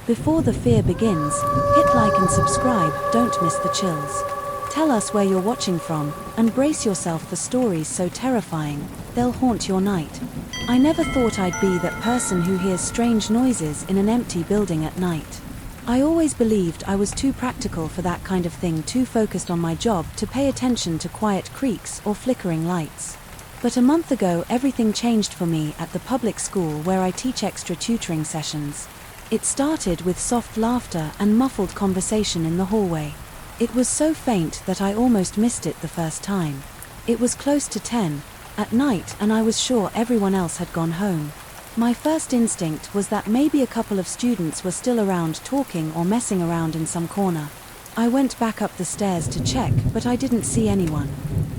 Before the fear begins, hit like and subscribe, don't miss the chills. Tell us where you're watching from, and brace yourself for stories so terrifying, they'll haunt your night. I never thought I'd be that person who hears strange noises in an empty building at night. I always believed I was too practical for that kind of thing, too focused on my job to pay attention to quiet creaks or flickering lights. But a month ago everything changed for me at the public school where I teach extra tutoring sessions. It started with soft laughter and muffled conversation in the hallway. It was so faint that I almost missed it the first time. It was close to 10 at night and I was sure everyone else had gone home. My first instinct was that maybe a couple of students were still around talking or messing around in some corner. I went back up the stairs to check, but I didn't see anyone.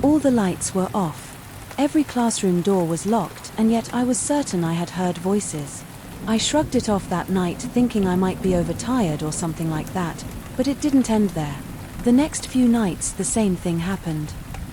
All the lights were off. Every classroom door was locked, and yet I was certain I had heard voices. I shrugged it off that night, thinking I might be overtired or something like that, but it didn't end there. The next few nights the same thing happened.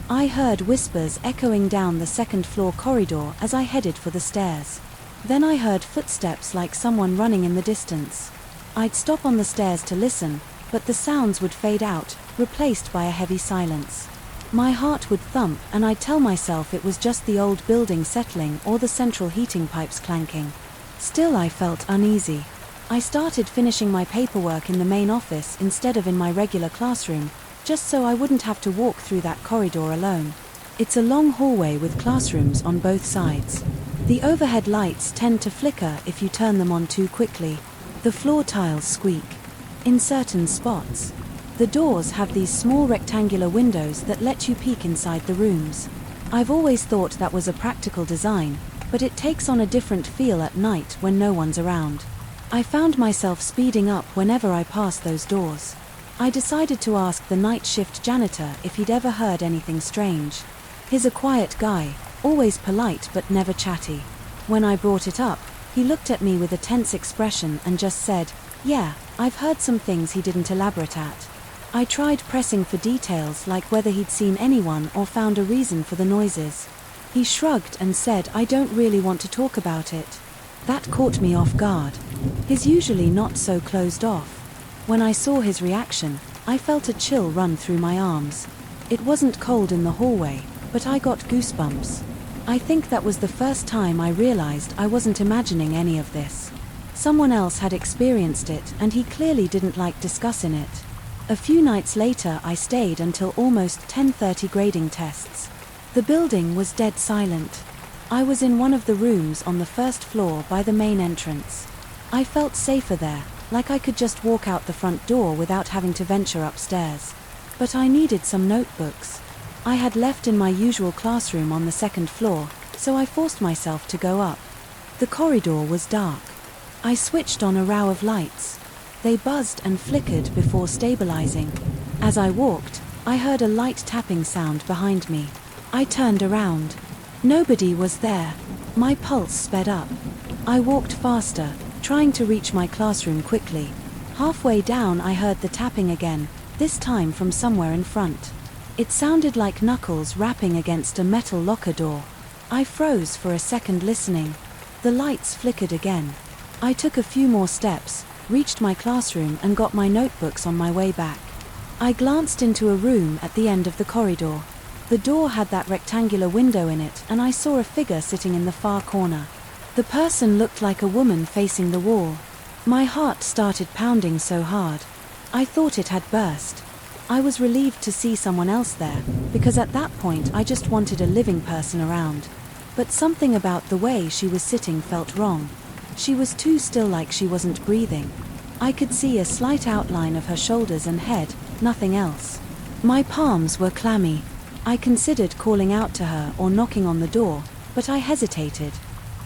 I heard whispers echoing down the second-floor corridor as I headed for the stairs. Then I heard footsteps like someone running in the distance. I'd stop on the stairs to listen, but the sounds would fade out, replaced by a heavy silence. My heart would thump and I'd tell myself it was just the old building settling or the central heating pipes clanking. Still I felt uneasy. I started finishing my paperwork in the main office instead of in my regular classroom, just so I wouldn't have to walk through that corridor alone. It's a long hallway with classrooms on both sides. The overhead lights tend to flicker if you turn them on too quickly. The floor tiles squeak in certain spots. The doors have these small rectangular windows that let you peek inside the rooms. I've always thought that was a practical design, but it takes on a different feel at night when no one's around. I found myself speeding up whenever I passed those doors. I decided to ask the night shift janitor if he'd ever heard anything strange. He's a quiet guy, always polite but never chatty. When I brought it up, he looked at me with a tense expression and just said, "Yeah, I've heard some things," he didn't elaborate at. I tried pressing for details like whether he'd seen anyone or found a reason for the noises. He shrugged and said, "I don't really want to talk about it." That caught me off guard. He's usually not so closed off. When I saw his reaction, I felt a chill run through my arms. It wasn't cold in the hallway, but I got goosebumps. I think that was the first time I realized I wasn't imagining any of this. Someone else had experienced it and he clearly didn't like discussing it. A few nights later I stayed until almost 10:30 grading tests. The building was dead silent. I was in one of the rooms on the first floor by the main entrance. I felt safer there, like I could just walk out the front door without having to venture upstairs. But I needed some notebooks. I had left in my usual classroom on the second floor, so I forced myself to go up. The corridor was dark. I switched on a row of lights. They buzzed and flickered before stabilizing. As I walked, I heard a light tapping sound behind me. I turned around. Nobody was there. My pulse sped up. I walked faster, trying to reach my classroom quickly. Halfway down I heard the tapping again, this time from somewhere in front. It sounded like knuckles rapping against a metal locker door. I froze for a second listening. The lights flickered again. I took a few more steps, reached my classroom and got my notebooks on my way back. I glanced into a room at the end of the corridor. The door had that rectangular window in it and I saw a figure sitting in the far corner. The person looked like a woman facing the wall. My heart started pounding so hard. I thought it had burst. I was relieved to see someone else there, because at that point I just wanted a living person around. But something about the way she was sitting felt wrong. She was too still, like she wasn't breathing. I could see a slight outline of her shoulders and head, nothing else. My palms were clammy. I considered calling out to her or knocking on the door, but I hesitated.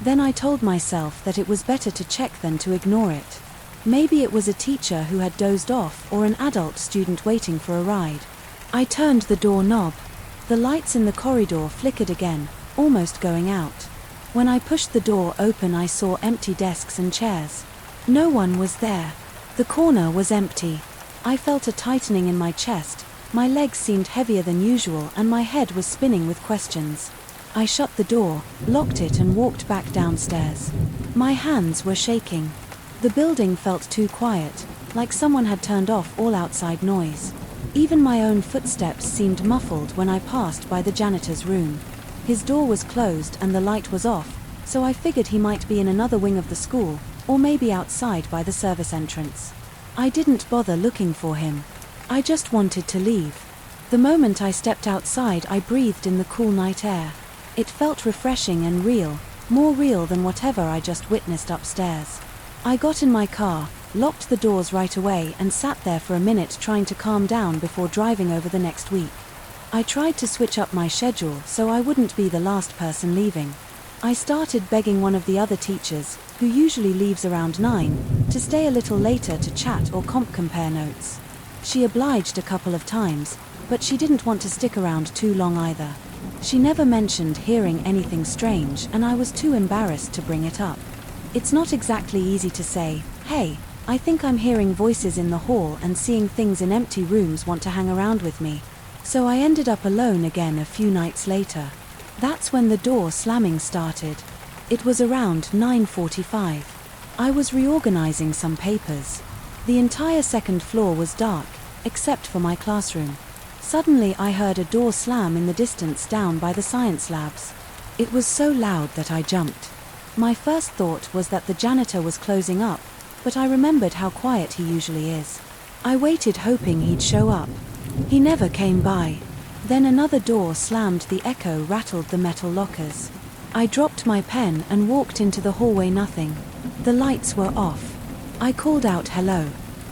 Then I told myself that it was better to check than to ignore it. Maybe it was a teacher who had dozed off or an adult student waiting for a ride. I turned the door knob. The lights in the corridor flickered again, almost going out. When I pushed the door open I saw empty desks and chairs. No one was there. The corner was empty. I felt a tightening in my chest, my legs seemed heavier than usual and my head was spinning with questions. I shut the door, locked it and walked back downstairs. My hands were shaking. The building felt too quiet, like someone had turned off all outside noise. Even my own footsteps seemed muffled when I passed by the janitor's room. His door was closed and the light was off, so I figured he might be in another wing of the school, or maybe outside by the service entrance. I didn't bother looking for him. I just wanted to leave. The moment I stepped outside, I breathed in the cool night air. It felt refreshing and real, more real than whatever I just witnessed upstairs. I got in my car, locked the doors right away, and sat there for a minute trying to calm down before driving over the next week. I tried to switch up my schedule so I wouldn't be the last person leaving. I started begging one of the other teachers, who usually leaves around 9, to stay a little later to chat or compare notes. She obliged a couple of times, but she didn't want to stick around too long either. She never mentioned hearing anything strange, and I was too embarrassed to bring it up. It's not exactly easy to say, "Hey, I think I'm hearing voices in the hall and seeing things in empty rooms, want to hang around with me." So I ended up alone again a few nights later. That's when the door slamming started. It was around 9:45. I was reorganizing some papers. The entire second floor was dark, except for my classroom. Suddenly I heard a door slam in the distance down by the science labs. It was so loud that I jumped. My first thought was that the janitor was closing up, but I remembered how quiet he usually is. I waited hoping he'd show up. He never came by. Then another door slammed, the echo rattled the metal lockers. I dropped my pen and walked into the hallway. Nothing. The lights were off. I called out hello.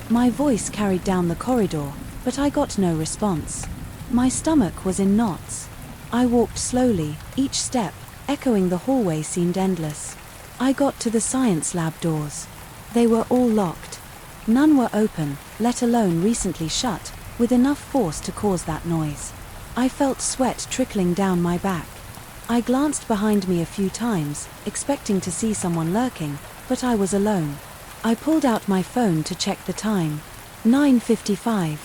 My voice carried down the corridor, but I got no response. My stomach was in knots. I walked slowly, each step, echoing the hallway, seemed endless. I got to the science lab doors. They were all locked. None were open, let alone recently shut, with enough force to cause that noise. I felt sweat trickling down my back. I glanced behind me a few times, expecting to see someone lurking, but I was alone. I pulled out my phone to check the time. 9:55.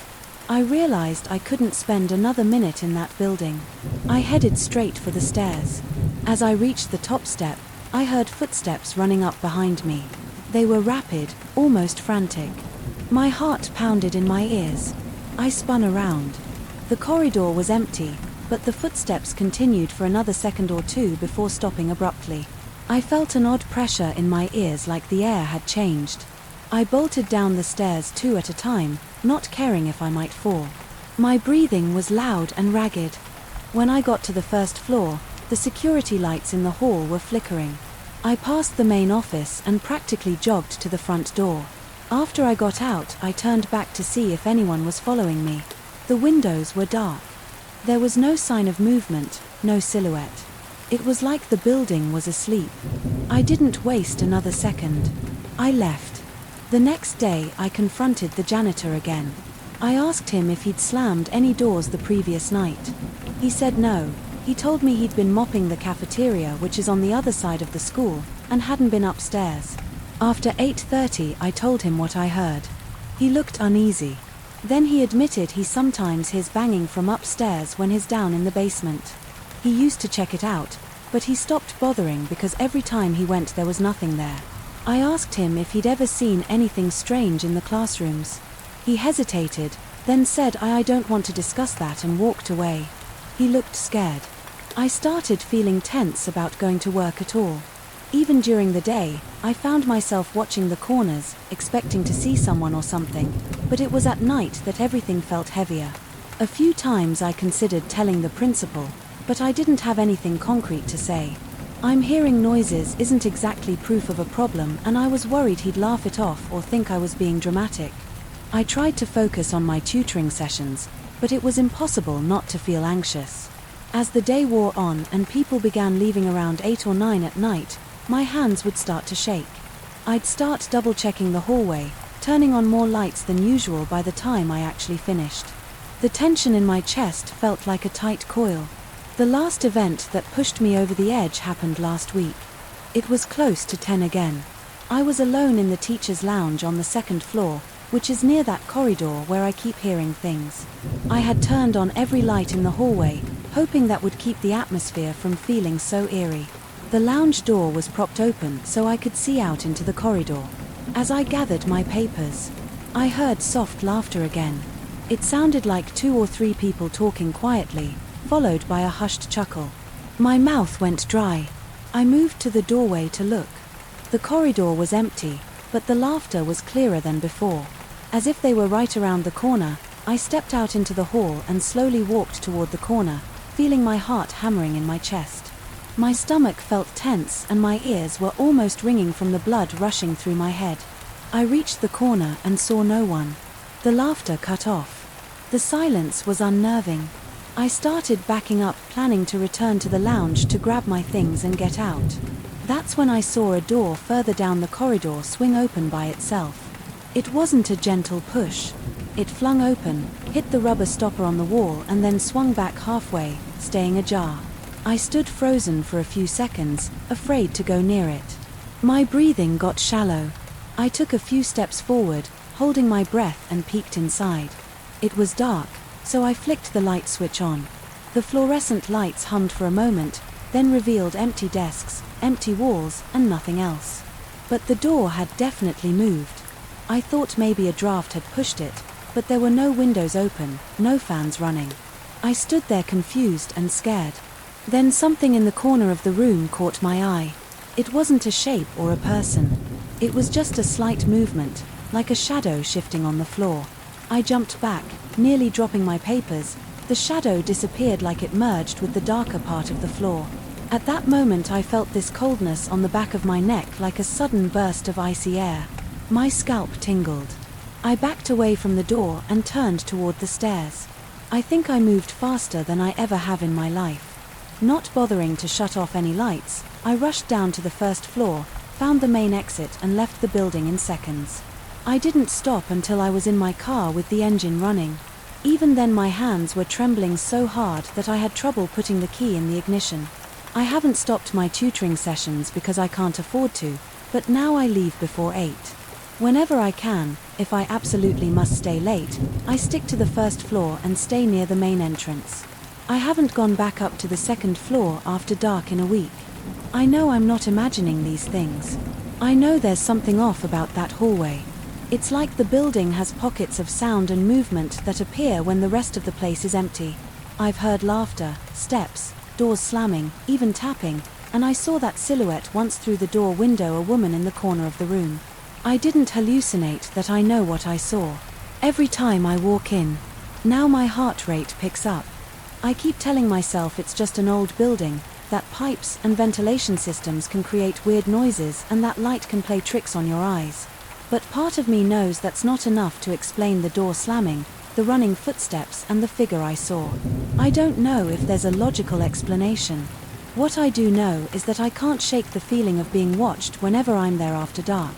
I realized I couldn't spend another minute in that building. I headed straight for the stairs. As I reached the top step, I heard footsteps running up behind me. They were rapid, almost frantic. My heart pounded in my ears. I spun around. The corridor was empty, but the footsteps continued for another second or two before stopping abruptly. I felt an odd pressure in my ears, like the air had changed. I bolted down the stairs 2 at a time, not caring if I might fall. My breathing was loud and ragged. When I got to the first floor, the security lights in the hall were flickering. I passed the main office and practically jogged to the front door. After I got out, I turned back to see if anyone was following me. The windows were dark. There was no sign of movement, no silhouette. It was like the building was asleep. I didn't waste another second. I left. The next day, I confronted the janitor again. I asked him if he'd slammed any doors the previous night. He said no. He told me he'd been mopping the cafeteria, which is on the other side of the school, and hadn't been upstairs. After 8:30, I told him what I heard. He looked uneasy. Then he admitted he sometimes hears banging from upstairs when he's down in the basement. He used to check it out, but he stopped bothering because every time he went there was nothing there. I asked him if he'd ever seen anything strange in the classrooms. He hesitated, then said I don't want to discuss that, and walked away. He looked scared. I started feeling tense about going to work at all. Even during the day, I found myself watching the corners, expecting to see someone or something, but it was at night that everything felt heavier. A few times I considered telling the principal, but I didn't have anything concrete to say. I'm hearing noises isn't exactly proof of a problem, and I was worried he'd laugh it off or think I was being dramatic. I tried to focus on my tutoring sessions, but it was impossible not to feel anxious. As the day wore on and people began leaving around 8 or 9 at night, my hands would start to shake. I'd start double-checking the hallway, turning on more lights than usual by the time I actually finished. The tension in my chest felt like a tight coil. The last event that pushed me over the edge happened last week. It was close to 10 again. I was alone in the teacher's lounge on the second floor, which is near that corridor where I keep hearing things. I had turned on every light in the hallway, hoping that would keep the atmosphere from feeling so eerie. The lounge door was propped open so I could see out into the corridor. As I gathered my papers, I heard soft laughter again. It sounded like 2 or 3 people talking quietly, followed by a hushed chuckle. My mouth went dry. I moved to the doorway to look. The corridor was empty, but the laughter was clearer than before. As if they were right around the corner, I stepped out into the hall and slowly walked toward the corner, feeling my heart hammering in my chest. My stomach felt tense and my ears were almost ringing from the blood rushing through my head. I reached the corner and saw no one. The laughter cut off. The silence was unnerving. I started backing up, planning to return to the lounge to grab my things and get out. That's when I saw a door further down the corridor swing open by itself. It wasn't a gentle push. It flung open, hit the rubber stopper on the wall and then swung back halfway, staying ajar. I stood frozen for a few seconds, afraid to go near it. My breathing got shallow. I took a few steps forward, holding my breath, and peeked inside. It was dark, so I flicked the light switch on. The fluorescent lights hummed for a moment, then revealed empty desks, empty walls, and nothing else. But the door had definitely moved. I thought maybe a draft had pushed it, but there were no windows open, no fans running. I stood there confused and scared. Then something in the corner of the room caught my eye. It wasn't a shape or a person. It was just a slight movement, like a shadow shifting on the floor. I jumped back, nearly dropping my papers. The shadow disappeared like it merged with the darker part of the floor. At that moment I felt this coldness on the back of my neck, like a sudden burst of icy air. My scalp tingled. I backed away from the door and turned toward the stairs. I think I moved faster than I ever have in my life. Not bothering to shut off any lights, I rushed down to the first floor, found the main exit and left the building in seconds. I didn't stop until I was in my car with the engine running. Even then my hands were trembling so hard that I had trouble putting the key in the ignition. I haven't stopped my tutoring sessions because I can't afford to, but now I leave before 8. Whenever I can, if I absolutely must stay late, I stick to the first floor and stay near the main entrance. I haven't gone back up to the second floor after dark in a week. I know I'm not imagining these things. I know there's something off about that hallway. It's like the building has pockets of sound and movement that appear when the rest of the place is empty. I've heard laughter, steps, doors slamming, even tapping, and I saw that silhouette once through the door window, a woman in the corner of the room. I didn't hallucinate that. I know what I saw. Every time I walk in, now my heart rate picks up. I keep telling myself it's just an old building, that pipes and ventilation systems can create weird noises and that light can play tricks on your eyes. But part of me knows that's not enough to explain the door slamming, the running footsteps and the figure I saw. I don't know if there's a logical explanation. What I do know is that I can't shake the feeling of being watched whenever I'm there after dark.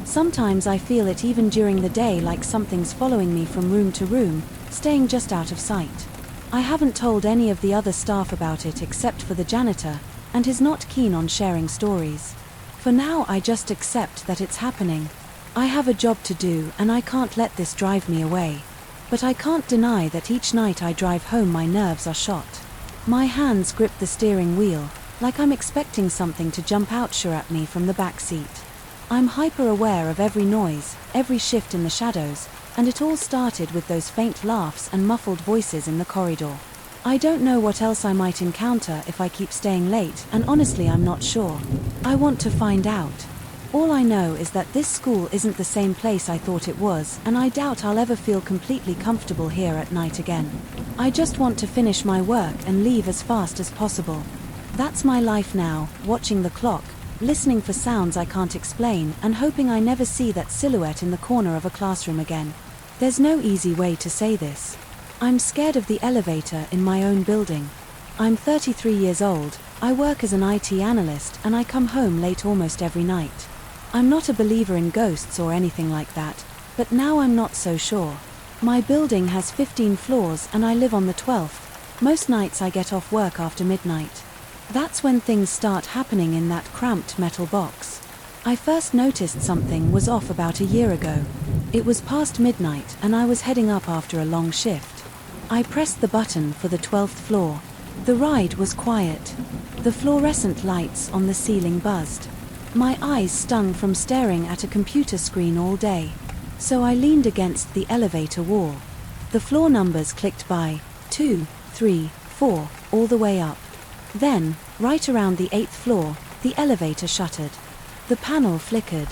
Sometimes I feel it even during the day, like something's following me from room to room, staying just out of sight. I haven't told any of the other staff about it except for the janitor, and he's not keen on sharing stories. For now I just accept that it's happening. I have a job to do and I can't let this drive me away. But I can't deny that each night I drive home my nerves are shot. My hands grip the steering wheel, like I'm expecting something to jump out at me from the back seat. I'm hyper aware of every noise, every shift in the shadows, and it all started with those faint laughs and muffled voices in the corridor. I don't know what else I might encounter if I keep staying late, and honestly I'm not sure. I want to find out. All I know is that this school isn't the same place I thought it was, and I doubt I'll ever feel completely comfortable here at night again. I just want to finish my work and leave as fast as possible. That's my life now, watching the clock, listening for sounds I can't explain, and hoping I never see that silhouette in the corner of a classroom again. There's no easy way to say this. I'm scared of the elevator in my own building. I'm 33 years old, I work as an IT analyst, and I come home late almost every night. I'm not a believer in ghosts or anything like that, but now I'm not so sure. My building has 15 floors and I live on the 12th. Most nights I get off work after midnight. That's when things start happening in that cramped metal box. I first noticed something was off about a year ago. It was past midnight and I was heading up after a long shift. I pressed the button for the 12th floor. The ride was quiet. The fluorescent lights on the ceiling buzzed. My eyes stung from staring at a computer screen all day. So I leaned against the elevator wall. The floor numbers clicked by 2, 3, 4, all the way up. Then, right around the 8th floor, the elevator shuttered. The panel flickered.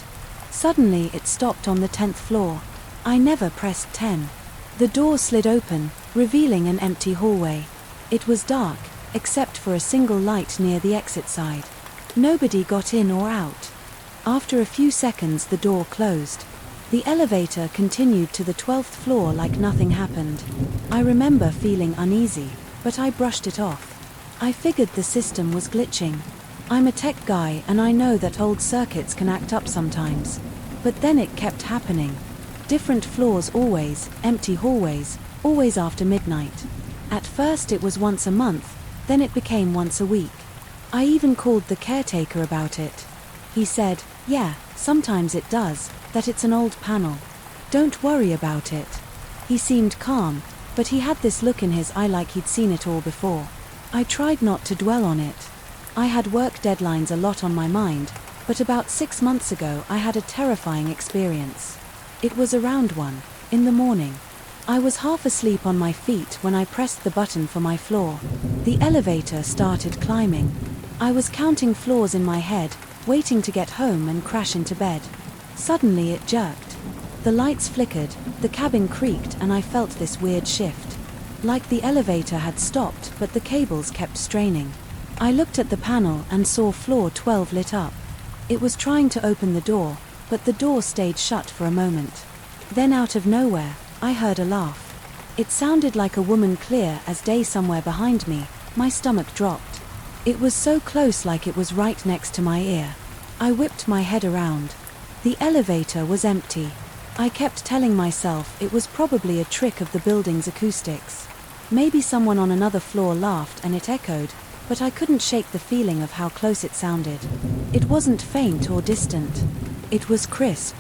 Suddenly it stopped on the 10th floor. I never pressed 10. The door slid open, revealing an empty hallway. It was dark, except for a single light near the exit side. Nobody got in or out. After a few seconds the door closed. The elevator continued to the 12th floor like nothing happened. I remember feeling uneasy, but I brushed it off. I figured the system was glitching. I'm a tech guy and I know that old circuits can act up sometimes. But then it kept happening. Different floors always, empty hallways, always after midnight. At first it was once a month, then it became once a week. I even called the caretaker about it. He said, yeah, sometimes it does, that it's an old panel. Don't worry about it. He seemed calm, but he had this look in his eye like he'd seen it all before. I tried not to dwell on it. I had work deadlines a lot on my mind, but about 6 months ago I had a terrifying experience. It was around 1 in the morning. I was half asleep on my feet when I pressed the button for my floor. The elevator started climbing. I was counting floors in my head, waiting to get home and crash into bed. Suddenly it jerked. The lights flickered, the cabin creaked, and I felt this weird shift. Like the elevator had stopped, but the cables kept straining. I looked at the panel and saw floor 12 lit up. It was trying to open the door, but the door stayed shut for a moment. Then out of nowhere, I heard a laugh. It sounded like a woman clear as day somewhere behind me. My stomach dropped. It was so close, like it was right next to my ear. I whipped my head around. The elevator was empty. I kept telling myself it was probably a trick of the building's acoustics. Maybe someone on another floor laughed and it echoed, but I couldn't shake the feeling of how close it sounded. It wasn't faint or distant. It was crisp.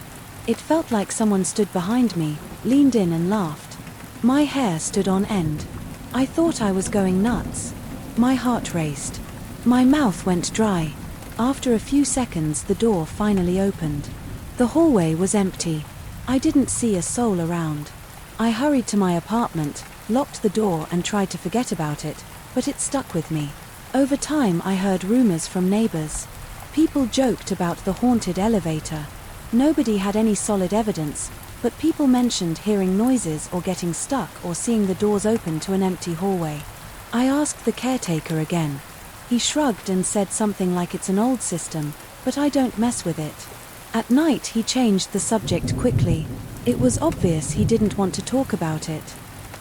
It felt like someone stood behind me, leaned in and laughed. My hair stood on end. I thought I was going nuts. My heart raced. My mouth went dry. After a few seconds, the door finally opened. The hallway was empty. I didn't see a soul around. I hurried to my apartment, locked the door and tried to forget about it, but it stuck with me. Over time I heard rumors from neighbors. People joked about the haunted elevator. Nobody had any solid evidence, but people mentioned hearing noises or getting stuck or seeing the doors open to an empty hallway. I asked the caretaker again. He shrugged and said something like it's an old system, but I don't mess with it. At night he changed the subject quickly. It was obvious he didn't want to talk about it.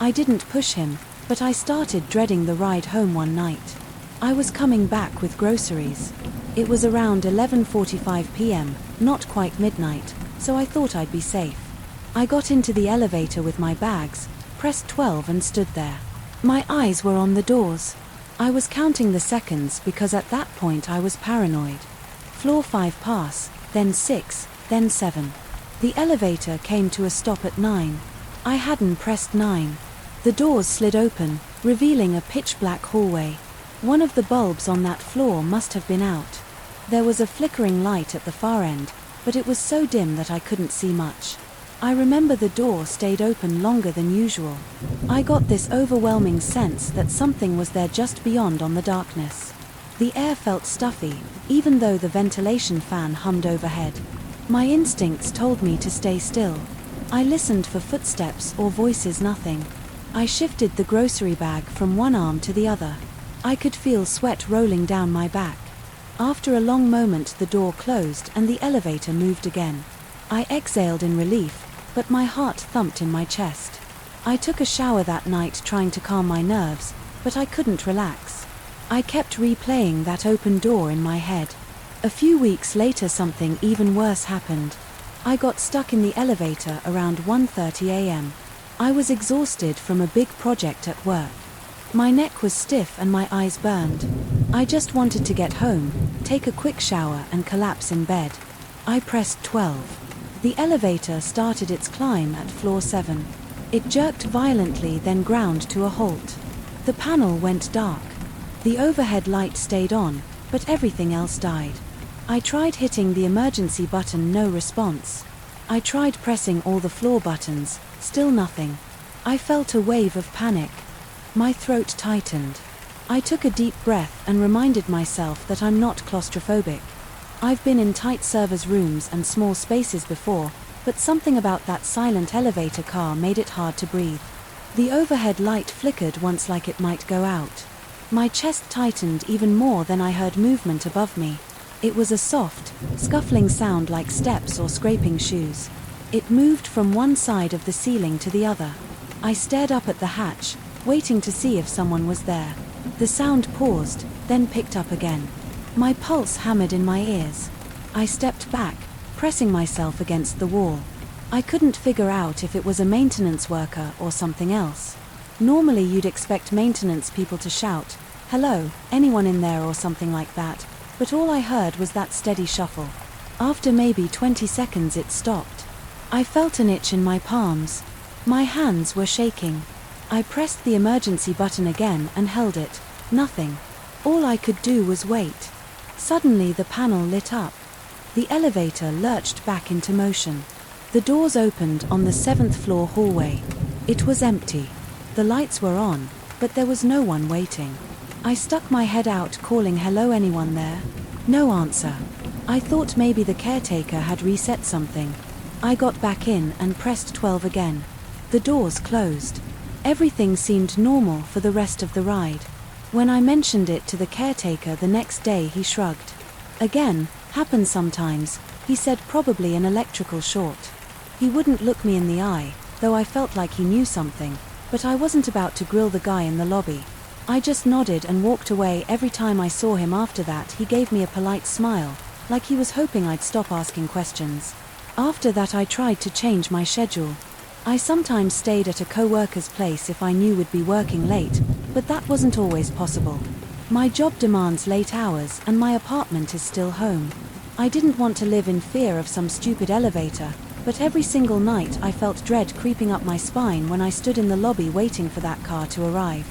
I didn't push him, but I started dreading the ride home one night. I was coming back with groceries. It was around 11:45 p.m., not quite midnight, so I thought I'd be safe. I got into the elevator with my bags, pressed 12 and stood there. My eyes were on the doors. I was counting the seconds because at that point I was paranoid. Floor 5 pass, then 6, then 7. The elevator came to a stop at 9. I hadn't pressed 9. The doors slid open, revealing a pitch-black hallway. One of the bulbs on that floor must have been out. There was a flickering light at the far end, but it was so dim that I couldn't see much. I remember the door stayed open longer than usual. I got this overwhelming sense that something was there just beyond on the darkness. The air felt stuffy, even though the ventilation fan hummed overhead. My instincts told me to stay still. I listened for footsteps or voices, nothing. I shifted the grocery bag from one arm to the other. I could feel sweat rolling down my back. After a long moment the door closed and the elevator moved again. I exhaled in relief, but my heart thumped in my chest. I took a shower that night trying to calm my nerves, but I couldn't relax. I kept replaying that open door in my head. A few weeks later something even worse happened. I got stuck in the elevator around 1:30 a.m. I was exhausted from a big project at work. My neck was stiff and my eyes burned. I just wanted to get home, take a quick shower and collapse in bed. I pressed 12. The elevator started its climb at floor 7. It jerked violently, then ground to a halt. The panel went dark. The overhead light stayed on, but everything else died. I tried hitting the emergency button, no response. I tried pressing all the floor buttons, still nothing. I felt a wave of panic. My throat tightened. I took a deep breath and reminded myself that I'm not claustrophobic. I've been in tight servers' rooms and small spaces before, but something about that silent elevator car made it hard to breathe. The overhead light flickered once like it might go out. My chest tightened even more than I heard movement above me. It was a soft, scuffling sound like steps or scraping shoes. It moved from one side of the ceiling to the other. I stared up at the hatch, waiting to see if someone was there. The sound paused, then picked up again. My pulse hammered in my ears. I stepped back, pressing myself against the wall. I couldn't figure out if it was a maintenance worker or something else. Normally you'd expect maintenance people to shout, "Hello, anyone in there?" or something like that, but all I heard was that steady shuffle. After maybe 20 seconds it stopped. I felt an itch in my palms. My hands were shaking. I pressed the emergency button again and held it. Nothing. All I could do was wait. Suddenly the panel lit up. The elevator lurched back into motion. The doors opened on the 7th floor hallway. It was empty. The lights were on, but there was no one waiting. I stuck my head out calling, "Hello, anyone there?" No answer. I thought maybe the caretaker had reset something. I got back in and pressed 12 again. The doors closed. Everything seemed normal for the rest of the ride. When I mentioned it to the caretaker the next day, he shrugged. "Again, happens sometimes," he said, "probably an electrical short." He wouldn't look me in the eye, though I felt like he knew something, but I wasn't about to grill the guy in the lobby. I just nodded and walked away. Every time I saw him after that, he gave me a polite smile, like he was hoping I'd stop asking questions. After that I tried to change my schedule. I sometimes stayed at a co-worker's place if I knew we'd be working late, but that wasn't always possible. My job demands late hours and my apartment is still home. I didn't want to live in fear of some stupid elevator, but every single night I felt dread creeping up my spine when I stood in the lobby waiting for that car to arrive.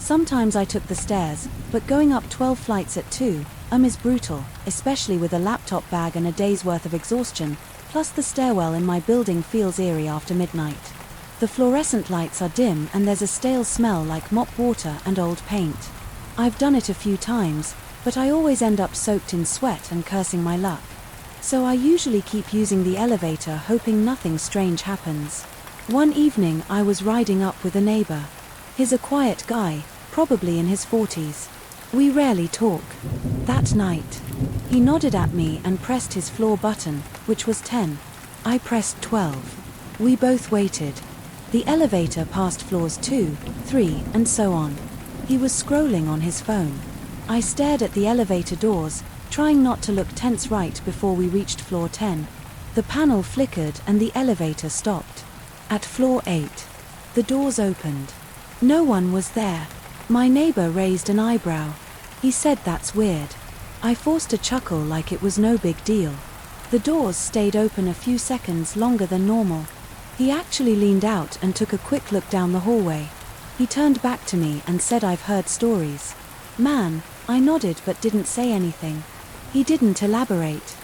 Sometimes I took the stairs, but going up 12 flights at 2 am is brutal, especially with a laptop bag and a day's worth of exhaustion, plus the stairwell in my building feels eerie after midnight. The fluorescent lights are dim and there's a stale smell like mop water and old paint. I've done it a few times, but I always end up soaked in sweat and cursing my luck. So I usually keep using the elevator hoping nothing strange happens. One evening I was riding up with a neighbor. He's a quiet guy, probably in his 40s. We rarely talk. That night, he nodded at me and pressed his floor button, which was 10. I pressed 12. We both waited. The elevator passed floors 2, 3, and so on. He was scrolling on his phone. I stared at the elevator doors, trying not to look tense right before we reached floor 10. The panel flickered and the elevator stopped. At floor 8, the doors opened. No one was there. My neighbor raised an eyebrow. He said, "That's weird." I forced a chuckle like it was no big deal. The doors stayed open a few seconds longer than normal. He actually leaned out and took a quick look down the hallway. He turned back to me and said, "I've heard stories." "Man," I nodded but didn't say anything. He didn't elaborate.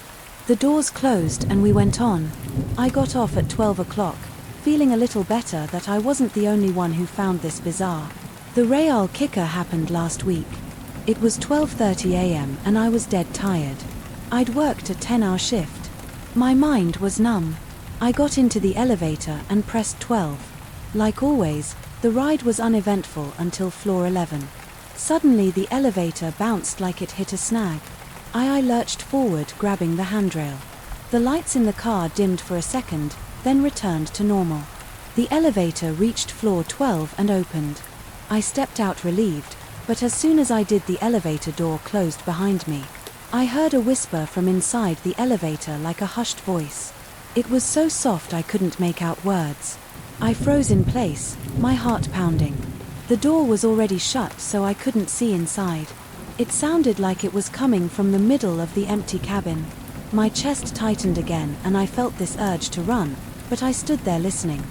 The doors closed and we went on. I got off at 12 o'clock, feeling a little better that I wasn't the only one who found this bizarre. The real kicker happened last week. It was 12:30 a.m. and I was dead tired. I'd worked a 10-hour shift. My mind was numb. I got into the elevator and pressed 12. Like always, the ride was uneventful until floor 11. Suddenly the elevator bounced like it hit a snag. I lurched forward, grabbing the handrail. The lights in the car dimmed for a second, then returned to normal. The elevator reached floor 12 and opened. I stepped out relieved, but as soon as I did, the elevator door closed behind me. I heard a whisper from inside the elevator like a hushed voice. It was so soft I couldn't make out words. I froze in place, my heart pounding. The door was already shut, so I couldn't see inside. It sounded like it was coming from the middle of the empty cabin. My chest tightened again and I felt this urge to run, but I stood there listening.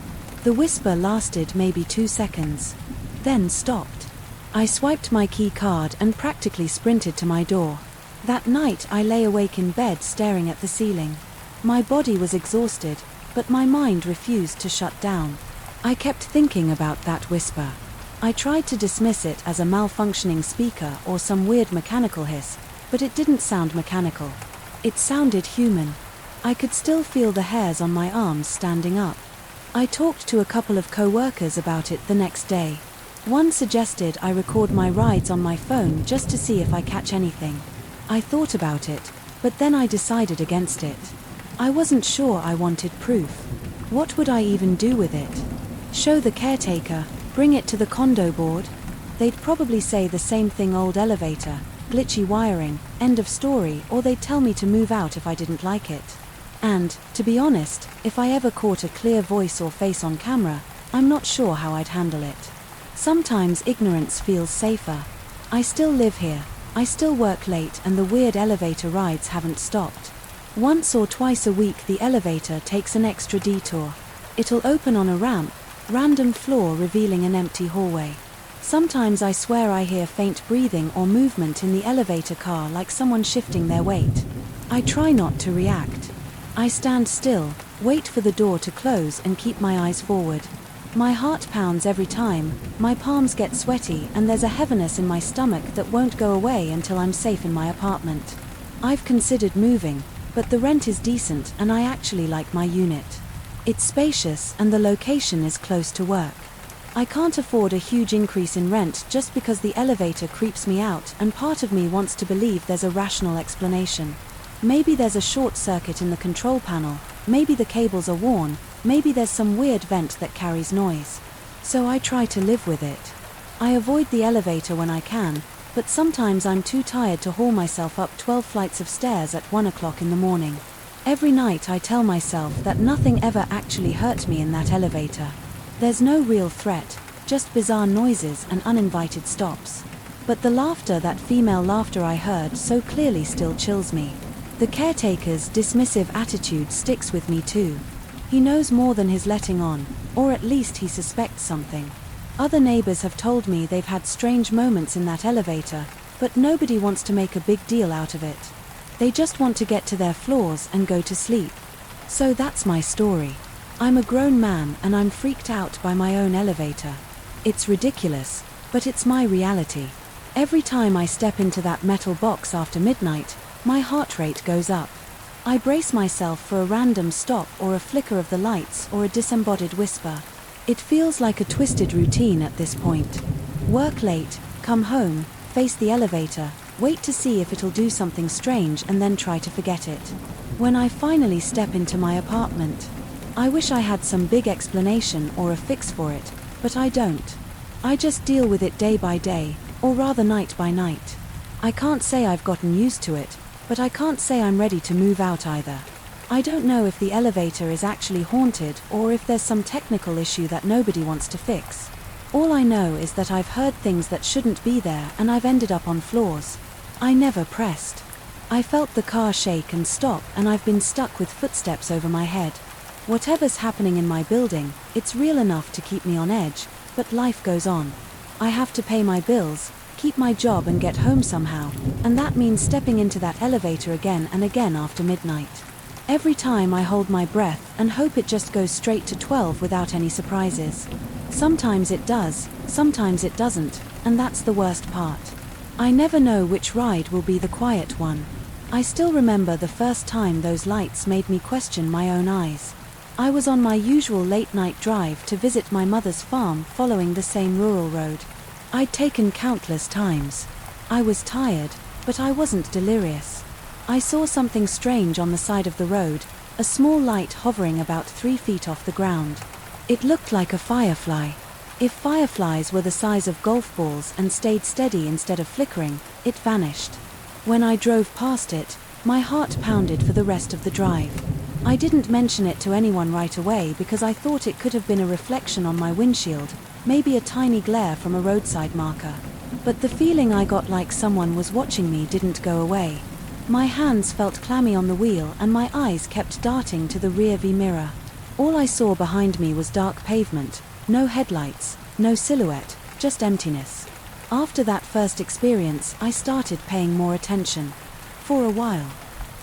The whisper lasted maybe 2 seconds, then stopped. I swiped my key card and practically sprinted to my door. That night I lay awake in bed staring at the ceiling. My body was exhausted, but my mind refused to shut down. I kept thinking about that whisper. I tried to dismiss it as a malfunctioning speaker or some weird mechanical hiss, but it didn't sound mechanical. It sounded human. I could still feel the hairs on my arms standing up. I talked to a couple of co-workers about it the next day. One suggested I record my rides on my phone just to see if I catch anything. I thought about it, but then I decided against it. I wasn't sure I wanted proof. What would I even do with it? Show the caretaker, bring it to the condo board? They'd probably say the same thing: old elevator, glitchy wiring, end of story, or they'd tell me to move out if I didn't like it. And, to be honest, if I ever caught a clear voice or face on camera, I'm not sure how I'd handle it. Sometimes ignorance feels safer. I still live here, I still work late, and the weird elevator rides haven't stopped. Once or twice a week the elevator takes an extra detour. It'll open on a ramp, random floor revealing an empty hallway. Sometimes I swear I hear faint breathing or movement in the elevator car, like someone shifting their weight. I try not to react. I stand still, wait for the door to close and keep my eyes forward. My heart pounds every time, my palms get sweaty, and there's a heaviness in my stomach that won't go away until I'm safe in my apartment. I've considered moving, but the rent is decent and I actually like my unit. It's spacious and the location is close to work. I can't afford a huge increase in rent just because the elevator creeps me out, and part of me wants to believe there's a rational explanation. Maybe there's a short circuit in the control panel, maybe the cables are worn, maybe there's some weird vent that carries noise. So I try to live with it. I avoid the elevator when I can, but sometimes I'm too tired to haul myself up 12 flights of stairs at 1 o'clock in the morning. Every night I tell myself that nothing ever actually hurt me in that elevator. There's no real threat, just bizarre noises and uninvited stops. But the laughter, that female laughter I heard so clearly, still chills me. The caretaker's dismissive attitude sticks with me too. He knows more than he's letting on, or at least he suspects something. Other neighbors have told me they've had strange moments in that elevator, but nobody wants to make a big deal out of it. They just want to get to their floors and go to sleep. So that's my story. I'm a grown man and I'm freaked out by my own elevator. It's ridiculous, but it's my reality. Every time I step into that metal box after midnight, my heart rate goes up. I brace myself for a random stop or a flicker of the lights or a disembodied whisper. It feels like a twisted routine at this point. Work late, come home, face the elevator, wait to see if it'll do something strange, and then try to forget it. When I finally step into my apartment, I wish I had some big explanation or a fix for it, but I don't. I just deal with it day by day, or rather night by night. I can't say I've gotten used to it, but I can't say I'm ready to move out either. I don't know if the elevator is actually haunted or if there's some technical issue that nobody wants to fix. All I know is that I've heard things that shouldn't be there, and I've ended up on floors I never pressed. I felt the car shake and stop, and I've been stuck with footsteps over my head. Whatever's happening in my building, it's real enough to keep me on edge, but life goes on. I have to pay my bills, keep my job, and get home somehow, and that means stepping into that elevator again and again after midnight. Every time I hold my breath and hope it just goes straight to 12 without any surprises. Sometimes it does, sometimes it doesn't, and that's the worst part. I never know which ride will be the quiet one. I still remember the first time those lights made me question my own eyes. I was on my usual late-night drive to visit my mother's farm following the same rural road. I'd taken countless times. I was tired, but I wasn't delirious. I saw something strange on the side of the road, a small light hovering about 3 feet off the ground. It looked like a firefly. If fireflies were the size of golf balls and stayed steady instead of flickering, it vanished. When I drove past it, my heart pounded for the rest of the drive. I didn't mention it to anyone right away because I thought it could have been a reflection on my windshield, maybe a tiny glare from a roadside marker. But the feeling I got like someone was watching me didn't go away. My hands felt clammy on the wheel and my eyes kept darting to the rear-view mirror. All I saw behind me was dark pavement, no headlights, no silhouette, just emptiness. After that first experience, I started paying more attention. For a while,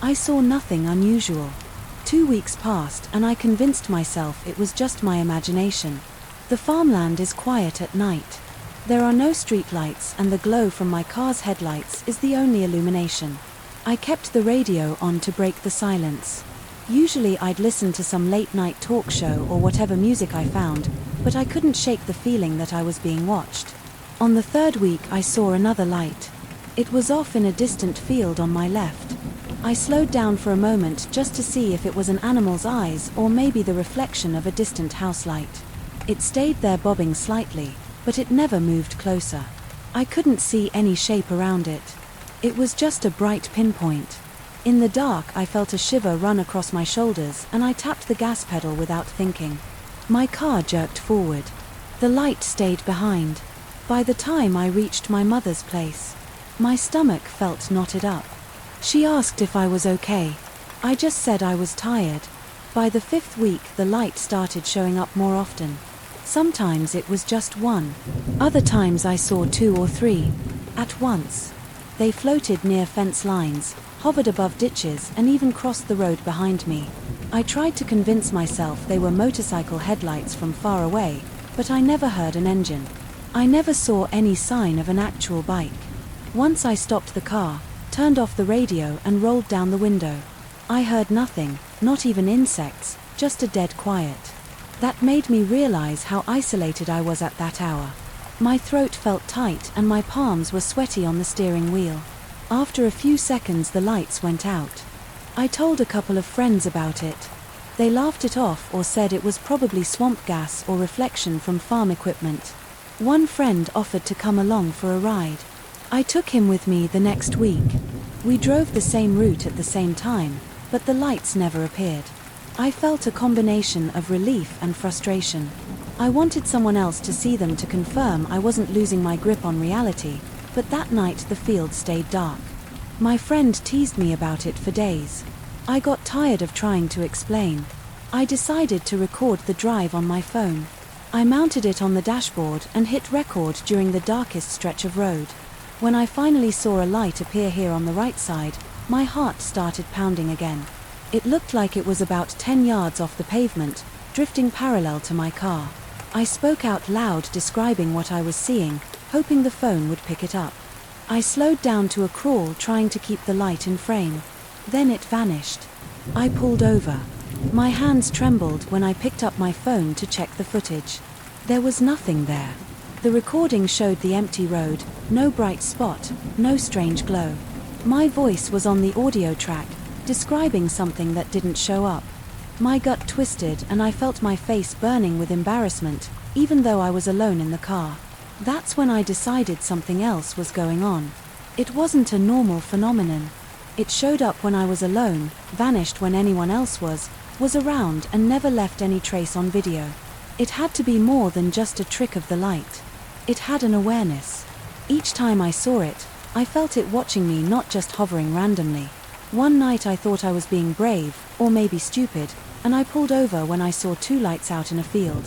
I saw nothing unusual. 2 weeks passed and I convinced myself it was just my imagination. The farmland is quiet at night. There are no streetlights and the glow from my car's headlights is the only illumination. I kept the radio on to break the silence. Usually I'd listen to some late-night talk show or whatever music I found, but I couldn't shake the feeling that I was being watched. On the 3rd week I saw another light. It was off in a distant field on my left. I slowed down for a moment just to see if it was an animal's eyes or maybe the reflection of a distant house light. It stayed there bobbing slightly, but it never moved closer. I couldn't see any shape around it. It was just a bright pinpoint. In the dark I felt a shiver run across my shoulders and I tapped the gas pedal without thinking. My car jerked forward. The light stayed behind. By the time I reached my mother's place, my stomach felt knotted up. She asked if I was okay. I just said I was tired. By the 5th week the light started showing up more often. Sometimes it was just one. Other times I saw 2 or 3 at once. They floated near fence lines, hovered above ditches and even crossed the road behind me. I tried to convince myself they were motorcycle headlights from far away, but I never heard an engine. I never saw any sign of an actual bike. Once I stopped the car, turned off the radio and rolled down the window. I heard nothing, not even insects, just a dead quiet. That made me realize how isolated I was at that hour. My throat felt tight and my palms were sweaty on the steering wheel. After a few seconds the lights went out. I told a couple of friends about it. They laughed it off or said it was probably swamp gas or reflection from farm equipment. One friend offered to come along for a ride. I took him with me the next week. We drove the same route at the same time, but the lights never appeared. I felt a combination of relief and frustration. I wanted someone else to see them to confirm I wasn't losing my grip on reality, but that night the field stayed dark. My friend teased me about it for days. I got tired of trying to explain. I decided to record the drive on my phone. I mounted it on the dashboard and hit record during the darkest stretch of road. When I finally saw a light appear here on the right side, my heart started pounding again. It looked like it was about 10 yards off the pavement, drifting parallel to my car. I spoke out loud describing what I was seeing, hoping the phone would pick it up. I slowed down to a crawl trying to keep the light in frame. Then it vanished. I pulled over. My hands trembled when I picked up my phone to check the footage. There was nothing there. The recording showed the empty road, no bright spot, no strange glow. My voice was on the audio track, describing something that didn't show up. My gut twisted and I felt my face burning with embarrassment, even though I was alone in the car. That's when I decided something else was going on. It wasn't a normal phenomenon. It showed up when I was alone, vanished when anyone else was around and never left any trace on video. It had to be more than just a trick of the light. It had an awareness. Each time I saw it, I felt it watching me, not just hovering randomly. One night I thought I was being brave, or maybe stupid, and I pulled over when I saw 2 lights out in a field.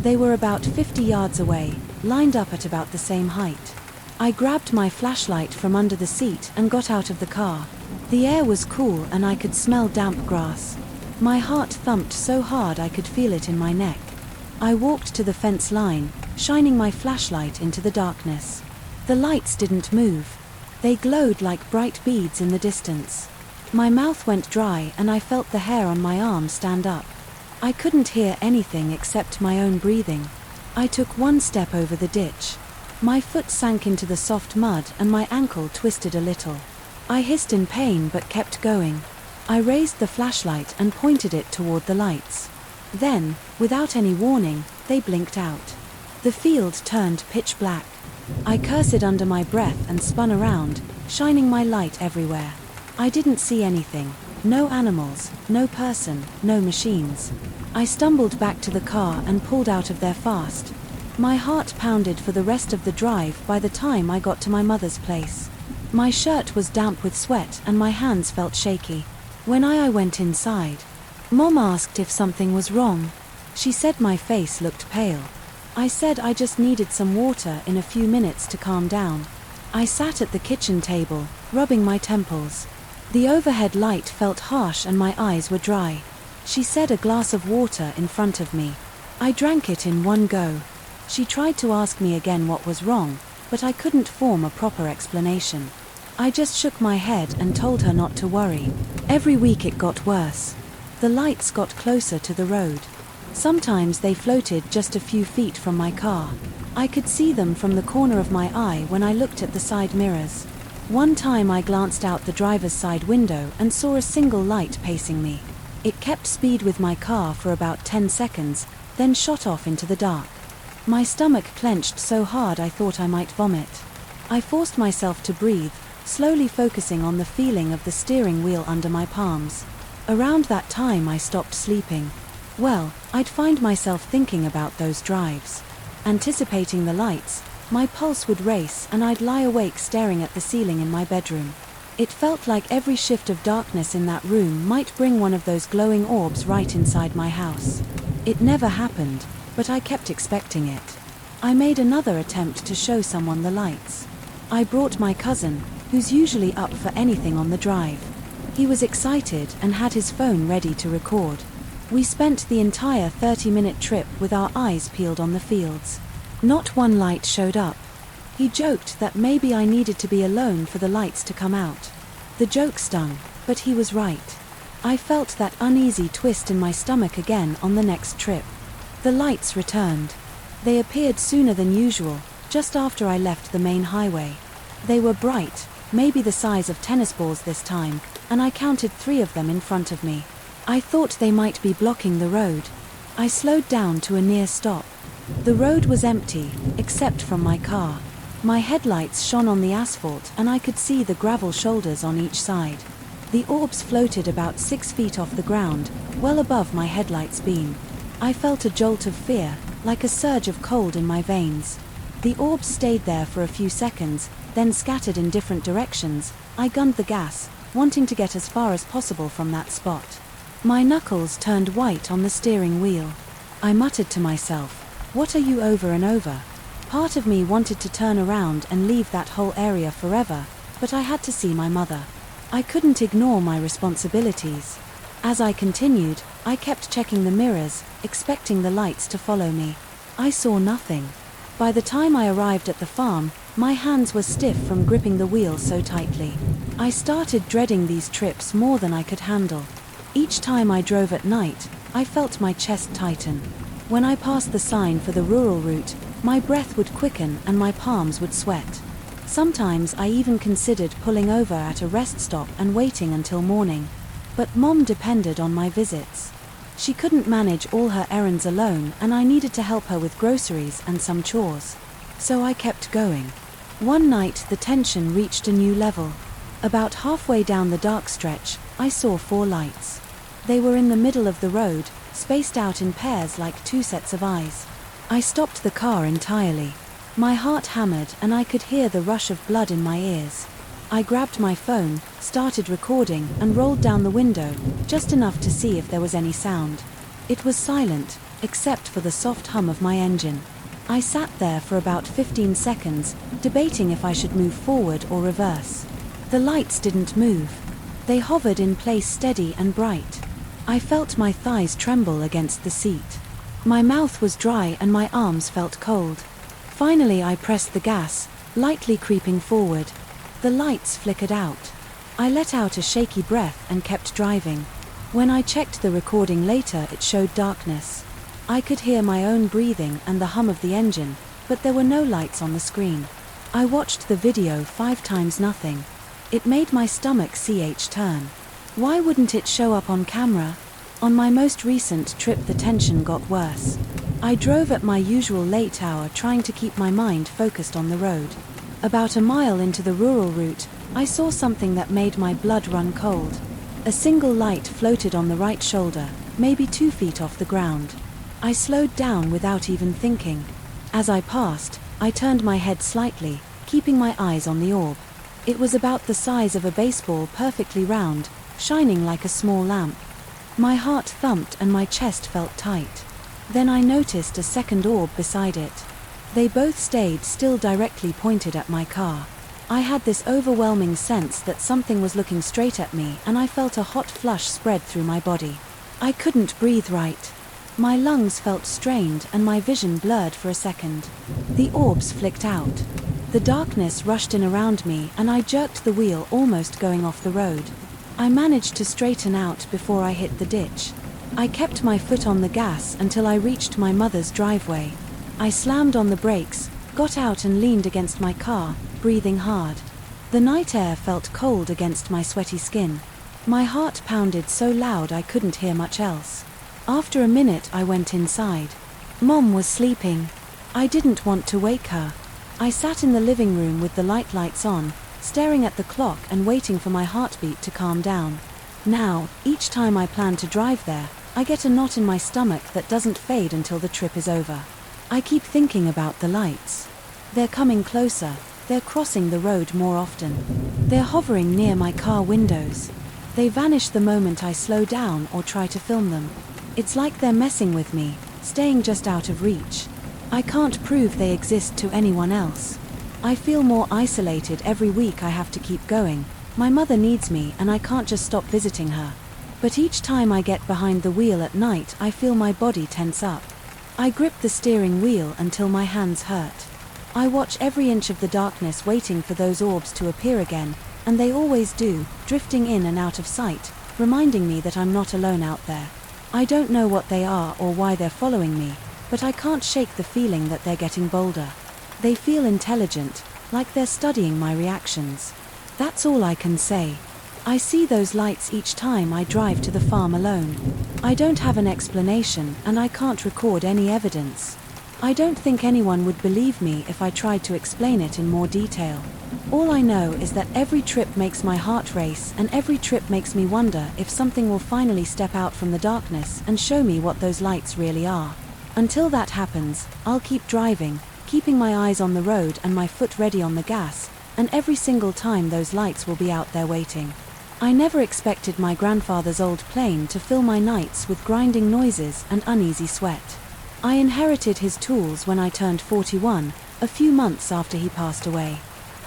They were about 50 yards away, lined up at about the same height. I grabbed my flashlight from under the seat and got out of the car. The air was cool and I could smell damp grass. My heart thumped so hard I could feel it in my neck. I walked to the fence line, shining my flashlight into the darkness. The lights didn't move. They glowed like bright beads in the distance. My mouth went dry and I felt the hair on my arm stand up. I couldn't hear anything except my own breathing. I took one step over the ditch. My foot sank into the soft mud and my ankle twisted a little. I hissed in pain but kept going. I raised the flashlight and pointed it toward the lights. Then, without any warning, they blinked out. The field turned pitch black. I cursed under my breath and spun around, shining my light everywhere. I didn't see anything. No animals, no person, no machines. I stumbled back to the car and pulled out of there fast. My heart pounded for the rest of the drive by the time I got to my mother's place. My shirt was damp with sweat and my hands felt shaky. When I went inside, Mom asked if something was wrong. She said my face looked pale. I said I just needed some water in a few minutes to calm down. I sat at the kitchen table, rubbing my temples. The overhead light felt harsh and my eyes were dry. She said a glass of water in front of me. I drank it in one go. She tried to ask me again what was wrong, but I couldn't form a proper explanation. I just shook my head and told her not to worry. Every week it got worse. The lights got closer to the road. Sometimes they floated just a few feet from my car. I could see them from the corner of my eye when I looked at the side mirrors. One time I glanced out the driver's side window and saw a single light pacing me. It kept speed with my car for about 10 seconds, then shot off into the dark. My stomach clenched so hard I thought I might vomit. I forced myself to breathe, slowly focusing on the feeling of the steering wheel under my palms. Around that time I stopped sleeping. Well, I'd find myself thinking about those drives. Anticipating the lights, my pulse would race and I'd lie awake staring at the ceiling in my bedroom. It felt like every shift of darkness in that room might bring one of those glowing orbs right inside my house. It never happened, but I kept expecting it. I made another attempt to show someone the lights. I brought my cousin, who's usually up for anything on the drive. He was excited and had his phone ready to record. We spent the entire 30-minute trip with our eyes peeled on the fields. Not one light showed up. He joked that maybe I needed to be alone for the lights to come out. The joke stung, but he was right. I felt that uneasy twist in my stomach again on the next trip. The lights returned. They appeared sooner than usual, just after I left the main highway. They were bright, maybe the size of tennis balls this time, and I counted 3 of them in front of me. I thought they might be blocking the road. I slowed down to a near stop. The road was empty, except from my car. My headlights shone on the asphalt and I could see the gravel shoulders on each side. The orbs floated about 6 feet off the ground, well above my headlights beam. I felt a jolt of fear, like a surge of cold in my veins. The orbs stayed there for a few seconds, then scattered in different directions. I gunned the gas, wanting to get as far as possible from that spot. My knuckles turned white on the steering wheel. I muttered to myself, "What are you over and over?" Part of me wanted to turn around and leave that whole area forever, but I had to see my mother. I couldn't ignore my responsibilities. As I continued, I kept checking the mirrors, expecting the lights to follow me. I saw nothing. By the time I arrived at the farm, my hands were stiff from gripping the wheel so tightly. I started dreading these trips more than I could handle. Each time I drove at night, I felt my chest tighten. When I passed the sign for the rural route, my breath would quicken and my palms would sweat. Sometimes I even considered pulling over at a rest stop and waiting until morning. But Mom depended on my visits. She couldn't manage all her errands alone and I needed to help her with groceries and some chores. So I kept going. One night the tension reached a new level. About halfway down the dark stretch, I saw 4 lights. They were in the middle of the road, spaced out in pairs like 2 sets of eyes. I stopped the car entirely. My heart hammered and I could hear the rush of blood in my ears. I grabbed my phone, started recording, and rolled down the window, just enough to see if there was any sound. It was silent, except for the soft hum of my engine. I sat there for about 15 seconds, debating if I should move forward or reverse. The lights didn't move. They hovered in place steady and bright. I felt my thighs tremble against the seat. My mouth was dry and my arms felt cold. Finally I pressed the gas, lightly creeping forward. The lights flickered out. I let out a shaky breath and kept driving. When I checked the recording later, it showed darkness. I could hear my own breathing and the hum of the engine, but there were no lights on the screen. I watched the video 5 times, nothing. It made my stomach turn. Why wouldn't it show up on camera? On my most recent trip the tension got worse. I drove at my usual late hour trying to keep my mind focused on the road. About a mile into the rural route, I saw something that made my blood run cold. A single light floated on the right shoulder, maybe 2 feet off the ground. I slowed down without even thinking. As I passed, I turned my head slightly, keeping my eyes on the orb. It was about the size of a baseball, perfectly round, shining like a small lamp. My heart thumped and my chest felt tight. Then I noticed a second orb beside it. They both stayed still, directly pointed at my car. I had this overwhelming sense that something was looking straight at me, and I felt a hot flush spread through my body. I couldn't breathe right. My lungs felt strained and my vision blurred for a second. The orbs flicked out. The darkness rushed in around me and I jerked the wheel, almost going off the road. I managed to straighten out before I hit the ditch. I kept my foot on the gas until I reached my mother's driveway. I slammed on the brakes, got out and leaned against my car, breathing hard. The night air felt cold against my sweaty skin. My heart pounded so loud I couldn't hear much else. After a minute I went inside. Mom was sleeping. I didn't want to wake her. I sat in the living room with the lights on, staring at the clock and waiting for my heartbeat to calm down. Now, each time I plan to drive there, I get a knot in my stomach that doesn't fade until the trip is over. I keep thinking about the lights. They're coming closer, they're crossing the road more often. They're hovering near my car windows. They vanish the moment I slow down or try to film them. It's like they're messing with me, staying just out of reach. I can't prove they exist to anyone else. I feel more isolated every week. I have to keep going. My mother needs me and I can't just stop visiting her. But each time I get behind the wheel at night, I feel my body tense up. I grip the steering wheel until my hands hurt. I watch every inch of the darkness, waiting for those orbs to appear again, and they always do, drifting in and out of sight, reminding me that I'm not alone out there. I don't know what they are or why they're following me, but I can't shake the feeling that they're getting bolder. They feel intelligent, like they're studying my reactions. That's all I can say. I see those lights each time I drive to the farm alone. I don't have an explanation and I can't record any evidence. I don't think anyone would believe me if I tried to explain it in more detail. All I know is that every trip makes my heart race, and every trip makes me wonder if something will finally step out from the darkness and show me what those lights really are. Until that happens, I'll keep driving, keeping my eyes on the road and my foot ready on the gas, and every single time those lights will be out there waiting. I never expected my grandfather's old plane to fill my nights with grinding noises and uneasy sweat. I inherited his tools when I turned 41, a few months after he passed away.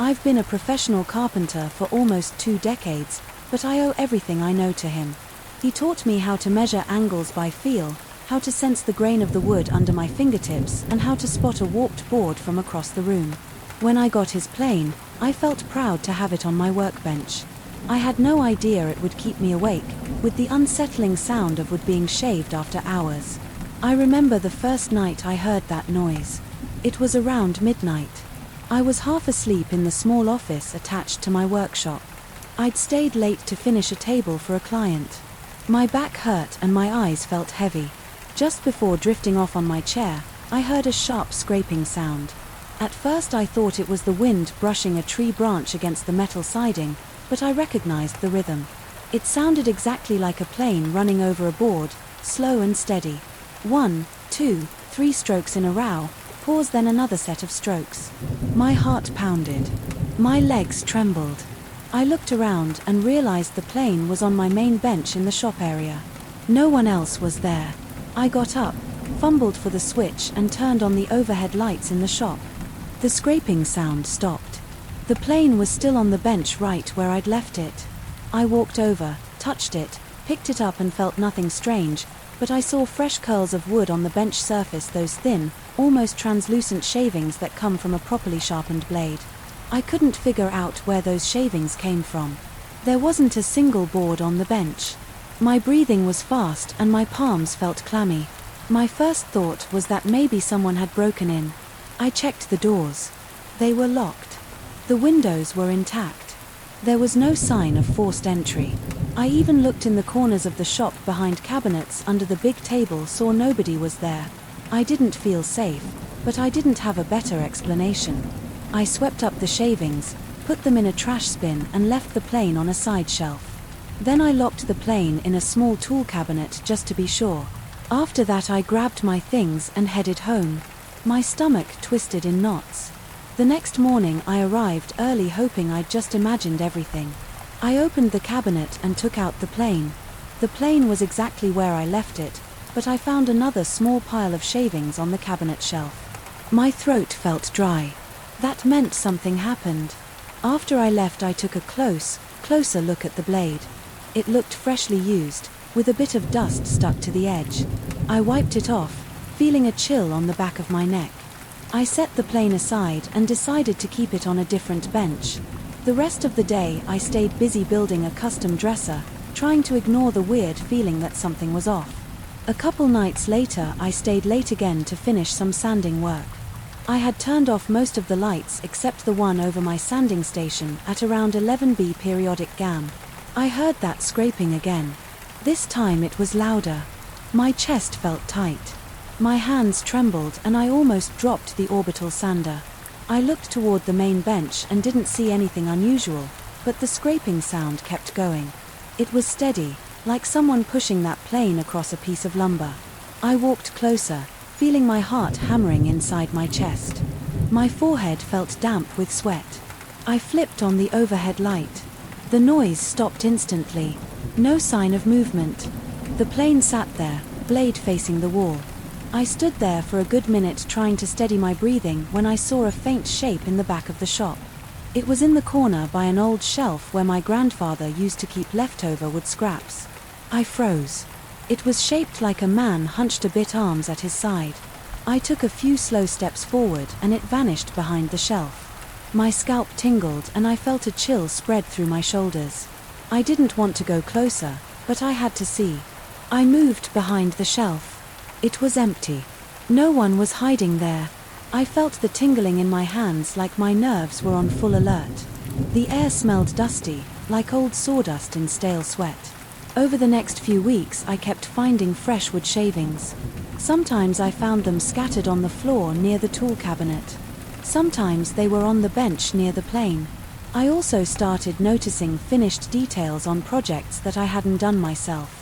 I've been a professional carpenter for almost 2 decades, but I owe everything I know to him. He taught me how to measure angles by feel, how to sense the grain of the wood under my fingertips, and how to spot a warped board from across the room. When I got his plane, I felt proud to have it on my workbench. I had no idea it would keep me awake, with the unsettling sound of wood being shaved after hours. I remember the first night I heard that noise. It was around midnight. I was half asleep in the small office attached to my workshop. I'd stayed late to finish a table for a client. My back hurt and my eyes felt heavy. Just before drifting off on my chair, I heard a sharp scraping sound. At first I thought it was the wind brushing a tree branch against the metal siding, but I recognized the rhythm. It sounded exactly like a plane running over a board, slow and steady. 1, 2, 3 strokes in a row, pause, then another set of strokes. My heart pounded. My legs trembled. I looked around and realized the plane was on my main bench in the shop area. No one else was there. I got up, fumbled for the switch and turned on the overhead lights in the shop. The scraping sound stopped. The plane was still on the bench right where I'd left it. I walked over, touched it, picked it up and felt nothing strange, but I saw fresh curls of wood on the bench surface, those thin, almost translucent shavings that come from a properly sharpened blade. I couldn't figure out where those shavings came from. There wasn't a single board on the bench. My breathing was fast and my palms felt clammy. My first thought was that maybe someone had broken in. I checked the doors. They were locked. The windows were intact. There was no sign of forced entry. I even looked in the corners of the shop behind cabinets under the big table, saw nobody was there. I didn't feel safe, but I didn't have a better explanation. I swept up the shavings, put them in a trash bin and left the plane on a side shelf. Then I locked the plane in a small tool cabinet just to be sure. After that I grabbed my things and headed home. My stomach twisted in knots. The next morning I arrived early, hoping I'd just imagined everything. I opened the cabinet and took out the plane. The plane was exactly where I left it, but I found another small pile of shavings on the cabinet shelf. My throat felt dry. That meant something happened. After I left, I took a closer look at the blade. It looked freshly used, with a bit of dust stuck to the edge. I wiped it off, feeling a chill on the back of my neck. I set the plane aside and decided to keep it on a different bench. The rest of the day I stayed busy building a custom dresser, trying to ignore the weird feeling that something was off. A couple nights later I stayed late again to finish some sanding work. I had turned off most of the lights except the one over my sanding station at around 11 periodic gam. I heard that scraping again. This time it was louder. My chest felt tight. My hands trembled and I almost dropped the orbital sander. I looked toward the main bench and didn't see anything unusual, but the scraping sound kept going. It was steady, like someone pushing that plane across a piece of lumber. I walked closer, feeling my heart hammering inside my chest. My forehead felt damp with sweat. I flipped on the overhead light. The noise stopped instantly. No sign of movement. The plane sat there, blade facing the wall. I stood there for a good minute trying to steady my breathing when I saw a faint shape in the back of the shop. It was in the corner by an old shelf where my grandfather used to keep leftover wood scraps. I froze. It was shaped like a man hunched a bit, arms at his side. I took a few slow steps forward and it vanished behind the shelf. My scalp tingled and I felt a chill spread through my shoulders. I didn't want to go closer, but I had to see. I moved behind the shelf. It was empty. No one was hiding there. I felt the tingling in my hands like my nerves were on full alert. The air smelled dusty, like old sawdust in stale sweat. Over the next few weeks I kept finding fresh wood shavings. Sometimes I found them scattered on the floor near the tool cabinet. Sometimes they were on the bench near the plane. I also started noticing finished details on projects that I hadn't done myself.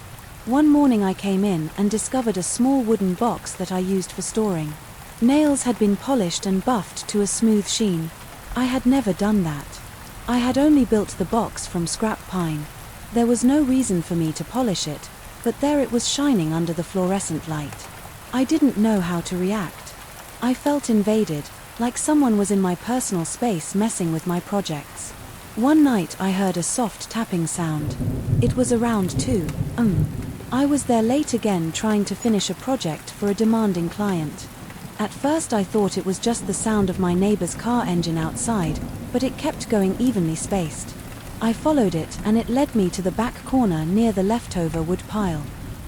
One morning I came in and discovered a small wooden box that I used for storing. Nails had been polished and buffed to a smooth sheen. I had never done that. I had only built the box from scrap pine. There was no reason for me to polish it, but there it was shining under the fluorescent light. I didn't know how to react. I felt invaded, like someone was in my personal space messing with my projects. One night I heard a soft tapping sound. It was around 2 I was there late again trying to finish a project for a demanding client. At first I thought it was just the sound of my neighbor's car engine outside, but it kept going evenly spaced. I followed it and it led me to the back corner near the leftover wood pile.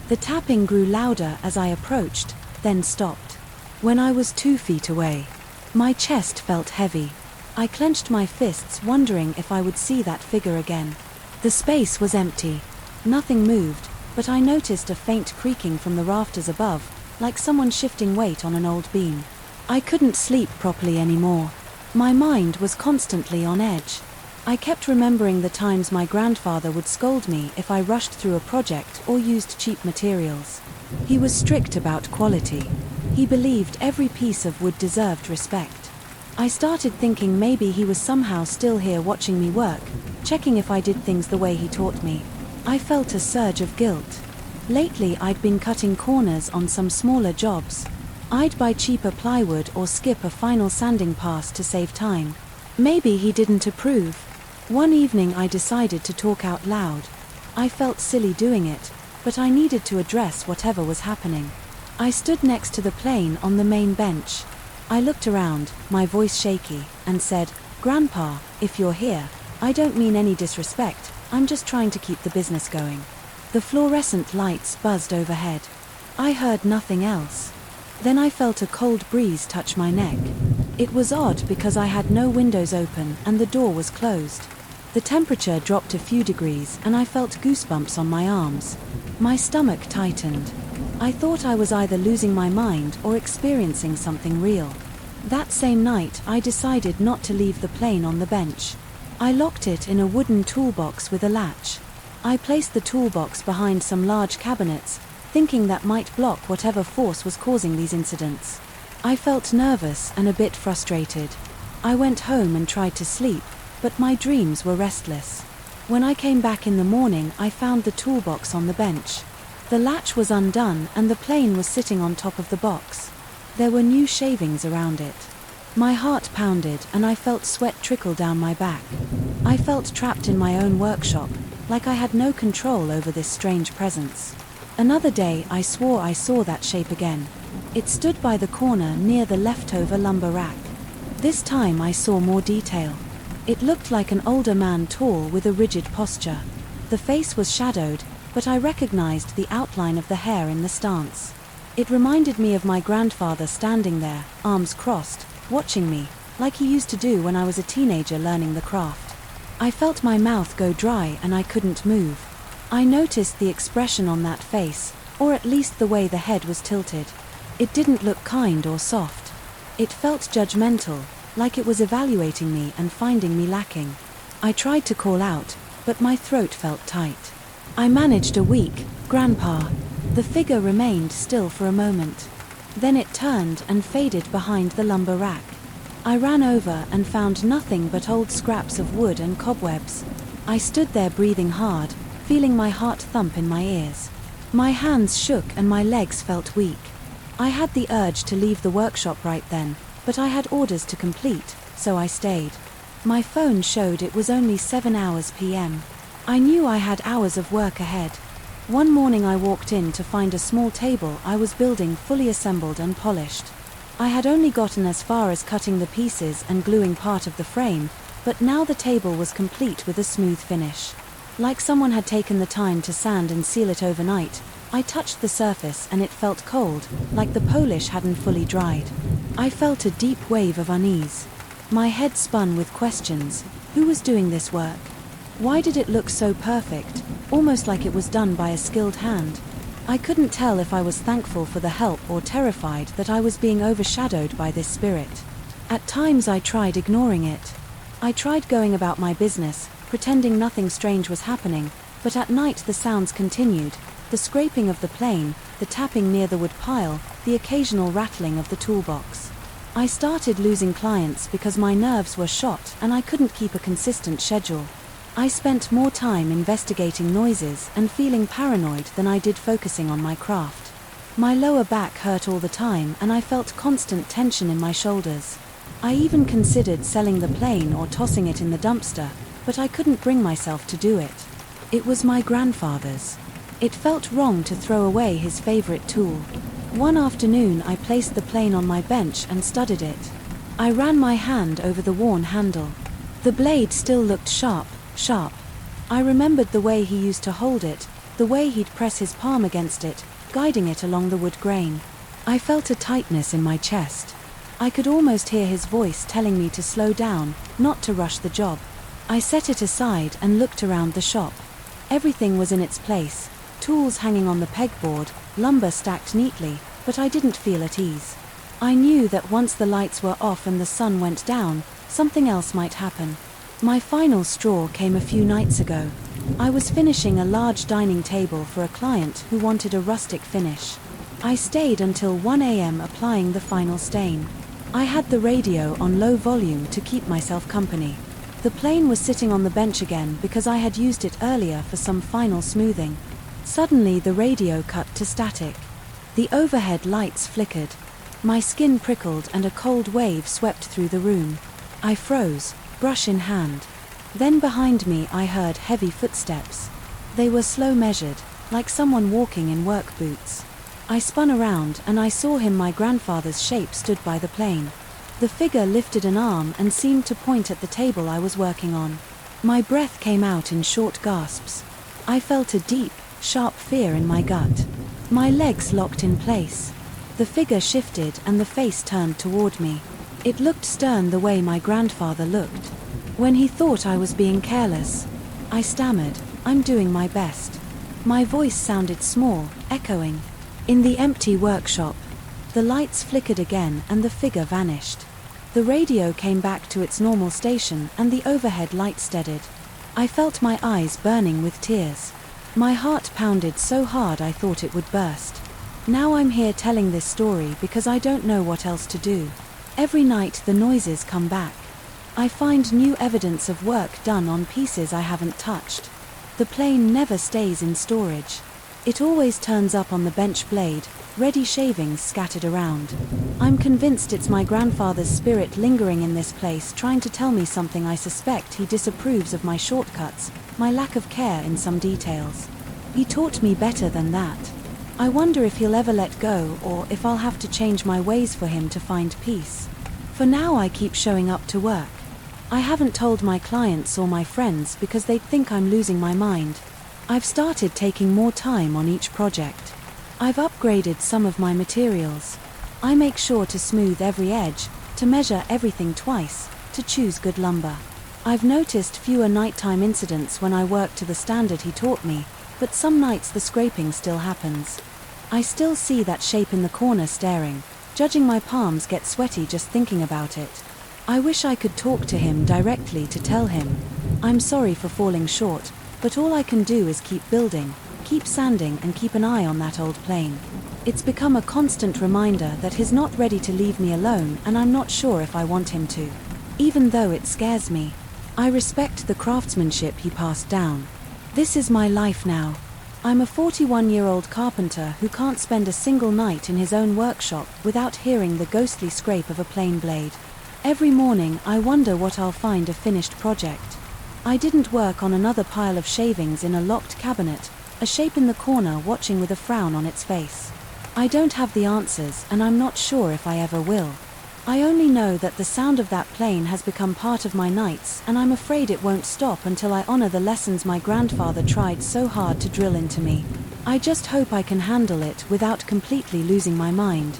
The tapping grew louder as I approached, then stopped. When I was 2 feet away, my chest felt heavy. I clenched my fists, wondering if I would see that figure again. The space was empty. Nothing moved, but I noticed a faint creaking from the rafters above, like someone shifting weight on an old beam. I couldn't sleep properly anymore. My mind was constantly on edge. I kept remembering the times my grandfather would scold me if I rushed through a project or used cheap materials. He was strict about quality. He believed every piece of wood deserved respect. I started thinking maybe he was somehow still here watching me work, checking if I did things the way he taught me. I felt a surge of guilt. Lately I'd been cutting corners on some smaller jobs. I'd buy cheaper plywood or skip a final sanding pass to save time. Maybe he didn't approve. One evening I decided to talk out loud. I felt silly doing it, but I needed to address whatever was happening. I stood next to the plane on the main bench. I looked around, my voice shaky, and said, "Grandpa, if you're here, I don't mean any disrespect, I'm just trying to keep the business going." The fluorescent lights buzzed overhead. I heard nothing else. Then I felt a cold breeze touch my neck. It was odd because I had no windows open and the door was closed. The temperature dropped a few degrees and I felt goosebumps on my arms. My stomach tightened. I thought I was either losing my mind or experiencing something real. That same night I decided not to leave the plane on the bench. I locked it in a wooden toolbox with a latch. I placed the toolbox behind some large cabinets, thinking that might block whatever force was causing these incidents. I felt nervous and a bit frustrated. I went home and tried to sleep, but my dreams were restless. When I came back in the morning, I found the toolbox on the bench. The latch was undone and the plane was sitting on top of the box. There were new shavings around it. My heart pounded and I felt sweat trickle down my back. I felt trapped in my own workshop, like I had no control over this strange presence. Another day I swore I saw that shape again. It stood by the corner near the leftover lumber rack. This time I saw more detail. It looked like an older man, tall with a rigid posture. The face was shadowed, but I recognized the outline of the hair in the stance. It reminded me of my grandfather standing there, arms crossed, watching me, like he used to do when I was a teenager learning the craft. I felt my mouth go dry and I couldn't move. I noticed the expression on that face, or at least the way the head was tilted. It didn't look kind or soft. It felt judgmental, like it was evaluating me and finding me lacking. I tried to call out, but my throat felt tight. I managed a weak, "Grandpa." The figure remained still for a moment. Then it turned and faded behind the lumber rack. I ran over and found nothing but old scraps of wood and cobwebs. I stood there breathing hard, feeling my heart thump in my ears. My hands shook and my legs felt weak. I had the urge to leave the workshop right then, but I had orders to complete, so I stayed. My phone showed it was only 7 hours p.m. I knew I had hours of work ahead. One morning I walked in to find a small table I was building fully assembled and polished. I had only gotten as far as cutting the pieces and gluing part of the frame, but now the table was complete with a smooth finish. Like someone had taken the time to sand and seal it overnight. I touched the surface and it felt cold, like the polish hadn't fully dried. I felt a deep wave of unease. My head spun with questions. Who was doing this work? Why did it look so perfect, almost like it was done by a skilled hand? I couldn't tell if I was thankful for the help or terrified that I was being overshadowed by this spirit. At times I tried ignoring it. I tried going about my business, pretending nothing strange was happening, but at night the sounds continued, the scraping of the plane, the tapping near the wood pile, the occasional rattling of the toolbox. I started losing clients because my nerves were shot and I couldn't keep a consistent schedule. I spent more time investigating noises and feeling paranoid than I did focusing on my craft. My lower back hurt all the time and I felt constant tension in my shoulders. I even considered selling the plane or tossing it in the dumpster, but I couldn't bring myself to do it. It was my grandfather's. It felt wrong to throw away his favorite tool. One afternoon I placed the plane on my bench and studied it. I ran my hand over the worn handle. The blade still looked sharp. I remembered the way he used to hold it, the way he'd press his palm against it, guiding it along the wood grain. I felt a tightness in my chest. I could almost hear his voice telling me to slow down, not to rush the job. I set it aside and looked around the shop. Everything was in its place, tools hanging on the pegboard, lumber stacked neatly, but I didn't feel at ease. I knew that once the lights were off and the sun went down, something else might happen. My final straw came a few nights ago. I was finishing a large dining table for a client who wanted a rustic finish. I stayed until 1 a.m. applying the final stain. I had the radio on low volume to keep myself company. The plane was sitting on the bench again because I had used it earlier for some final smoothing. Suddenly the radio cut to static. The overhead lights flickered. My skin prickled and a cold wave swept through the room. I froze, brush in hand. Then behind me I heard heavy footsteps. They were slow measured, like someone walking in work boots. I spun around and I saw him. My grandfather's shape stood by the plane. The figure lifted an arm and seemed to point at the table I was working on. My breath came out in short gasps. I felt a deep, sharp fear in my gut. My legs locked in place. The figure shifted and the face turned toward me. It looked stern the way my grandfather looked. When he thought I was being careless, I stammered, "I'm doing my best." My voice sounded small, echoing. In the empty workshop, the lights flickered again and the figure vanished. The radio came back to its normal station and the overhead light steadied. I felt my eyes burning with tears. My heart pounded so hard I thought it would burst. Now I'm here telling this story because I don't know what else to do. Every night the noises come back. I find new evidence of work done on pieces I haven't touched. The plane never stays in storage. It always turns up on the bench blade, ready shavings scattered around. I'm convinced it's my grandfather's spirit lingering in this place, trying to tell me something. I suspect he disapproves of my shortcuts, my lack of care in some details. He taught me better than that. I wonder if he'll ever let go, or if I'll have to change my ways for him to find peace. For now I keep showing up to work. I haven't told my clients or my friends because they'd think I'm losing my mind. I've started taking more time on each project. I've upgraded some of my materials. I make sure to smooth every edge, to measure everything twice, to choose good lumber. I've noticed fewer nighttime incidents when I work to the standard he taught me, but some nights the scraping still happens. I still see that shape in the corner staring, judging. My palms get sweaty just thinking about it. I wish I could talk to him directly to tell him, I'm sorry for falling short, but all I can do is keep building, keep sanding and keep an eye on that old plane. It's become a constant reminder that he's not ready to leave me alone, and I'm not sure if I want him to. Even though it scares me, I respect the craftsmanship he passed down. This is my life now. I'm a 41-year-old carpenter who can't spend a single night in his own workshop without hearing the ghostly scrape of a plane blade. Every morning I wonder what I'll find a finished project. I didn't work on another pile of shavings in a locked cabinet, a shape in the corner watching with a frown on its face. I don't have the answers, and I'm not sure if I ever will. I only know that the sound of that plane has become part of my nights, and I'm afraid it won't stop until I honor the lessons my grandfather tried so hard to drill into me. I just hope I can handle it without completely losing my mind.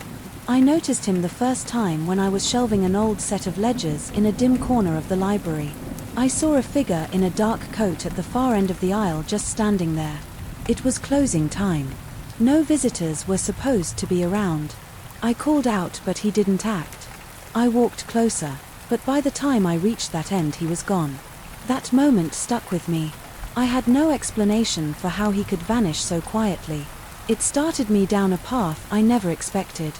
I noticed him the first time when I was shelving an old set of ledgers in a dim corner of the library. I saw a figure in a dark coat at the far end of the aisle just standing there. It was closing time. No visitors were supposed to be around. I called out, but he didn't act. I walked closer, but by the time I reached that end he was gone. That moment stuck with me. I had no explanation for how he could vanish so quietly. It started me down a path I never expected.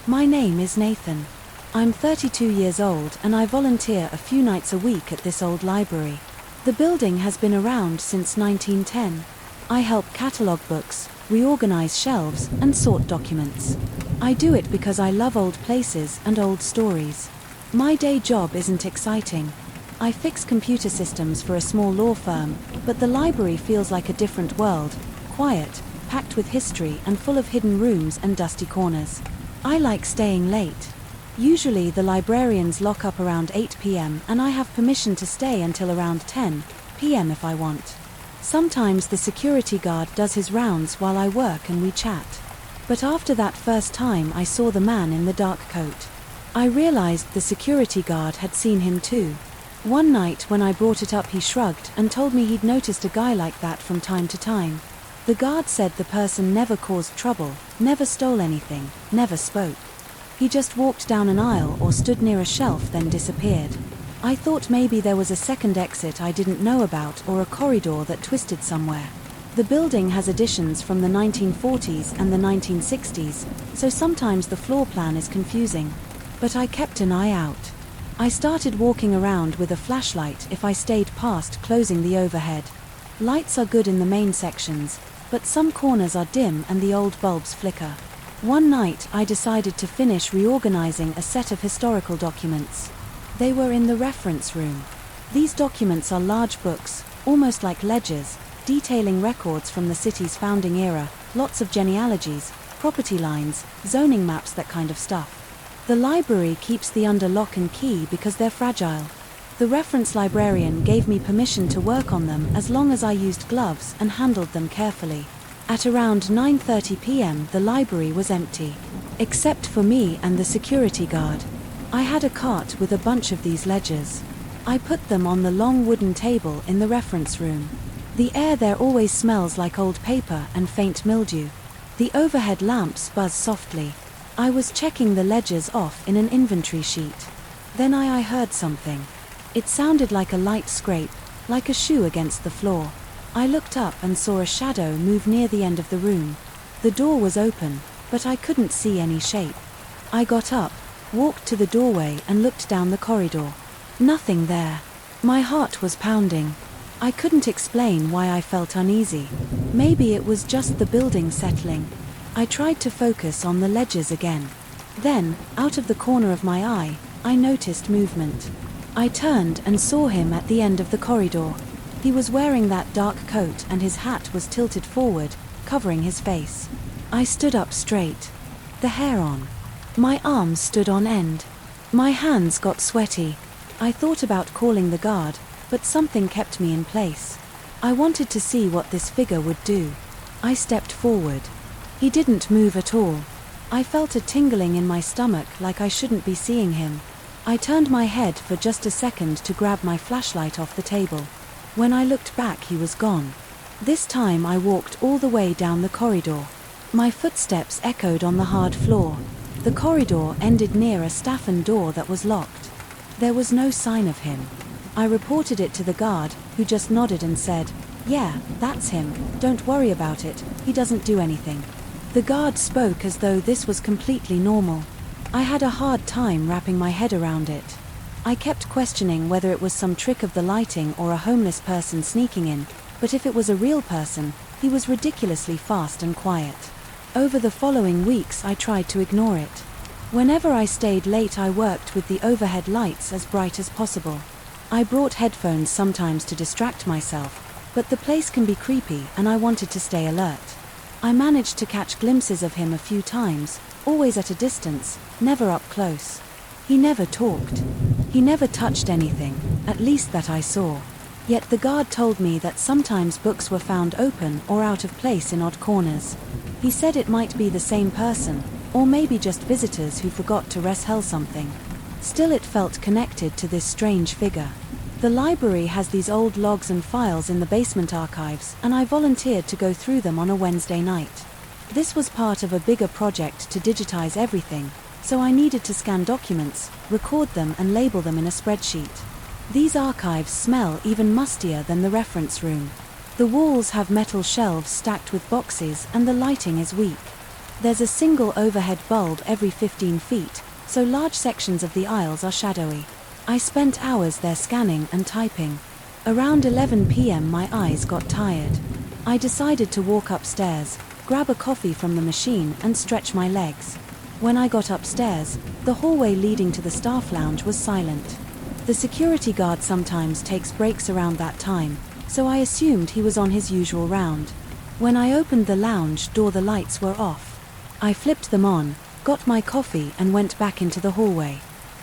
My name is Nathan. I'm 32 years old and I volunteer a few nights a week at this old library. The building has been around since 1910. I help catalog books, reorganize shelves, and sort documents. I do it because I love old places and old stories. My day job isn't exciting. I fix computer systems for a small law firm, but the library feels like a different world, quiet, packed with history and full of hidden rooms and dusty corners. I like staying late. Usually the librarians lock up around 8 p.m. and I have permission to stay until around 10 p.m. if I want. Sometimes the security guard does his rounds while I work and we chat. But after that first time I saw the man in the dark coat, I realized the security guard had seen him too. One night when I brought it up he shrugged and told me he'd noticed a guy like that from time to time. The guard said the person never caused trouble, never stole anything, never spoke. He just walked down an aisle or stood near a shelf then disappeared. I thought maybe there was a second exit I didn't know about or a corridor that twisted somewhere. The building has additions from the 1940s and the 1960s, so sometimes the floor plan is confusing. But I kept an eye out. I started walking around with a flashlight if I stayed past closing the overhead. Lights are good in the main sections, but some corners are dim and the old bulbs flicker. One night I decided to finish reorganizing a set of historical documents. They were in the reference room. These documents are large books, almost like ledgers, detailing records from the city's founding era, lots of genealogies, property lines, zoning maps, that kind of stuff. The library keeps the under lock and key because they're fragile. The reference librarian gave me permission to work on them as long as I used gloves and handled them carefully. At around 9:30 p.m. the library was empty, except for me and the security guard. I had a cart with a bunch of these ledgers. I put them on the long wooden table in the reference room. The air there always smells like old paper and faint mildew. The overhead lamps buzz softly. I was checking the ledgers off in an inventory sheet. Then I heard something. It sounded like a light scrape, like a shoe against the floor. I looked up and saw a shadow move near the end of the room. The door was open, but I couldn't see any shape. I got up, walked to the doorway and looked down the corridor. Nothing there. My heart was pounding. I couldn't explain why I felt uneasy. Maybe it was just the building settling. I tried to focus on the ledges again. Then, out of the corner of my eye, I noticed movement. I turned and saw him at the end of the corridor. He was wearing that dark coat and his hat was tilted forward, covering his face. I stood up straight. The hair on. My arms stood on end. My hands got sweaty. I thought about calling the guard, but something kept me in place. I wanted to see what this figure would do. I stepped forward. He didn't move at all. I felt a tingling in my stomach like I shouldn't be seeing him. I turned my head for just a second to grab my flashlight off the table. When I looked back, he was gone. This time I walked all the way down the corridor. My footsteps echoed on the hard floor. The corridor ended near a staffan door that was locked. There was no sign of him. I reported it to the guard, who just nodded and said, "Yeah, that's him, don't worry about it, he doesn't do anything." The guard spoke as though this was completely normal. I had a hard time wrapping my head around it. I kept questioning whether it was some trick of the lighting or a homeless person sneaking in, but if it was a real person, he was ridiculously fast and quiet. Over the following weeks I tried to ignore it. Whenever I stayed late, I worked with the overhead lights as bright as possible. I brought headphones sometimes to distract myself, but the place can be creepy and I wanted to stay alert. I managed to catch glimpses of him a few times, always at a distance, never up close. He never talked. He never touched anything, at least that I saw. Yet the guard told me that sometimes books were found open or out of place in odd corners. He said it might be the same person, or maybe just visitors who forgot to resell something. Still, it felt connected to this strange figure. The library has these old logs and files in the basement archives, and I volunteered to go through them on a Wednesday night. This was part of a bigger project to digitize everything, so I needed to scan documents, record them and label them in a spreadsheet. These archives smell even mustier than the reference room. The walls have metal shelves stacked with boxes and the lighting is weak. There's a single overhead bulb every 15 feet, so large sections of the aisles are shadowy. I spent hours there scanning and typing. Around 11 p.m. my eyes got tired. I decided to walk upstairs, grab a coffee from the machine and stretch my legs. When I got upstairs, the hallway leading to the staff lounge was silent. The security guard sometimes takes breaks around that time, so I assumed he was on his usual round. When I opened the lounge door, the lights were off. I flipped them on, got my coffee and went back into the hallway.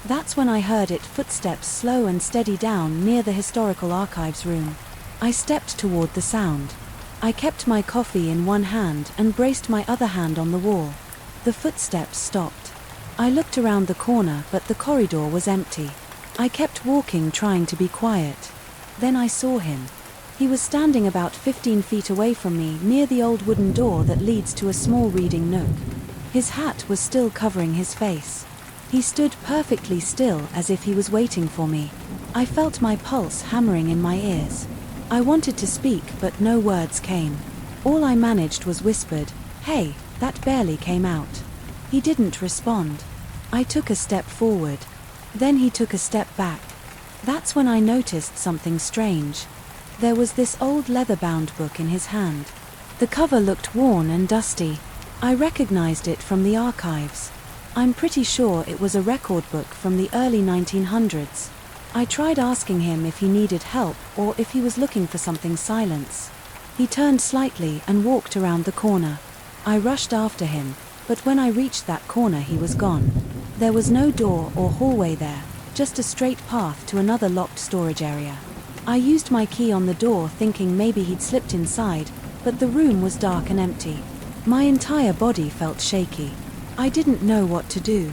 That's when I heard it footsteps slow and steady down near the historical archives room. I stepped toward the sound. I kept my coffee in one hand and braced my other hand on the wall. The footsteps stopped. I looked around the corner, but the corridor was empty. I kept walking, trying to be quiet. Then I saw him. He was standing about 15 feet away from me near the old wooden door that leads to a small reading nook. His hat was still covering his face. He stood perfectly still as if he was waiting for me. I felt my pulse hammering in my ears. I wanted to speak, but no words came. All I managed was whispered, "Hey," that barely came out. He didn't respond. I took a step forward. Then he took a step back. That's when I noticed something strange. There was this old leather-bound book in his hand. The cover looked worn and dusty. I recognized it from the archives. I'm pretty sure it was a record book from the early 1900s. I tried asking him if he needed help or if he was looking for something silence. He turned slightly and walked around the corner. I rushed after him, but when I reached that corner he was gone. There was no door or hallway there, just a straight path to another locked storage area. I used my key on the door thinking maybe he'd slipped inside, but the room was dark and empty. My entire body felt shaky. I didn't know what to do.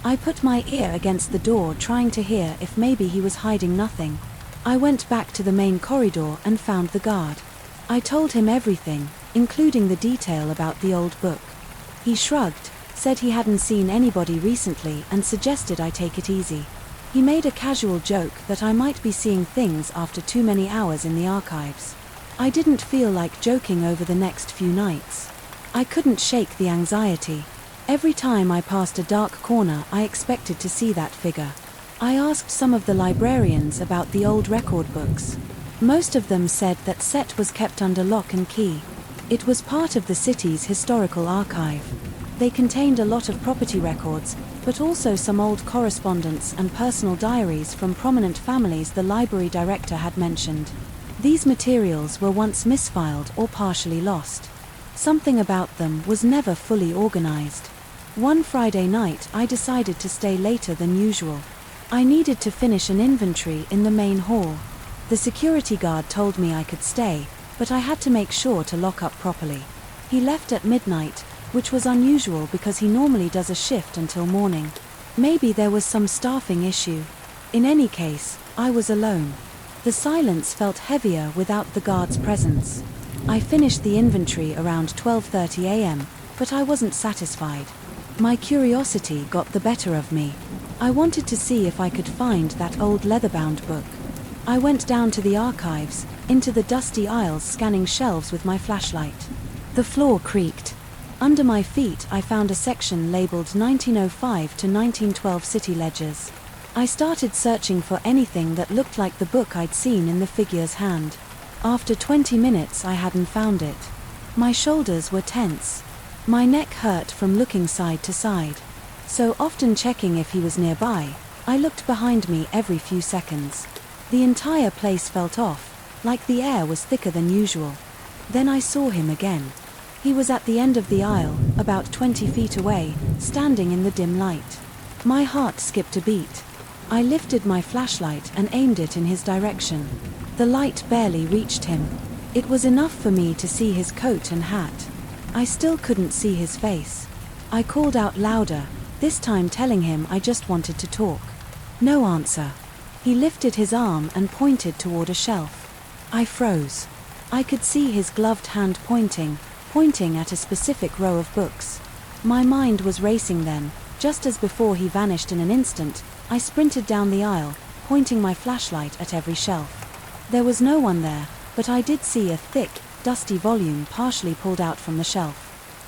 I put my ear against the door trying to hear if maybe he was hiding nothing. I went back to the main corridor and found the guard. I told him everything, including the detail about the old book. He shrugged, said he hadn't seen anybody recently and suggested I take it easy. He made a casual joke that I might be seeing things after too many hours in the archives. I didn't feel like joking over the next few nights. I couldn't shake the anxiety. Every time I passed a dark corner, I expected to see that figure. I asked some of the librarians about the old record books. Most of them said that set was kept under lock and key. It was part of the city's historical archive. They contained a lot of property records, but also some old correspondence and personal diaries from prominent families the library director had mentioned. These materials were once misfiled or partially lost. Something about them was never fully organized. One Friday night I decided to stay later than usual. I needed to finish an inventory in the main hall. The security guard told me I could stay, but I had to make sure to lock up properly. He left at midnight, which was unusual because he normally does a shift until morning. Maybe there was some staffing issue. In any case, I was alone. The silence felt heavier without the guard's presence. I finished the inventory around 12:30 a.m., but I wasn't satisfied. My curiosity got the better of me. I wanted to see if I could find that old leather-bound book. I went down to the archives, into the dusty aisles, scanning shelves with my flashlight. The floor creaked. Under my feet I found a section labeled 1905 to 1912 city ledgers. I started searching for anything that looked like the book I'd seen in the figure's hand. After 20 minutes I hadn't found it. My shoulders were tense. My neck hurt from looking side to side. So often checking if he was nearby, I looked behind me every few seconds. The entire place felt off, like the air was thicker than usual. Then I saw him again. He was at the end of the aisle, about 20 feet away, standing in the dim light. My heart skipped a beat. I lifted my flashlight and aimed it in his direction. The light barely reached him. It was enough for me to see his coat and hat. I still couldn't see his face. I called out louder, this time telling him I just wanted to talk. No answer. He lifted his arm and pointed toward a shelf. I froze. I could see his gloved hand pointing at a specific row of books. My mind was racing then. Just as before he vanished in an instant, I sprinted down the aisle, pointing my flashlight at every shelf. There was no one there, but I did see a thick, dusty volume partially pulled out from the shelf.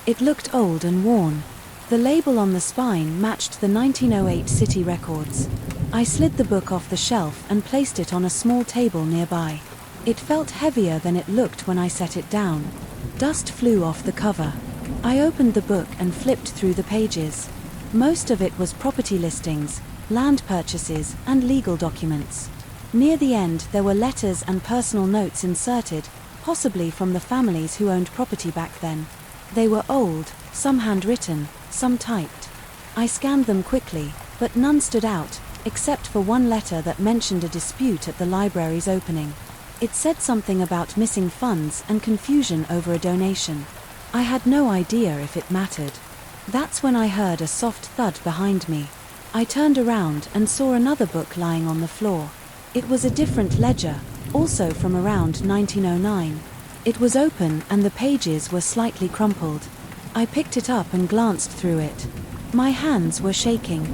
It looked old and worn. The label on the spine matched the 1908 city records. I slid the book off the shelf and placed it on a small table nearby. It felt heavier than it looked when I set it down. Dust flew off the cover. I opened the book and flipped through the pages. Most of it was property listings, land purchases, and legal documents. Near the end there were letters and personal notes inserted, possibly from the families who owned property back then. They were old, some handwritten, some typed. I scanned them quickly, but none stood out, except for one letter that mentioned a dispute at the library's opening. It said something about missing funds and confusion over a donation. I had no idea if it mattered. That's when I heard a soft thud behind me. I turned around and saw another book lying on the floor. It was a different ledger, also from around 1909. It was open and the pages were slightly crumpled. I picked it up and glanced through it. My hands were shaking.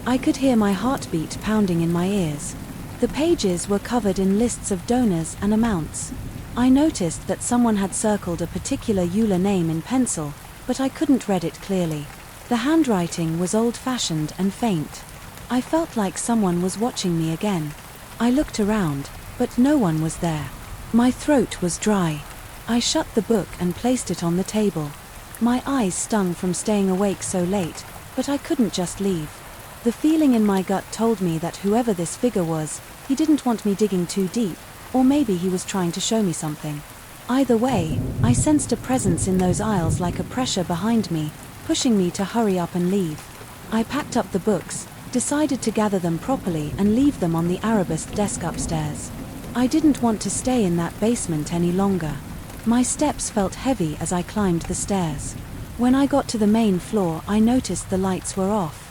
I could hear my heartbeat pounding in my ears. The pages were covered in lists of donors and amounts. I noticed that someone had circled a particular EULA name in pencil, but I couldn't read it clearly. The handwriting was old-fashioned and faint. I felt like someone was watching me again. I looked around, but no one was there. My throat was dry. I shut the book and placed it on the table. My eyes stung from staying awake so late, but I couldn't just leave. The feeling in my gut told me that whoever this figure was, he didn't want me digging too deep, or maybe he was trying to show me something. Either way, I sensed a presence in those aisles, like a pressure behind me, pushing me to hurry up and leave. I packed up the books, decided to gather them properly and leave them on the arabesque desk upstairs. I didn't want to stay in that basement any longer. My steps felt heavy as I climbed the stairs. When I got to the main floor, I noticed the lights were off.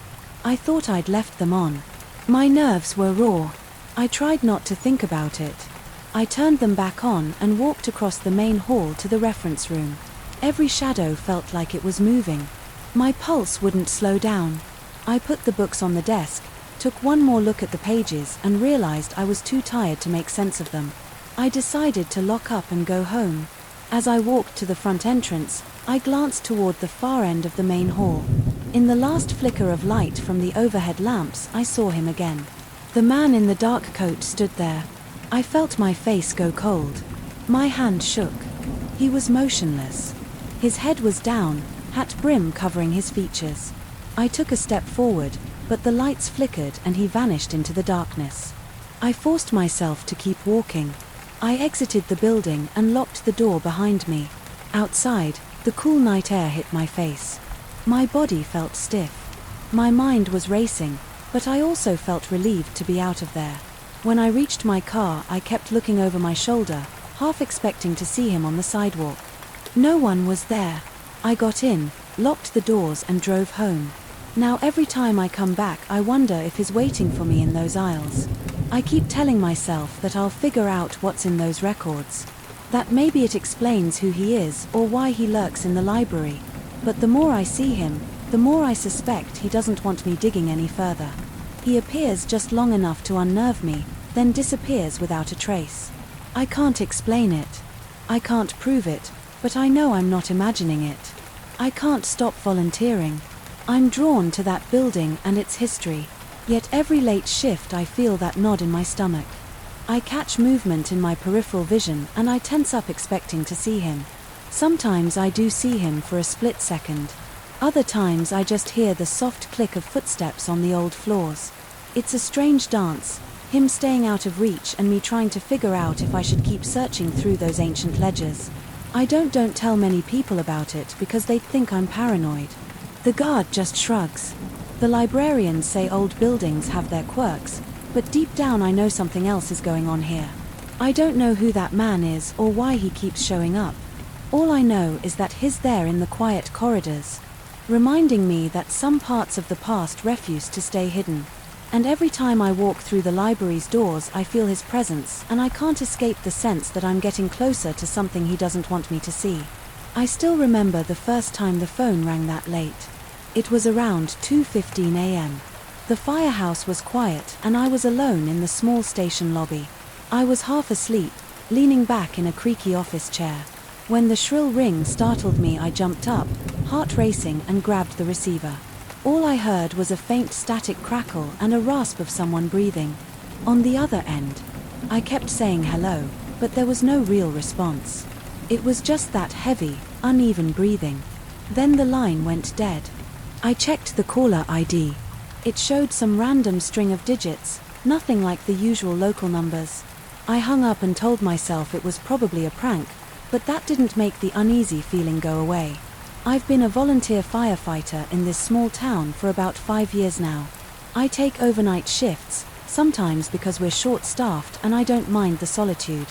I thought I'd left them on. My nerves were raw. I tried not to think about it. I turned them back on and walked across the main hall to the reference room. Every shadow felt like it was moving. My pulse wouldn't slow down. I put the books on the desk, took one more look at the pages and realized I was too tired to make sense of them. I decided to lock up and go home. As I walked to the front entrance, I glanced toward the far end of the main hall. In the last flicker of light from the overhead lamps, I saw him again. The man in the dark coat stood there. I felt my face go cold. My hand shook. He was motionless. His head was down, hat brim covering his features. I took a step forward, but the lights flickered and he vanished into the darkness. I forced myself to keep walking. I exited the building and locked the door behind me. Outside, the cool night air hit my face. My body felt stiff. My mind was racing, but I also felt relieved to be out of there. When I reached my car, I kept looking over my shoulder, half expecting to see him on the sidewalk. No one was there. I got in, locked the doors and drove home. Now every time I come back, I wonder if he's waiting for me in those aisles. I keep telling myself that I'll figure out what's in those records. That maybe it explains who he is or why he lurks in the library. But the more I see him, the more I suspect he doesn't want me digging any further. He appears just long enough to unnerve me, then disappears without a trace. I can't explain it. I can't prove it, but I know I'm not imagining it. I can't stop volunteering. I'm drawn to that building and its history. Yet every late shift I feel that nod in my stomach. I catch movement in my peripheral vision and I tense up expecting to see him. Sometimes I do see him for a split second. Other times I just hear the soft click of footsteps on the old floors. It's a strange dance, him staying out of reach and me trying to figure out if I should keep searching through those ancient ledgers. I don't tell many people about it because they'd think I'm paranoid. The guard just shrugs. The librarians say old buildings have their quirks, but deep down I know something else is going on here. I don't know who that man is or why he keeps showing up. All I know is that he's there in the quiet corridors, reminding me that some parts of the past refuse to stay hidden. And every time I walk through the library's doors I feel his presence and I can't escape the sense that I'm getting closer to something he doesn't want me to see. I still remember the first time the phone rang that late. It was around 2:15 a.m. The firehouse was quiet and I was alone in the small station lobby. I was half asleep, leaning back in a creaky office chair. When the shrill ring startled me, I jumped up, heart racing, and grabbed the receiver. All I heard was a faint static crackle and a rasp of someone breathing. On the other end, I kept saying hello, but there was no real response. It was just that heavy, uneven breathing. Then the line went dead. I checked the caller ID. It showed some random string of digits, nothing like the usual local numbers. I hung up and told myself it was probably a prank, but that didn't make the uneasy feeling go away. I've been a volunteer firefighter in this small town for about 5 years now. I take overnight shifts, sometimes because we're short-staffed and I don't mind the solitude.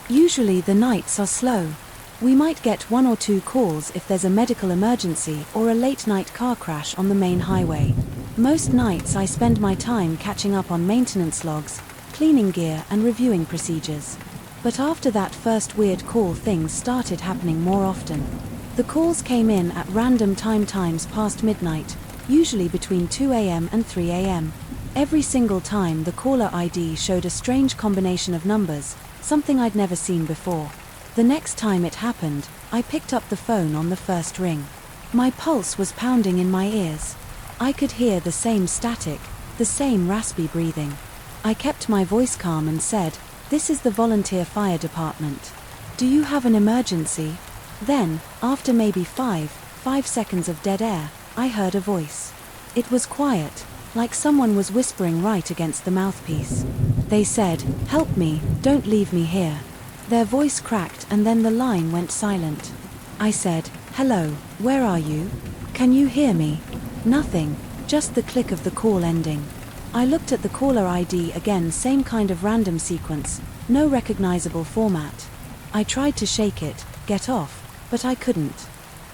Usually the nights are slow. We might get 1 or 2 calls if there's a medical emergency or a late-night car crash on the main highway. Most nights I spend my time catching up on maintenance logs, cleaning gear and reviewing procedures. But after that first weird call, things started happening more often. The calls came in at random times past midnight, usually between 2 a.m. and 3 a.m. Every single time the caller ID showed a strange combination of numbers, something I'd never seen before. The next time it happened, I picked up the phone on the first ring. My pulse was pounding in my ears. I could hear the same static, the same raspy breathing. I kept my voice calm and said, "This is the volunteer fire department. Do you have an emergency?" Then, after maybe 5 seconds of dead air, I heard a voice. It was quiet, like someone was whispering right against the mouthpiece. They said, "Help me, don't leave me here." Their voice cracked and then the line went silent. I said, "Hello, where are you? Can you hear me?" Nothing, just the click of the call ending. I looked at the caller ID again, same kind of random sequence, no recognizable format. I tried to shake it, get off, but I couldn't.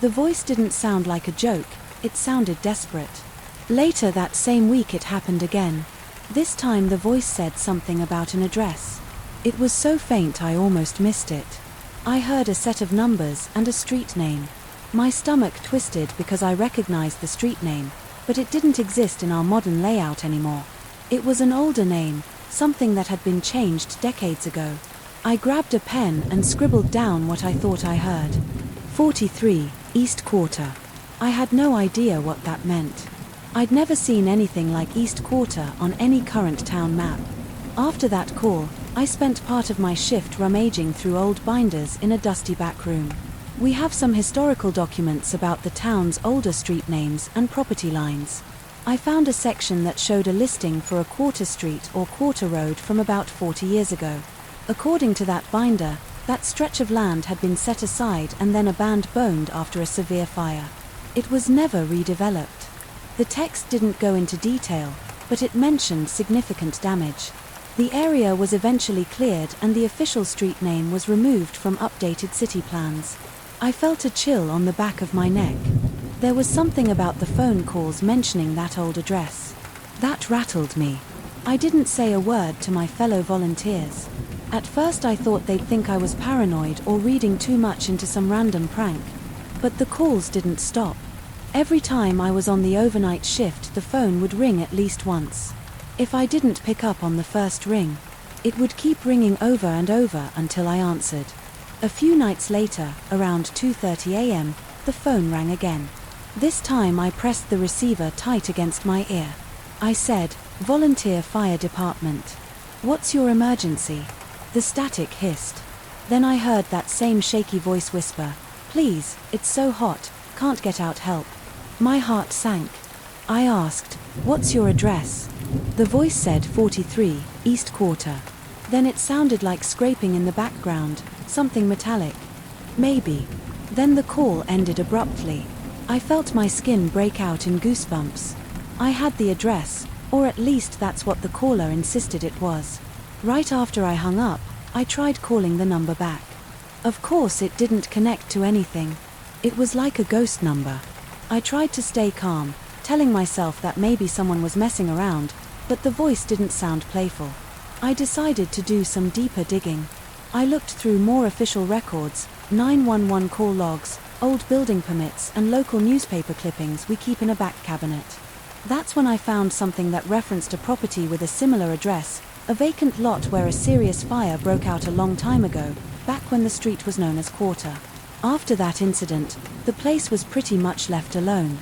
The voice didn't sound like a joke, it sounded desperate. Later that same week it happened again. This time the voice said something about an address. It was so faint I almost missed it. I heard a set of numbers and a street name. My stomach twisted because I recognized the street name, but it didn't exist in our modern layout anymore. It was an older name, something that had been changed decades ago. I grabbed a pen and scribbled down what I thought I heard. 43, East Quarter. I had no idea what that meant. I'd never seen anything like East Quarter on any current town map. After that call, I spent part of my shift rummaging through old binders in a dusty back room. We have some historical documents about the town's older street names and property lines. I found a section that showed a listing for a quarter street or quarter road from about 40 years ago. According to that binder, that stretch of land had been set aside and then abandoned after a severe fire. It was never redeveloped. The text didn't go into detail, but it mentioned significant damage. The area was eventually cleared and the official street name was removed from updated city plans. I felt a chill on the back of my neck. There was something about the phone calls mentioning that old address. That rattled me. I didn't say a word to my fellow volunteers. At first I thought they'd think I was paranoid or reading too much into some random prank. But the calls didn't stop. Every time I was on the overnight shift, the phone would ring at least once. If I didn't pick up on the first ring, it would keep ringing over and over until I answered. A few nights later, around 2:30 a.m., the phone rang again. This time I pressed the receiver tight against my ear. I said, "Volunteer Fire Department. What's your emergency?" The static hissed. Then I heard that same shaky voice whisper, "Please, it's so hot, can't get out help." My heart sank. I asked, "What's your address?" The voice said 43, East Quarter. Then it sounded like scraping in the background, something metallic. Maybe. Then the call ended abruptly. I felt my skin break out in goosebumps. I had the address, or at least that's what the caller insisted it was. Right after I hung up, I tried calling the number back. Of course it didn't connect to anything. It was like a ghost number. I tried to stay calm, telling myself that maybe someone was messing around, but the voice didn't sound playful. I decided to do some deeper digging. I looked through more official records, 911 call logs, old building permits and local newspaper clippings we keep in a back cabinet. That's when I found something that referenced a property with a similar address, a vacant lot where a serious fire broke out a long time ago, back when the street was known as Quarter. After that incident, the place was pretty much left alone.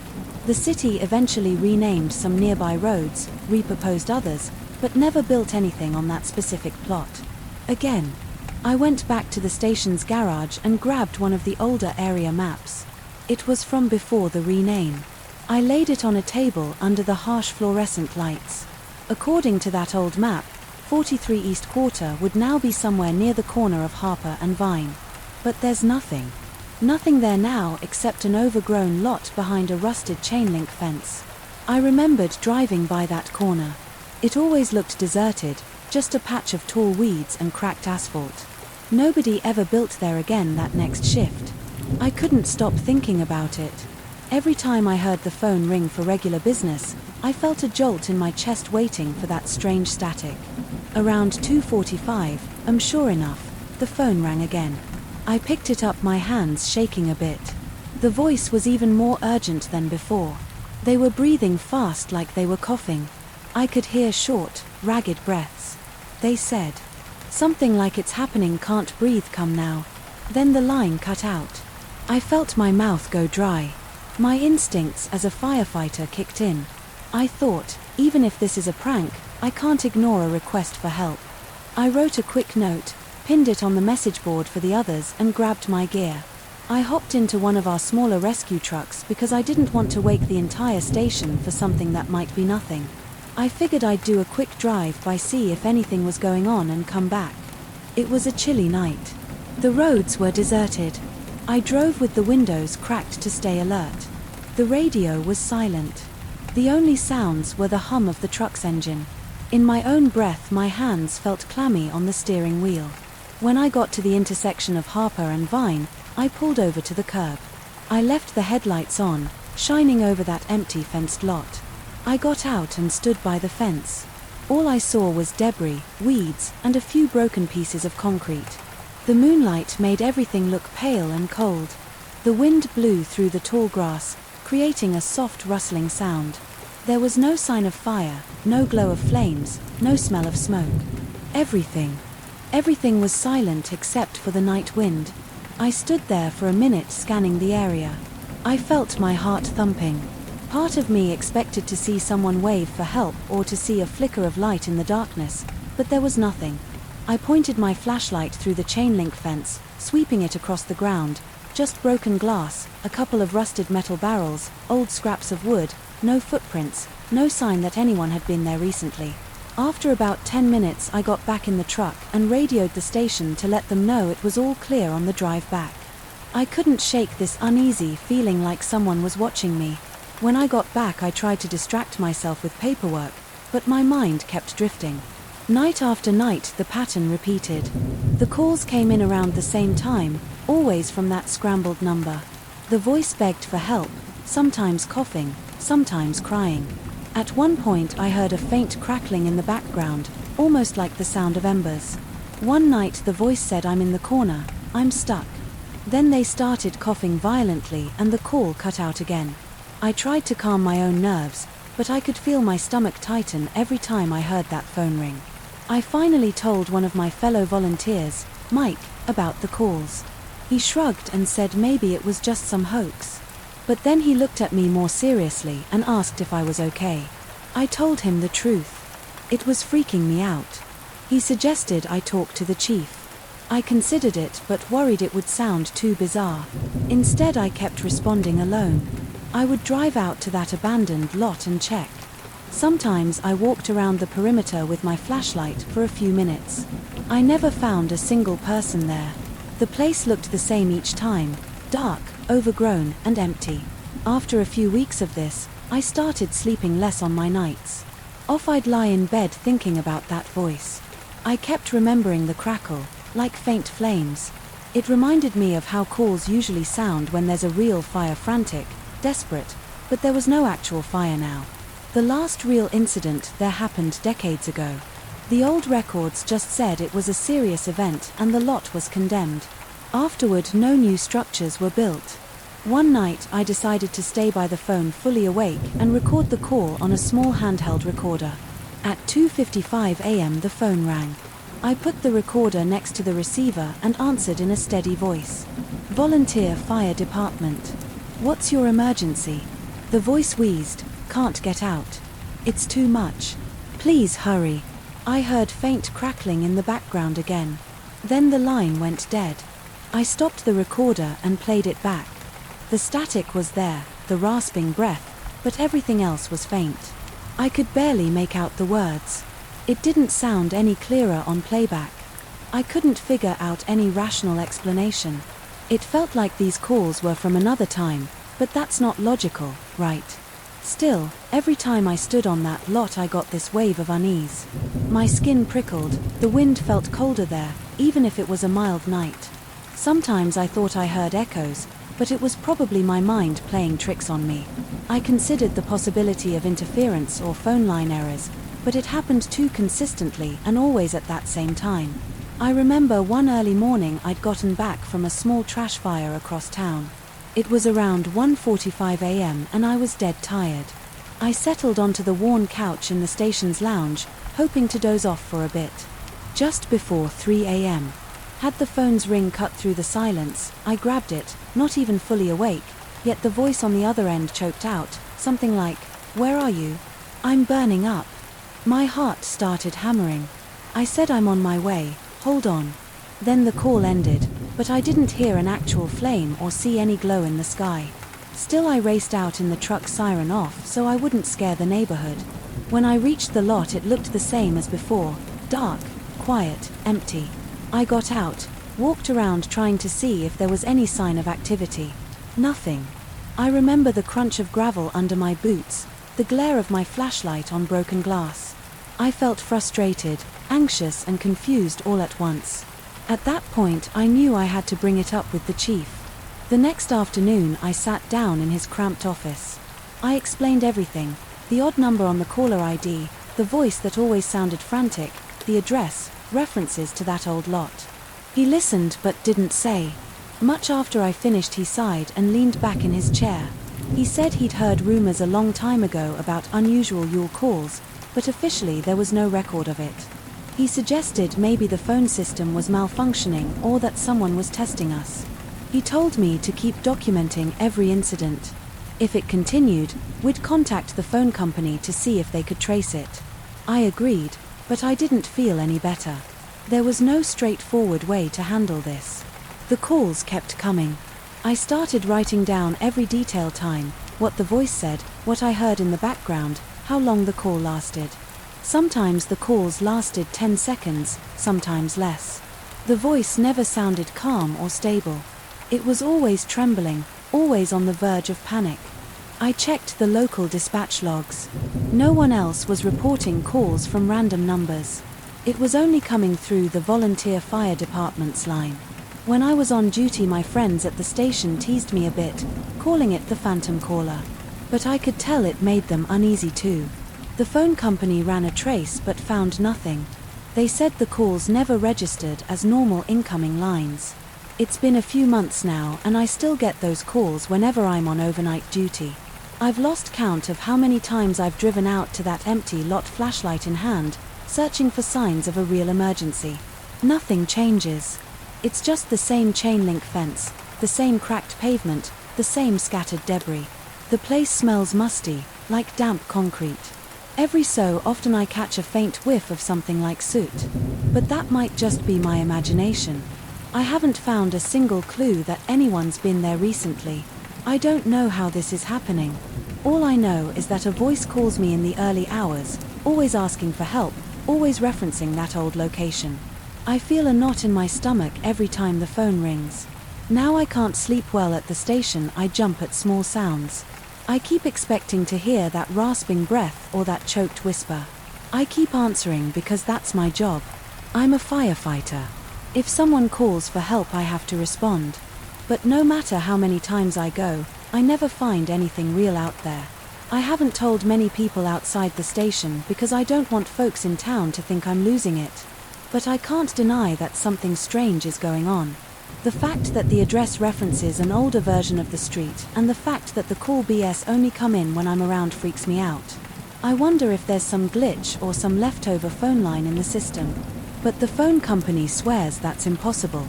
The city eventually renamed some nearby roads, repurposed others, but never built anything on that specific plot. Again, I went back to the station's garage and grabbed one of the older area maps. It was from before the rename. I laid it on a table under the harsh fluorescent lights. According to that old map, 43 East Quarter would now be somewhere near the corner of Harper and Vine. But there's nothing. Nothing there now except an overgrown lot behind a rusted chain-link fence. I remembered driving by that corner. It always looked deserted, just a patch of tall weeds and cracked asphalt. Nobody ever built there again that next shift. I couldn't stop thinking about it. Every time I heard the phone ring for regular business, I felt a jolt in my chest waiting for that strange static. Around 2:45, sure enough, the phone rang again. I picked it up, my hands shaking a bit. The voice was even more urgent than before. They were breathing fast like they were coughing. I could hear short, ragged breaths. They said something like "It's happening, can't breathe, come now." Then the line cut out. I felt my mouth go dry. My instincts as a firefighter kicked in. I thought, even if this is a prank, I can't ignore a request for help. I wrote a quick note, pinned it on the message board for the others and grabbed my gear. I hopped into one of our smaller rescue trucks because I didn't want to wake the entire station for something that might be nothing. I figured I'd do a quick drive by, see if anything was going on and come back. It was a chilly night. The roads were deserted. I drove with the windows cracked to stay alert. The radio was silent. The only sounds were the hum of the truck's engine. In my own breath, my hands felt clammy on the steering wheel. When I got to the intersection of Harper and Vine, I pulled over to the curb. I left the headlights on, shining over that empty fenced lot. I got out and stood by the fence. All I saw was debris, weeds, and a few broken pieces of concrete. The moonlight made everything look pale and cold. The wind blew through the tall grass, creating a soft rustling sound. There was no sign of fire, no glow of flames, no smell of smoke. Everything was silent except for the night wind. I stood there for a minute scanning the area. I felt my heart thumping. Part of me expected to see someone wave for help or to see a flicker of light in the darkness, but there was nothing. I pointed my flashlight through the chain link fence, sweeping it across the ground. Just broken glass, a couple of rusted metal barrels, old scraps of wood, no footprints, no sign that anyone had been there recently. After about 10 minutes I got back in the truck and radioed the station to let them know it was all clear on the drive back. I couldn't shake this uneasy feeling like someone was watching me. When I got back I tried to distract myself with paperwork, but my mind kept drifting. Night after night the pattern repeated. The calls came in around the same time, always from that scrambled number. The voice begged for help, sometimes coughing, sometimes crying. At one point I heard a faint crackling in the background, almost like the sound of embers. One night the voice said, "I'm in the corner, I'm stuck." Then they started coughing violently and the call cut out again. I tried to calm my own nerves, but I could feel my stomach tighten every time I heard that phone ring. I finally told one of my fellow volunteers, Mike, about the calls. He shrugged and said maybe it was just some hoax. But then he looked at me more seriously and asked if I was okay. I told him the truth. It was freaking me out. He suggested I talk to the chief. I considered it but worried it would sound too bizarre. Instead I kept responding alone. I would drive out to that abandoned lot and check. Sometimes I walked around the perimeter with my flashlight for a few minutes. I never found a single person there. The place looked the same each time, dark, overgrown, and empty. After a few weeks of this, I started sleeping less on my nights. Off I'd lie in bed thinking about that voice. I kept remembering the crackle, like faint flames. It reminded me of how calls usually sound when there's a real fire, frantic, desperate, but there was no actual fire now. The last real incident there happened decades ago. The old records just said it was a serious event and the lot was condemned. Afterward, no new structures were built. One night I decided to stay by the phone fully awake and record the call on a small handheld recorder. At 2:55 a.m. the phone rang. I put the recorder next to the receiver and answered in a steady voice. "Volunteer Fire Department. What's your emergency?" The voice wheezed, "Can't get out. It's too much. Please hurry." I heard faint crackling in the background again. Then the line went dead. I stopped the recorder and played it back. The static was there, the rasping breath, but everything else was faint. I could barely make out the words. It didn't sound any clearer on playback. I couldn't figure out any rational explanation. It felt like these calls were from another time, but that's not logical, right? Still, every time I stood on that lot I got this wave of unease. My skin prickled, the wind felt colder there, even if it was a mild night. Sometimes I thought I heard echoes, but it was probably my mind playing tricks on me. I considered the possibility of interference or phone line errors, but it happened too consistently and always at that same time. I remember one early morning I'd gotten back from a small trash fire across town. It was around 1:45 a.m. and I was dead tired. I settled onto the worn couch in the station's lounge, hoping to doze off for a bit. Just before 3 a.m. Had the phone's ring cut through the silence, I grabbed it, not even fully awake, yet the voice on the other end choked out, something like, "Where are you? I'm burning up." My heart started hammering. I said, "I'm on my way, hold on." Then the call ended, but I didn't hear an actual flame or see any glow in the sky. Still I raced out in the truck, siren off so I wouldn't scare the neighborhood. When I reached the lot it looked the same as before, dark, quiet, empty. I got out, walked around trying to see if there was any sign of activity. Nothing. I remember the crunch of gravel under my boots, the glare of my flashlight on broken glass. I felt frustrated, anxious and confused all at once. At that point I knew I had to bring it up with the chief. The next afternoon I sat down in his cramped office. I explained everything, the odd number on the caller ID, the voice that always sounded frantic, the address, references to that old lot. He listened but didn't say much. After I finished he sighed and leaned back in his chair. He said he'd heard rumors a long time ago about unusual Yule calls, but officially there was no record of it. He suggested maybe the phone system was malfunctioning or that someone was testing us. He told me to keep documenting every incident. If it continued, we'd contact the phone company to see if they could trace it. I agreed, but I didn't feel any better. There was no straightforward way to handle this. The calls kept coming. I started writing down every detail: time, what the voice said, what I heard in the background, how long the call lasted. Sometimes the calls lasted 10 seconds, sometimes less. The voice never sounded calm or stable. It was always trembling, always on the verge of panic. I checked the local dispatch logs. No one else was reporting calls from random numbers. It was only coming through the volunteer fire department's line. When I was on duty, my friends at the station teased me a bit, calling it the phantom caller. But I could tell it made them uneasy too. The phone company ran a trace but found nothing. They said the calls never registered as normal incoming lines. It's been a few months now and I still get those calls whenever I'm on overnight duty. I've lost count of how many times I've driven out to that empty lot, flashlight in hand, searching for signs of a real emergency. Nothing changes. It's just the same chain link fence, the same cracked pavement, the same scattered debris. The place smells musty, like damp concrete. Every so often I catch a faint whiff of something like soot. But that might just be my imagination. I haven't found a single clue that anyone's been there recently. I don't know how this is happening. All I know is that a voice calls me in the early hours, always asking for help, always referencing that old location. I feel a knot in my stomach every time the phone rings. Now I can't sleep well at the station. I jump at small sounds. I keep expecting to hear that rasping breath or that choked whisper. I keep answering because that's my job. I'm a firefighter. If someone calls for help, I have to respond. But no matter how many times I go, I never find anything real out there. I haven't told many people outside the station because I don't want folks in town to think I'm losing it. But I can't deny that something strange is going on. The fact that the address references an older version of the street and the fact that the call BS only come in when I'm around freaks me out. I wonder if there's some glitch or some leftover phone line in the system. But the phone company swears that's impossible.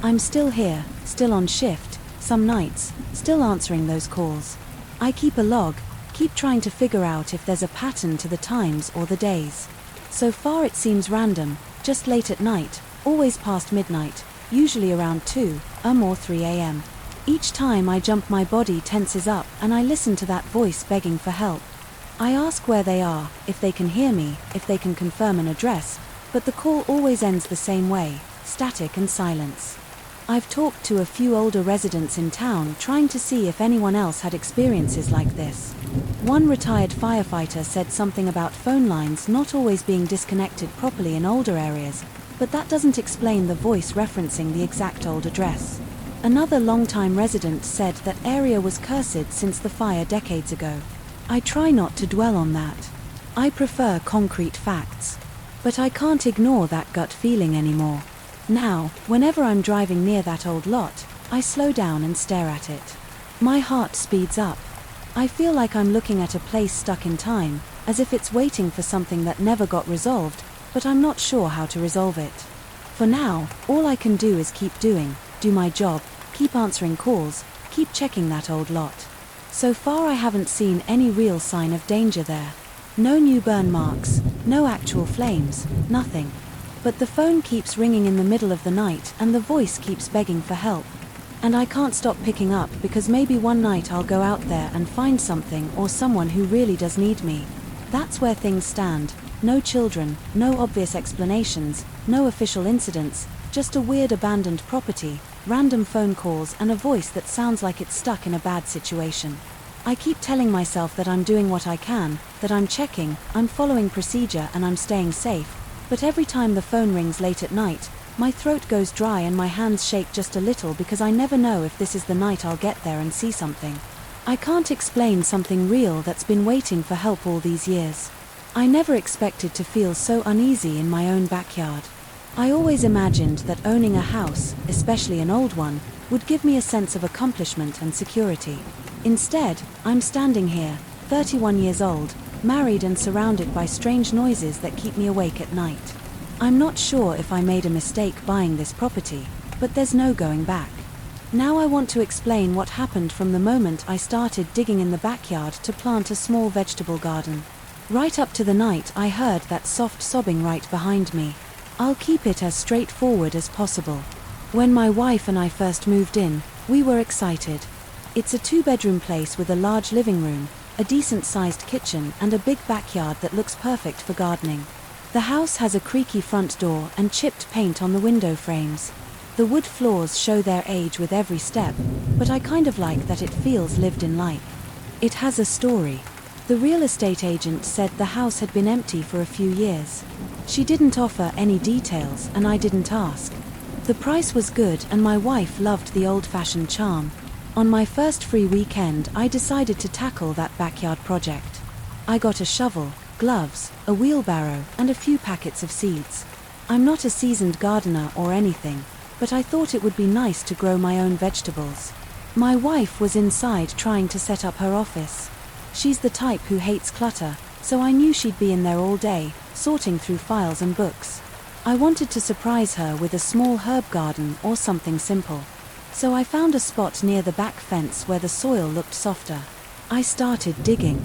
I'm still here, still on shift, some nights, still answering those calls. I keep a log, keep trying to figure out if there's a pattern to the times or the days. So far it seems random, just late at night, always past midnight, usually around 2 or 3 a.m. Each time I jump, my body tenses up and I listen to that voice begging for help. I ask where they are, if they can hear me, if they can confirm an address, but the call always ends the same way, static and silence. I've talked to a few older residents in town trying to see if anyone else had experiences like this. One retired firefighter said something about phone lines not always being disconnected properly in older areas, but that doesn't explain the voice referencing the exact old address. Another longtime resident said that area was cursed since the fire decades ago. I try not to dwell on that. I prefer concrete facts. But I can't ignore that gut feeling anymore. Now, whenever I'm driving near that old lot, I slow down and stare at it. My heart speeds up. I feel like I'm looking at a place stuck in time, as if it's waiting for something that never got resolved, but I'm not sure how to resolve it. For now, all I can do is keep do my job, keep answering calls, keep checking that old lot. So far I haven't seen any real sign of danger there. No new burn marks, no actual flames, nothing. But the phone keeps ringing in the middle of the night and the voice keeps begging for help. And I can't stop picking up because maybe one night I'll go out there and find something or someone who really does need me. That's where things stand. No children, no obvious explanations, no official incidents, just a weird abandoned property, random phone calls and a voice that sounds like it's stuck in a bad situation. I keep telling myself that I'm doing what I can, that I'm checking, I'm following procedure and I'm staying safe. But every time the phone rings late at night, my throat goes dry and my hands shake just a little because I never know if this is the night I'll get there and see something. I can't explain something real that's been waiting for help all these years. I never expected to feel so uneasy in my own backyard. I always imagined that owning a house, especially an old one, would give me a sense of accomplishment and security. Instead, I'm standing here, 31 years old, married and surrounded by strange noises that keep me awake at night. I'm not sure if I made a mistake buying this property, but there's no going back. Now I want to explain what happened from the moment I started digging in the backyard to plant a small vegetable garden. Right up to the night I heard that soft sobbing right behind me. I'll keep it as straightforward as possible. When my wife and I first moved in, we were excited. It's a 2-bedroom place with a large living room, a decent-sized kitchen, and a big backyard that looks perfect for gardening. The house has a creaky front door and chipped paint on the window frames. The wood floors show their age with every step, but I kind of like that it feels lived in like. It has a story. The real estate agent said the house had been empty for a few years. She didn't offer any details, and I didn't ask. The price was good, and my wife loved the old-fashioned charm. On my first free weekend, I decided to tackle that backyard project. I got a shovel, gloves, a wheelbarrow, and a few packets of seeds. I'm not a seasoned gardener or anything, but I thought it would be nice to grow my own vegetables. My wife was inside trying to set up her office. She's the type who hates clutter, so I knew she'd be in there all day, sorting through files and books. I wanted to surprise her with a small herb garden or something simple. So I found a spot near the back fence where the soil looked softer. I started digging.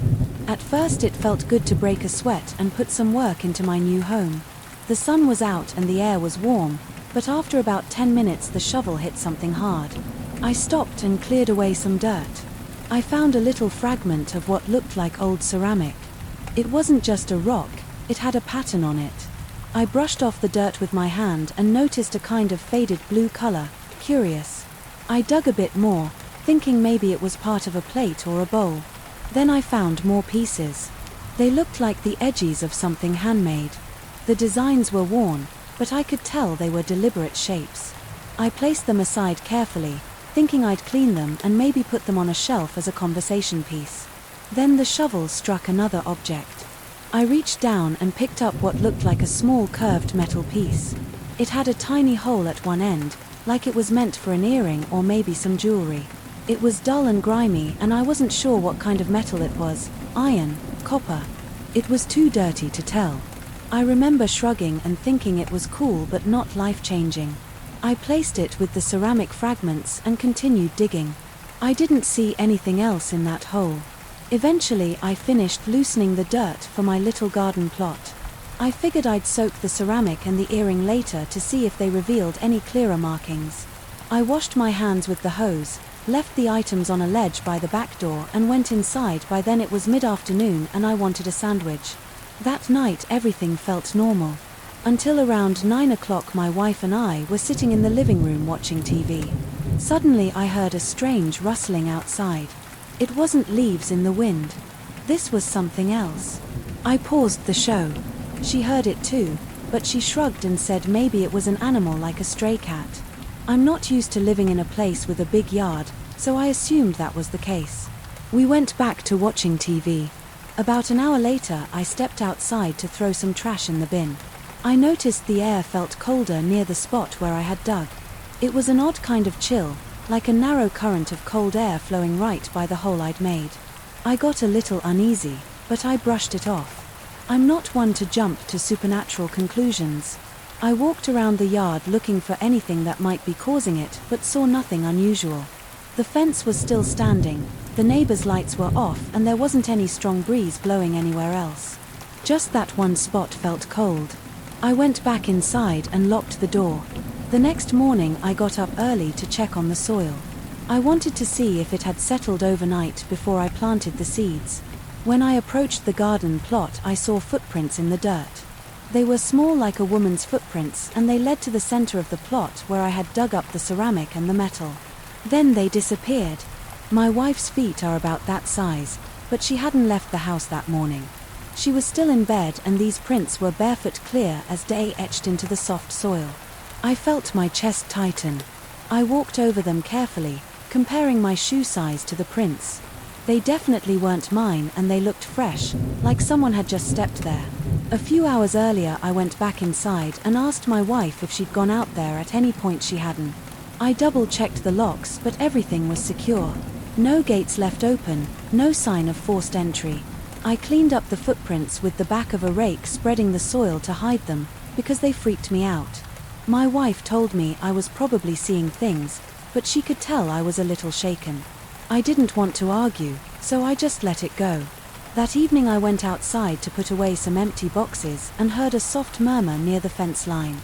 At first it felt good to break a sweat and put some work into my new home. The sun was out and the air was warm, but after about 10 minutes the shovel hit something hard. I stopped and cleared away some dirt. I found a little fragment of what looked like old ceramic. It wasn't just a rock, it had a pattern on it. I brushed off the dirt with my hand and noticed a kind of faded blue color. Curious. I dug a bit more, thinking maybe it was part of a plate or a bowl. Then I found more pieces. They looked like the edges of something handmade. The designs were worn, but I could tell they were deliberate shapes. I placed them aside carefully, thinking I'd clean them and maybe put them on a shelf as a conversation piece. Then the shovel struck another object. I reached down and picked up what looked like a small curved metal piece. It had a tiny hole at one end, like it was meant for an earring or maybe some jewelry. It was dull and grimy, and I wasn't sure what kind of metal it was. Iron, copper. It was too dirty to tell. I remember shrugging and thinking it was cool but not life-changing. I placed it with the ceramic fragments and continued digging. I didn't see anything else in that hole. Eventually I finished loosening the dirt for my little garden plot. I figured I'd soak the ceramic and the earring later to see if they revealed any clearer markings. I washed my hands with the hose, left the items on a ledge by the back door and went inside. By then it was mid-afternoon and I wanted a sandwich. That night everything felt normal. Until around 9 o'clock my wife and I were sitting in the living room watching TV. Suddenly I heard a strange rustling outside. It wasn't leaves in the wind. This was something else. I paused the show. She heard it too, but she shrugged and said maybe it was an animal like a stray cat. I'm not used to living in a place with a big yard, so I assumed that was the case. We went back to watching TV. About an hour later I stepped outside to throw some trash in the bin. I noticed the air felt colder near the spot where I had dug. It was an odd kind of chill, like a narrow current of cold air flowing right by the hole I'd made. I got a little uneasy, but I brushed it off. I'm not one to jump to supernatural conclusions. I walked around the yard looking for anything that might be causing it, but saw nothing unusual. The fence was still standing, the neighbors' lights were off, and there wasn't any strong breeze blowing anywhere else. Just that one spot felt cold. I went back inside and locked the door. The next morning I got up early to check on the soil. I wanted to see if it had settled overnight before I planted the seeds. When I approached the garden plot I saw footprints in the dirt. They were small like a woman's footprints, and they led to the center of the plot where I had dug up the ceramic and the metal. Then they disappeared. My wife's feet are about that size, but she hadn't left the house that morning. She was still in bed and these prints were barefoot clear as day etched into the soft soil. I felt my chest tighten. I walked over them carefully, comparing my shoe size to the prints. They definitely weren't mine and they looked fresh, like someone had just stepped there. A few hours earlier I went back inside and asked my wife if she'd gone out there at any point. She hadn't. I double-checked the locks, but everything was secure. No gates left open, no sign of forced entry. I cleaned up the footprints with the back of a rake, spreading the soil to hide them, because they freaked me out. My wife told me I was probably seeing things, but she could tell I was a little shaken. I didn't want to argue, so I just let it go. That evening I went outside to put away some empty boxes and heard a soft murmur near the fence line.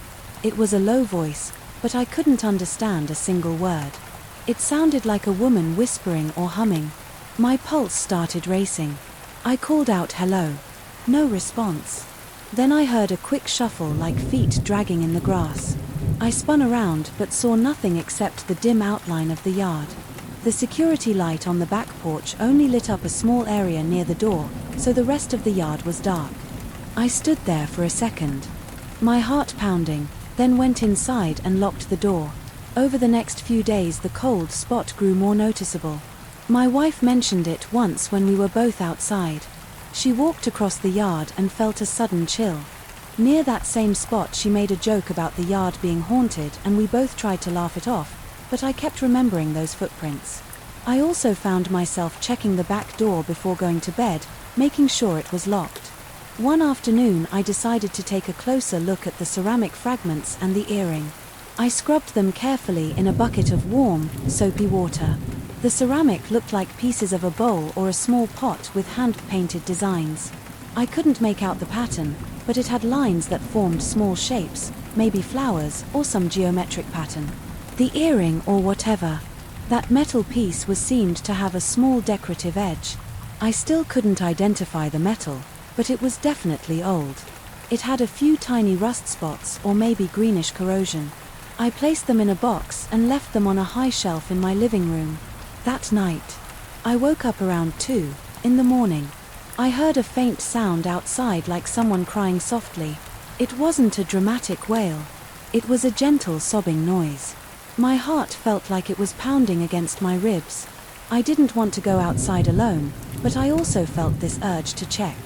It was a low voice, but I couldn't understand a single word. It sounded like a woman whispering or humming. My pulse started racing. I called out hello. No response. Then I heard a quick shuffle like feet dragging in the grass. I spun around but saw nothing except the dim outline of the yard. The security light on the back porch only lit up a small area near the door, so the rest of the yard was dark. I stood there for a second, my heart pounding, then went inside and locked the door. Over the next few days the cold spot grew more noticeable. My wife mentioned it once when we were both outside. She walked across the yard and felt a sudden chill. Near that same spot she made a joke about the yard being haunted and we both tried to laugh it off, but I kept remembering those footprints. I also found myself checking the back door before going to bed, making sure it was locked. One afternoon I decided to take a closer look at the ceramic fragments and the earring. I scrubbed them carefully in a bucket of warm, soapy water. The ceramic looked like pieces of a bowl or a small pot with hand-painted designs. I couldn't make out the pattern, but it had lines that formed small shapes, maybe flowers or some geometric pattern. The earring or whatever. That metal piece was seemed to have a small decorative edge. I still couldn't identify the metal, but it was definitely old. It had a few tiny rust spots or maybe greenish corrosion. I placed them in a box and left them on a high shelf in my living room. That night, I woke up around 2 in the morning. I heard a faint sound outside like someone crying softly. It wasn't a dramatic wail. It was a gentle sobbing noise. My heart felt like it was pounding against my ribs. I didn't want to go outside alone, but I also felt this urge to check.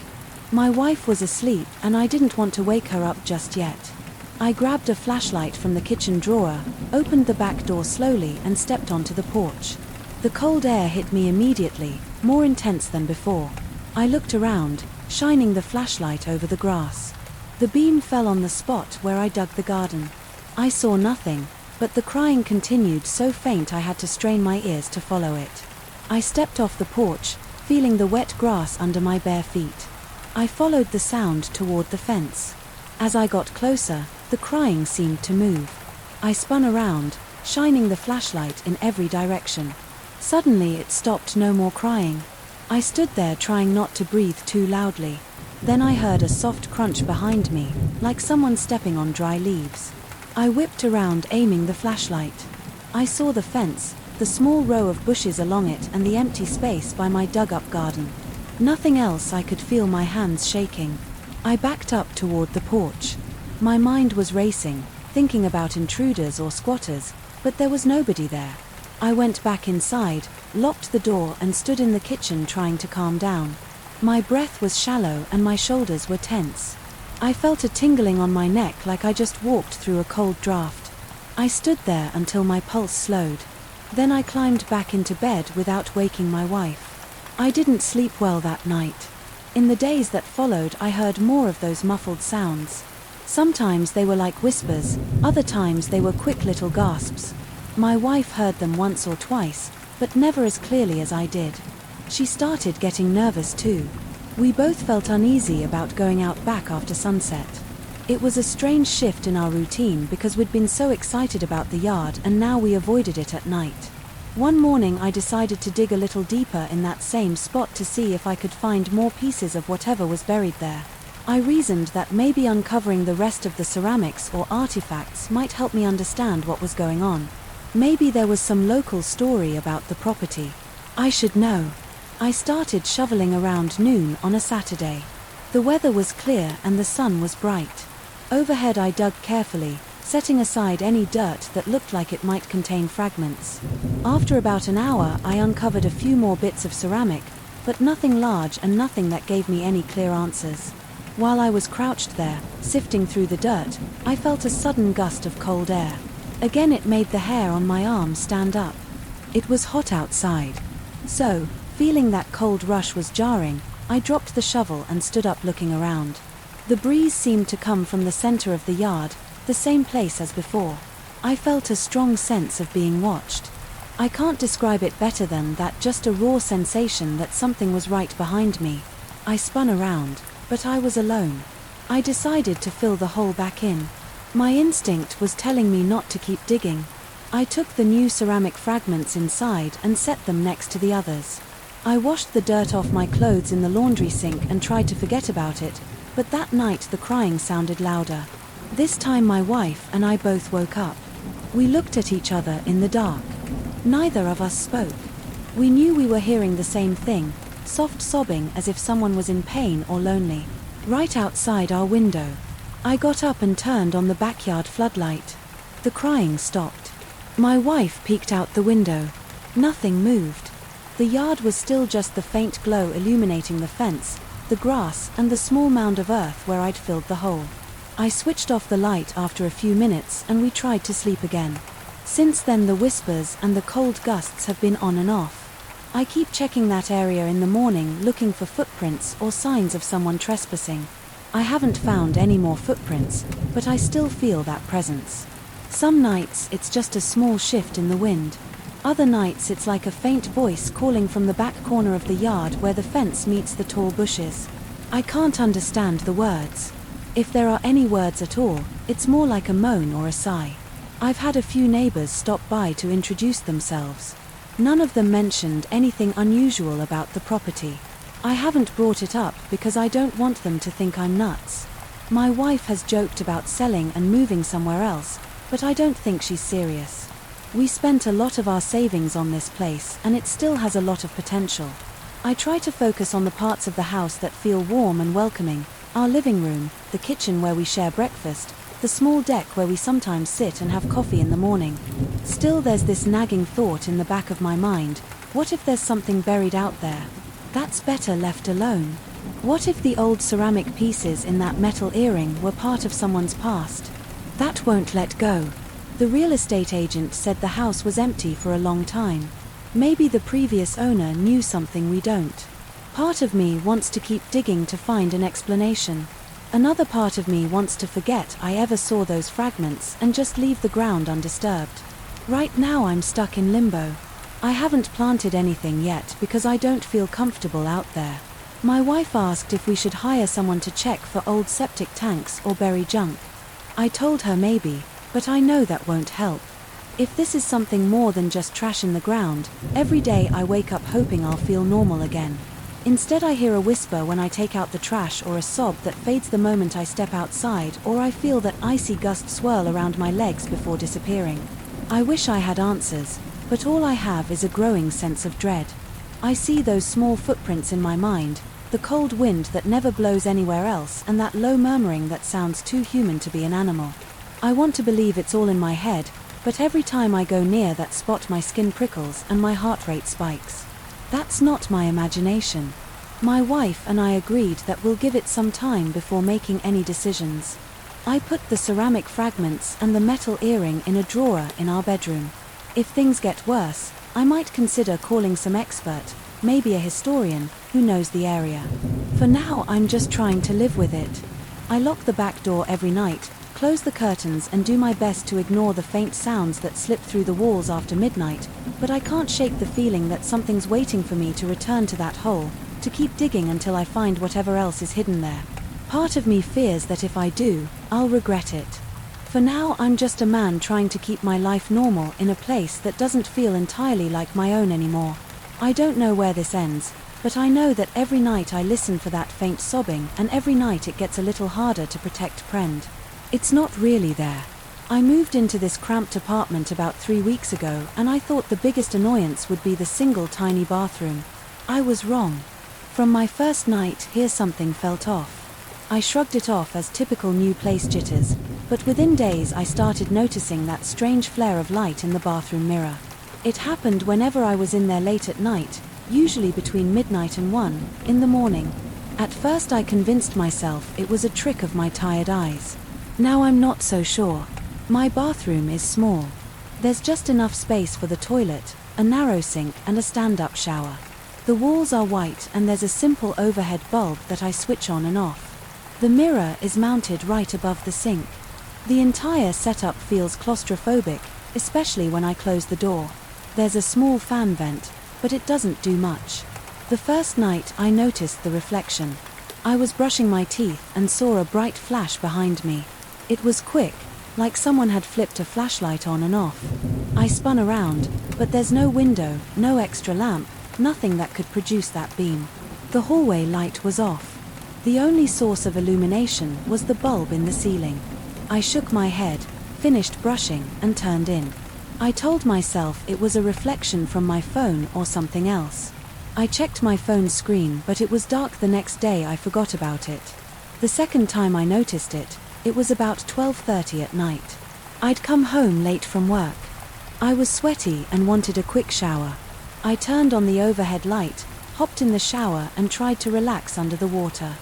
My wife was asleep and I didn't want to wake her up just yet. I grabbed a flashlight from the kitchen drawer, opened the back door slowly and stepped onto the porch. The cold air hit me immediately, more intense than before. I looked around, shining the flashlight over the grass. The beam fell on the spot where I dug the garden. I saw nothing, but the crying continued so faint I had to strain my ears to follow it. I stepped off the porch, feeling the wet grass under my bare feet. I followed the sound toward the fence. As I got closer, the crying seemed to move. I spun around, shining the flashlight in every direction. Suddenly it stopped, no more crying. I stood there trying not to breathe too loudly. Then I heard a soft crunch behind me, like someone stepping on dry leaves. I whipped around aiming the flashlight. I saw the fence, the small row of bushes along it and the empty space by my dug-up garden. Nothing else. I could feel my hands shaking. I backed up toward the porch. My mind was racing, thinking about intruders or squatters, but there was nobody there. I went back inside, locked the door and stood in the kitchen trying to calm down. My breath was shallow and my shoulders were tense. I felt a tingling on my neck like I just walked through a cold draft. I stood there until my pulse slowed. Then I climbed back into bed without waking my wife. I didn't sleep well that night. In the days that followed I heard more of those muffled sounds. Sometimes they were like whispers, other times they were quick little gasps. My wife heard them once or twice, but never as clearly as I did. She started getting nervous too. We both felt uneasy about going out back after sunset. It was a strange shift in our routine because we'd been so excited about the yard and now we avoided it at night. One morning I decided to dig a little deeper in that same spot to see if I could find more pieces of whatever was buried there. I reasoned that maybe uncovering the rest of the ceramics or artifacts might help me understand what was going on. Maybe there was some local story about the property. I should know. I started shoveling around noon on a Saturday. The weather was clear and the sun was bright. Overhead I dug carefully, setting aside any dirt that looked like it might contain fragments. After about an hour I uncovered a few more bits of ceramic, but nothing large and nothing that gave me any clear answers. While I was crouched there, sifting through the dirt, I felt a sudden gust of cold air. Again it made the hair on my arm stand up. It was hot outside. So, feeling that cold rush was jarring, I dropped the shovel and stood up looking around. The breeze seemed to come from the center of the yard, the same place as before. I felt a strong sense of being watched. I can't describe it better than that, just a raw sensation that something was right behind me. I spun around, but I was alone. I decided to fill the hole back in. My instinct was telling me not to keep digging. I took the new ceramic fragments inside and set them next to the others. I washed the dirt off my clothes in the laundry sink and tried to forget about it, but that night the crying sounded louder. This time my wife and I both woke up. We looked at each other in the dark. Neither of us spoke. We knew we were hearing the same thing, soft sobbing as if someone was in pain or lonely. Right outside our window. I got up and turned on the backyard floodlight. The crying stopped. My wife peeked out the window. Nothing moved. The yard was still just the faint glow illuminating the fence, the grass, and the small mound of earth where I'd filled the hole. I switched off the light after a few minutes and we tried to sleep again. Since then the whispers and the cold gusts have been on and off. I keep checking that area in the morning looking for footprints or signs of someone trespassing. I haven't found any more footprints, but I still feel that presence. Some nights it's just a small shift in the wind. Other nights it's like a faint voice calling from the back corner of the yard where the fence meets the tall bushes. I can't understand the words. If there are any words at all, it's more like a moan or a sigh. I've had a few neighbors stop by to introduce themselves. None of them mentioned anything unusual about the property. I haven't brought it up because I don't want them to think I'm nuts. My wife has joked about selling and moving somewhere else, but I don't think she's serious. We spent a lot of our savings on this place and it still has a lot of potential. I try to focus on the parts of the house that feel warm and welcoming, our living room, the kitchen where we share breakfast, the small deck where we sometimes sit and have coffee in the morning. Still there's this nagging thought in the back of my mind, what if there's something buried out there? That's better left alone. What if the old ceramic pieces in that metal earring were part of someone's past? That won't let go. The real estate agent said the house was empty for a long time. Maybe the previous owner knew something we don't. Part of me wants to keep digging to find an explanation. Another part of me wants to forget I ever saw those fragments and just leave the ground undisturbed. Right now I'm stuck in limbo. I haven't planted anything yet because I don't feel comfortable out there. My wife asked if we should hire someone to check for old septic tanks or bury junk. I told her maybe, but I know that won't help. If this is something more than just trash in the ground, every day I wake up hoping I'll feel normal again. Instead I hear a whisper when I take out the trash or a sob that fades the moment I step outside, or I feel that icy gust swirl around my legs before disappearing. I wish I had answers, but all I have is a growing sense of dread. I see those small footprints in my mind, the cold wind that never blows anywhere else, and that low murmuring that sounds too human to be an animal. I want to believe it's all in my head, but every time I go near that spot my skin prickles and my heart rate spikes. That's not my imagination. My wife and I agreed that we'll give it some time before making any decisions. I put the ceramic fragments and the metal earring in a drawer in our bedroom. If things get worse, I might consider calling some expert, maybe a historian, who knows the area. For now I'm just trying to live with it. I lock the back door every night, close the curtains and do my best to ignore the faint sounds that slip through the walls after midnight, but I can't shake the feeling that something's waiting for me to return to that hole, to keep digging until I find whatever else is hidden there. Part of me fears that if I do, I'll regret it. For now I'm just a man trying to keep my life normal in a place that doesn't feel entirely like my own anymore. I don't know where this ends, but I know that every night I listen for that faint sobbing, and every night it gets a little harder to protect Prend. It's not really there. I moved into this cramped apartment about 3 weeks ago, and I thought the biggest annoyance would be the single tiny bathroom. I was wrong. From my first night here something felt off. I shrugged it off as typical new place jitters, but within days I started noticing that strange flare of light in the bathroom mirror. It happened whenever I was in there late at night, usually between midnight and 1 in the morning. At first I convinced myself it was a trick of my tired eyes. Now I'm not so sure. My bathroom is small. There's just enough space for the toilet, a narrow sink and a stand-up shower. The walls are white and there's a simple overhead bulb that I switch on and off. The mirror is mounted right above the sink. The entire setup feels claustrophobic, especially when I close the door. There's a small fan vent, but it doesn't do much. The first night I noticed the reflection. I was brushing my teeth and saw a bright flash behind me. It was quick, like someone had flipped a flashlight on and off. I spun around, but there's no window, no extra lamp, nothing that could produce that beam. The hallway light was off. The only source of illumination was the bulb in the ceiling. I shook my head, finished brushing, and turned in. I told myself it was a reflection from my phone or something else. I checked my phone's screen, but it was dark the next day. I forgot about it. The second time I noticed it, it was about 12:30 at night. I'd come home late from work. I was sweaty and wanted a quick shower. I turned on the overhead light, hopped in the shower and tried to relax under the water.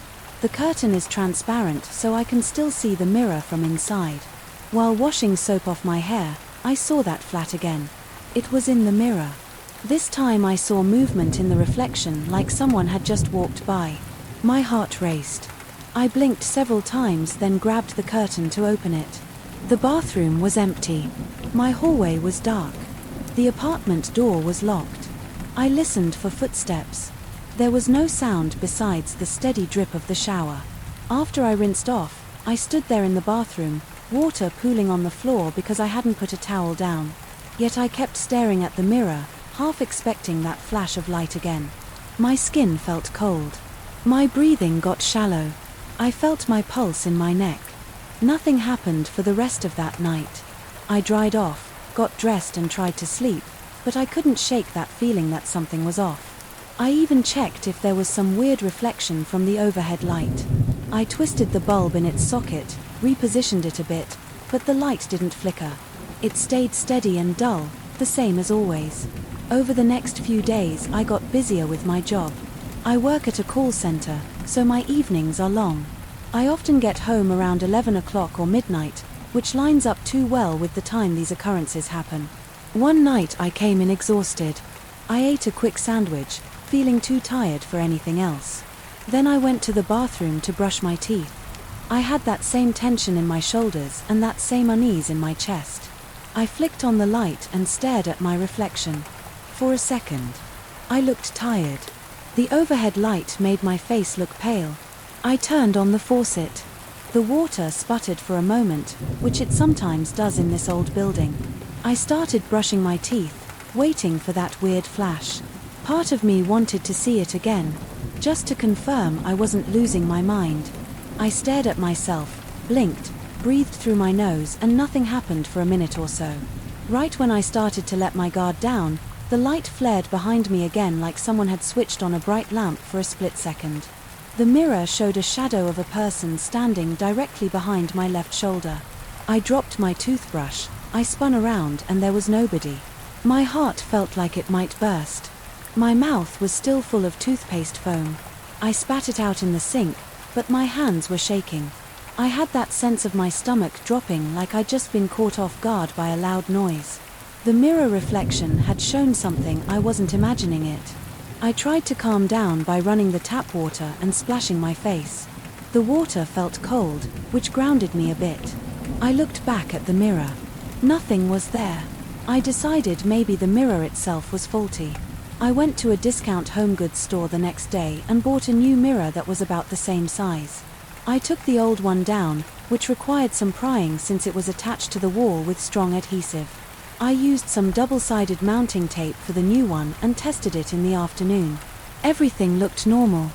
The curtain is transparent so I can still see the mirror from inside. While washing soap off my hair, I saw that flat again. It was in the mirror. This time I saw movement in the reflection like someone had just walked by. My heart raced. I blinked several times, then grabbed the curtain to open it. The bathroom was empty. My hallway was dark. The apartment door was locked. I listened for footsteps. There was no sound besides the steady drip of the shower. After I rinsed off, I stood there in the bathroom, water pooling on the floor because I hadn't put a towel down. Yet I kept staring at the mirror, half expecting that flash of light again. My skin felt cold. My breathing got shallow. I felt my pulse in my neck. Nothing happened for the rest of that night. I dried off, got dressed and tried to sleep, but I couldn't shake that feeling that something was off. I even checked if there was some weird reflection from the overhead light. I twisted the bulb in its socket, repositioned it a bit, but the light didn't flicker. It stayed steady and dull, the same as always. Over the next few days I got busier with my job. I work at a call center, so my evenings are long. I often get home around 11 o'clock or midnight, which lines up too well with the time these occurrences happen. One night I came in exhausted. I ate a quick sandwich, feeling too tired for anything else. Then I went to the bathroom to brush my teeth. I had that same tension in my shoulders and that same unease in my chest. I flicked on the light and stared at my reflection. For a second, I looked tired. The overhead light made my face look pale. I turned on the faucet. The water sputtered for a moment, which it sometimes does in this old building. I started brushing my teeth, waiting for that weird flash. Part of me wanted to see it again, just to confirm I wasn't losing my mind. I stared at myself, blinked, breathed through my nose, and nothing happened for a minute or so. Right when I started to let my guard down, the light flared behind me again like someone had switched on a bright lamp for a split second. The mirror showed a shadow of a person standing directly behind my left shoulder. I dropped my toothbrush, I spun around and there was nobody. My heart felt like it might burst. My mouth was still full of toothpaste foam. I spat it out in the sink, but my hands were shaking. I had that sense of my stomach dropping like I'd just been caught off guard by a loud noise. The mirror reflection had shown something I wasn't imagining it. I tried to calm down by running the tap water and splashing my face. The water felt cold, which grounded me a bit. I looked back at the mirror. Nothing was there. I decided maybe the mirror itself was faulty. I went to a discount home goods store the next day and bought a new mirror that was about the same size. I took the old one down, which required some prying since it was attached to the wall with strong adhesive. I used some double-sided mounting tape for the new one and tested it in the afternoon. Everything looked normal.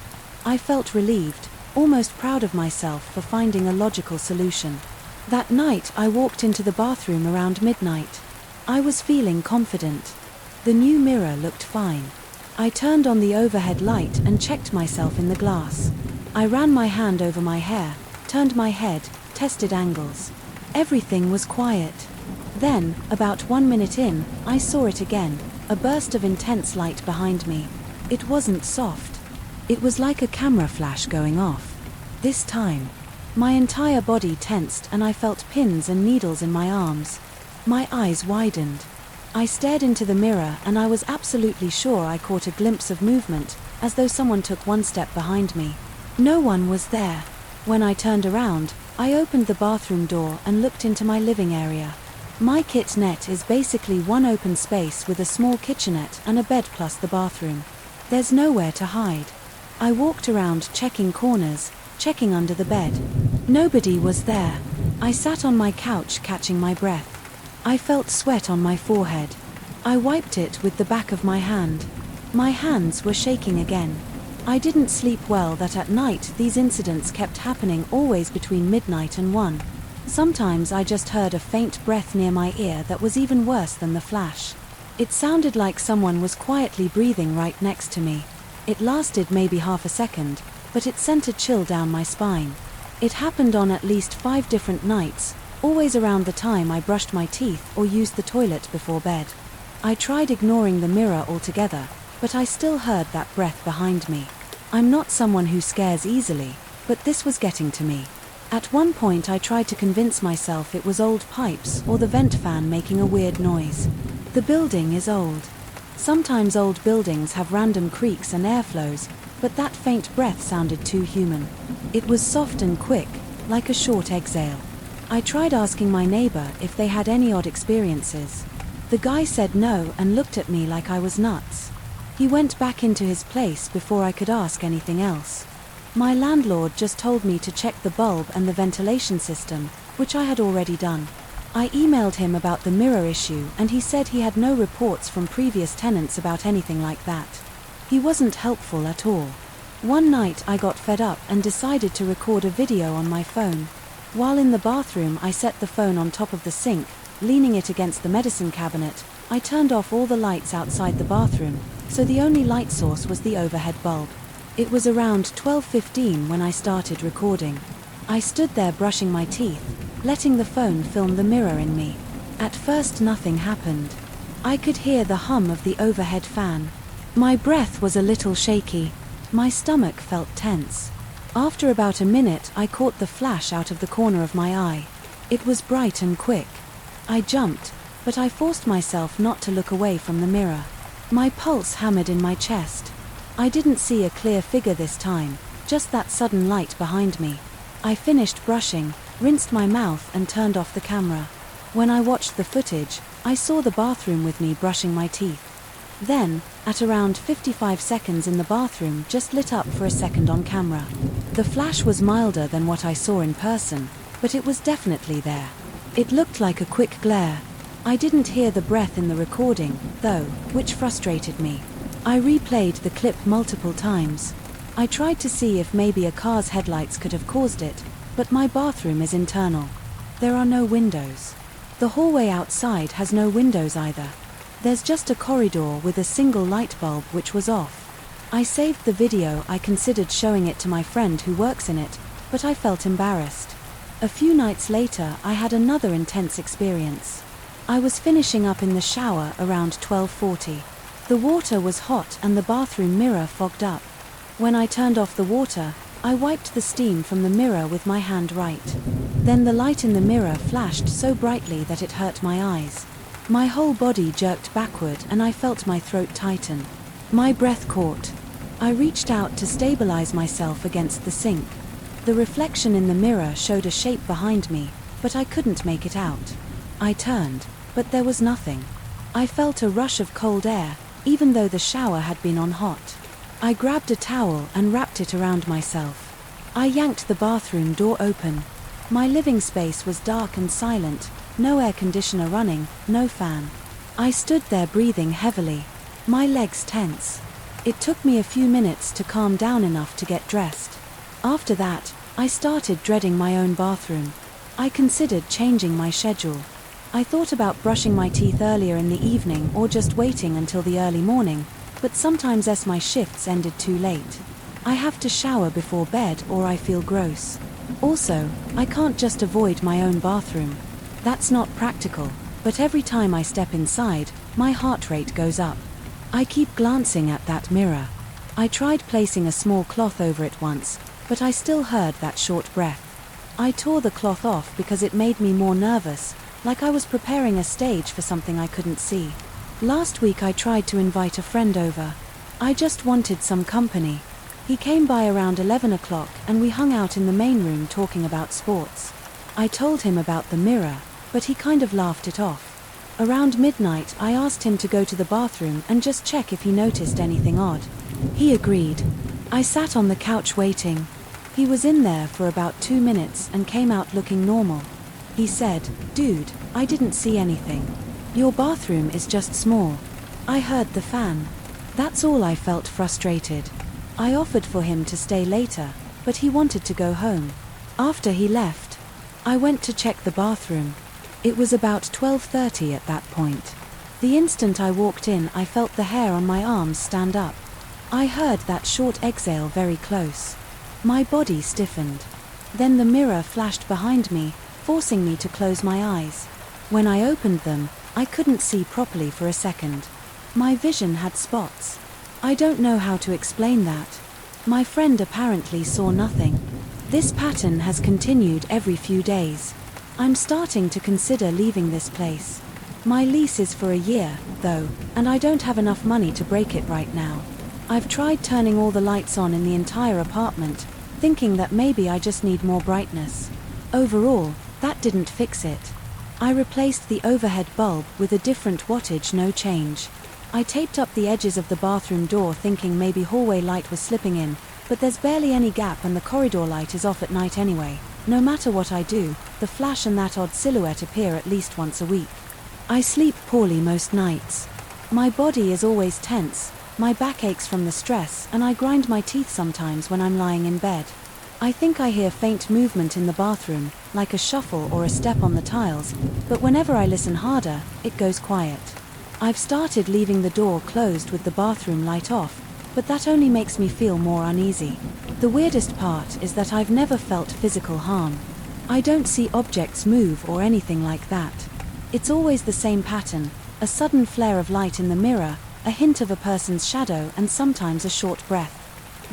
I felt relieved, almost proud of myself for finding a logical solution. That night I walked into the bathroom around midnight. I was feeling confident. The new mirror looked fine. I turned on the overhead light and checked myself in the glass. I ran my hand over my hair, turned my head, tested angles. Everything was quiet. Then, about 1 minute in, I saw it again, a burst of intense light behind me. It wasn't soft. It was like a camera flash going off. This time, my entire body tensed and I felt pins and needles in my arms. My eyes widened. I stared into the mirror and I was absolutely sure I caught a glimpse of movement, as though someone took one step behind me. No one was there. When I turned around, I opened the bathroom door and looked into my living area. My kitchenette is basically one open space with a small kitchenette and a bed plus the bathroom. There's nowhere to hide. I walked around checking corners, checking under the bed. Nobody was there. I sat on my couch catching my breath. I felt sweat on my forehead. I wiped it with the back of my hand. My hands were shaking again. I didn't sleep well at night. These incidents kept happening always between midnight and 1. Sometimes I just heard a faint breath near my ear that was even worse than the flash. It sounded like someone was quietly breathing right next to me. It lasted maybe half a second, but it sent a chill down my spine. It happened on at least 5 different nights, always around the time I brushed my teeth or used the toilet before bed. I tried ignoring the mirror altogether, but I still heard that breath behind me. I'm not someone who scares easily, but this was getting to me. At one point I tried to convince myself it was old pipes or the vent fan making a weird noise. The building is old. Sometimes old buildings have random creaks and airflows, but that faint breath sounded too human. It was soft and quick, like a short exhale. I tried asking my neighbor if they had any odd experiences. The guy said no and looked at me like I was nuts. He went back into his place before I could ask anything else. My landlord just told me to check the bulb and the ventilation system, which I had already done. I emailed him about the mirror issue and he said he had no reports from previous tenants about anything like that. He wasn't helpful at all. One night I got fed up and decided to record a video on my phone. While in the bathroom I set the phone on top of the sink, leaning it against the medicine cabinet. I turned off all the lights outside the bathroom, so the only light source was the overhead bulb. It was around 12:15 when I started recording. I stood there brushing my teeth, letting the phone film the mirror in me. At first nothing happened. I could hear the hum of the overhead fan. My breath was a little shaky. My stomach felt tense. After about a minute I caught the flash out of the corner of my eye. It was bright and quick. I jumped, but I forced myself not to look away from the mirror. My pulse hammered in my chest. I didn't see a clear figure this time, just that sudden light behind me. I finished brushing, rinsed my mouth and turned off the camera. When I watched the footage, I saw the bathroom with me brushing my teeth. Then, at around 55 seconds in the bathroom just lit up for a second on camera. The flash was milder than what I saw in person, but it was definitely there. It looked like a quick glare. I didn't hear the breath in the recording, though, which frustrated me. I replayed the clip multiple times. I tried to see if maybe a car's headlights could have caused it, but my bathroom is internal. There are no windows. The hallway outside has no windows either. There's just a corridor with a single light bulb which was off. I saved the video. I considered showing it to my friend who works in it, but I felt embarrassed. A few nights later I had another intense experience. I was finishing up in the shower around 12:40. The water was hot and the bathroom mirror fogged up. When I turned off the water, I wiped the steam from the mirror with my hand right. Then the light in the mirror flashed so brightly that it hurt my eyes. My whole body jerked backward and I felt my throat tighten. My breath caught. I reached out to stabilize myself against the sink. The reflection in the mirror showed a shape behind me, but I couldn't make it out. I turned, but there was nothing. I felt a rush of cold air, even though the shower had been on hot. I grabbed a towel and wrapped it around myself. I yanked the bathroom door open. My living space was dark and silent, no air conditioner running, no fan. I stood there breathing heavily, my legs tense. It took me a few minutes to calm down enough to get dressed. After that, I started dreading my own bathroom. I considered changing my schedule. I thought about brushing my teeth earlier in the evening or just waiting until the early morning, but sometimes my shifts ended too late. I have to shower before bed or I feel gross. Also, I can't just avoid my own bathroom. That's not practical, but every time I step inside, my heart rate goes up. I keep glancing at that mirror. I tried placing a small cloth over it once, but I still heard that short breath. I tore the cloth off because it made me more nervous, like I was preparing a stage for something I couldn't see. Last week I tried to invite a friend over. I just wanted some company. He came by around 11 o'clock and we hung out in the main room talking about sports. I told him about the mirror, but he kind of laughed it off. Around midnight I asked him to go to the bathroom and just check if he noticed anything odd. He agreed. I sat on the couch waiting. He was in there for about 2 minutes and came out looking normal. He said, "Dude, I didn't see anything. Your bathroom is just small. I heard the fan." That's all. I felt frustrated. I offered for him to stay later, but he wanted to go home. After he left, I went to check the bathroom. It was about 12:30 at that point. The instant I walked in, I felt the hair on my arms stand up. I heard that short exhale very close. My body stiffened. Then the mirror flashed behind me, forcing me to close my eyes. When I opened them, I couldn't see properly for a second. My vision had spots. I don't know how to explain that. My friend apparently saw nothing. This pattern has continued every few days. I'm starting to consider leaving this place. My lease is for a year, though, and I don't have enough money to break it right now. I've tried turning all the lights on in the entire apartment, thinking that maybe I just need more brightness. Overall, that didn't fix it. I replaced the overhead bulb with a different wattage, no change. I taped up the edges of the bathroom door thinking maybe hallway light was slipping in, but there's barely any gap and the corridor light is off at night anyway. No matter what I do, the flash and that odd silhouette appear at least once a week. I sleep poorly most nights. My body is always tense, my back aches from the stress, and I grind my teeth sometimes when I'm lying in bed. I think I hear faint movement in the bathroom, like a shuffle or a step on the tiles, but whenever I listen harder, it goes quiet. I've started leaving the door closed with the bathroom light off, but that only makes me feel more uneasy. The weirdest part is that I've never felt physical harm. I don't see objects move or anything like that. It's always the same pattern, a sudden flare of light in the mirror, a hint of a person's shadow, and sometimes a short breath.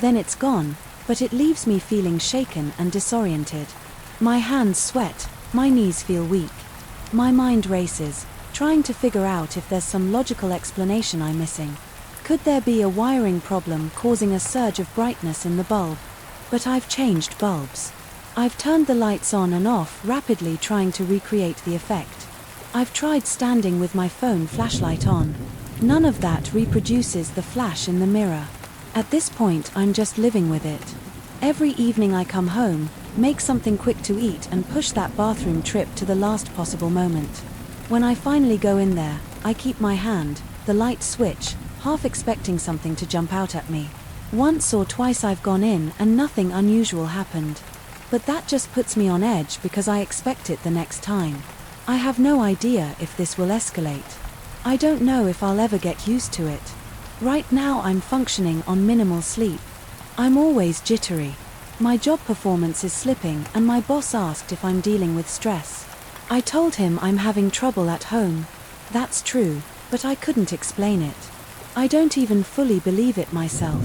Then it's gone, but it leaves me feeling shaken and disoriented. My hands sweat, my knees feel weak. My mind races, trying to figure out if there's some logical explanation I'm missing. Could there be a wiring problem causing a surge of brightness in the bulb? But I've changed bulbs. I've turned the lights on and off rapidly, trying to recreate the effect. I've tried standing with my phone flashlight on. None of that reproduces the flash in the mirror. At this point, I'm just living with it. Every evening I come home, make something quick to eat, and push that bathroom trip to the last possible moment. When I finally go in there, I keep my hand, the light switch, half expecting something to jump out at me. Once or twice I've gone in and nothing unusual happened. But that just puts me on edge because I expect it the next time. I have no idea if this will escalate. I don't know if I'll ever get used to it. Right now I'm functioning on minimal sleep. I'm always jittery. My job performance is slipping, and my boss asked if I'm dealing with stress. I told him I'm having trouble at home. That's true, but I couldn't explain it. I don't even fully believe it myself.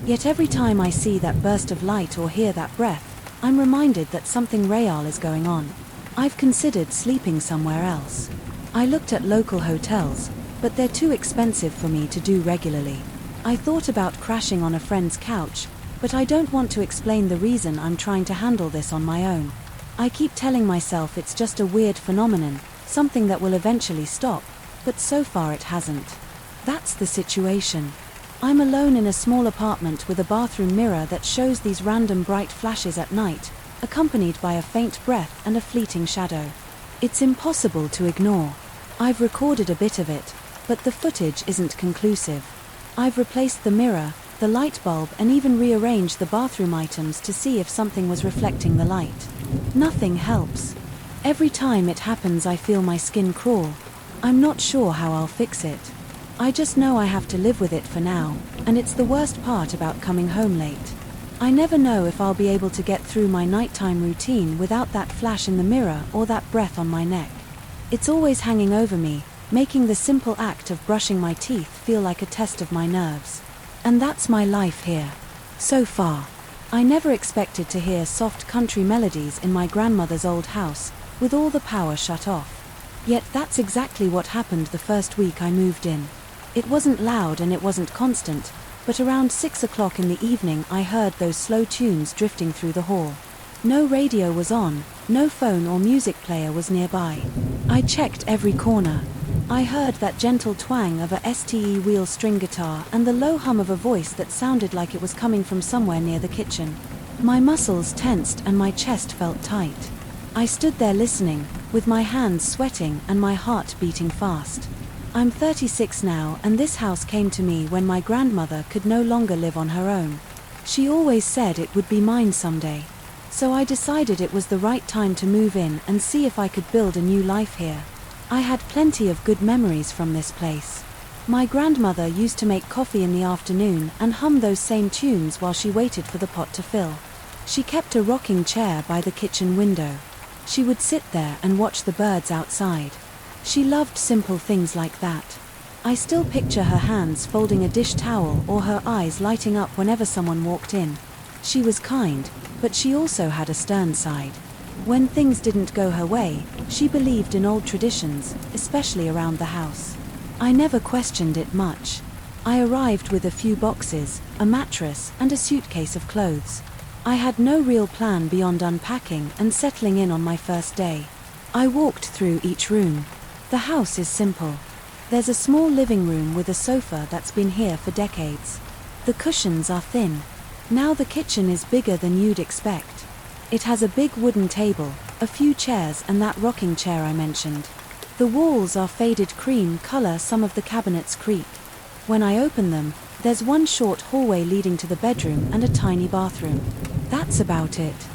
Yet every time I see that burst of light or hear that breath, I'm reminded that something real is going on. I've considered sleeping somewhere else. I looked at local hotels, but they're too expensive for me to do regularly. I thought about crashing on a friend's couch, but I don't want to explain the reason I'm trying to handle this on my own. I keep telling myself it's just a weird phenomenon, something that will eventually stop, but so far it hasn't. That's the situation. I'm alone in a small apartment with a bathroom mirror that shows these random bright flashes at night, accompanied by a faint breath and a fleeting shadow. It's impossible to ignore. I've recorded a bit of it, but the footage isn't conclusive. I've replaced the mirror, the light bulb, and even rearranged the bathroom items to see if something was reflecting the light. Nothing helps. Every time it happens I feel my skin crawl. I'm not sure how I'll fix it. I just know I have to live with it for now, and it's the worst part about coming home late. I never know if I'll be able to get through my nighttime routine without that flash in the mirror or that breath on my neck. It's always hanging over me, making the simple act of brushing my teeth feel like a test of my nerves. And that's my life here. So far. I never expected to hear soft country melodies in my grandmother's old house, with all the power shut off. Yet that's exactly what happened the first week I moved in. It wasn't loud and it wasn't constant, but around 6 o'clock in the evening I heard those slow tunes drifting through the hall. No radio was on, no phone or music player was nearby. I checked every corner. I heard that gentle twang of a STE wheel string guitar and the low hum of a voice that sounded like it was coming from somewhere near the kitchen. My muscles tensed and my chest felt tight. I stood there listening, with my hands sweating and my heart beating fast. I'm 36 now, and this house came to me when my grandmother could no longer live on her own. She always said it would be mine someday. So I decided it was the right time to move in and see if I could build a new life here. I had plenty of good memories from this place. My grandmother used to make coffee in the afternoon and hum those same tunes while she waited for the pot to fill. She kept a rocking chair by the kitchen window. She would sit there and watch the birds outside. She loved simple things like that. I still picture her hands folding a dish towel or her eyes lighting up whenever someone walked in. She was kind, but she also had a stern side. When things didn't go her way, she believed in old traditions, especially around the house. I never questioned it much. I arrived with a few boxes, a mattress, and a suitcase of clothes. I had no real plan beyond unpacking and settling in on my first day. I walked through each room. The house is simple. There's a small living room with a sofa that's been here for decades. The cushions are thin. Now the kitchen is bigger than you'd expect. It has a big wooden table, a few chairs, and that rocking chair I mentioned. The walls are faded cream color, some of the cabinets creak. When I open them, there's one short hallway leading to the bedroom and a tiny bathroom. That's about it.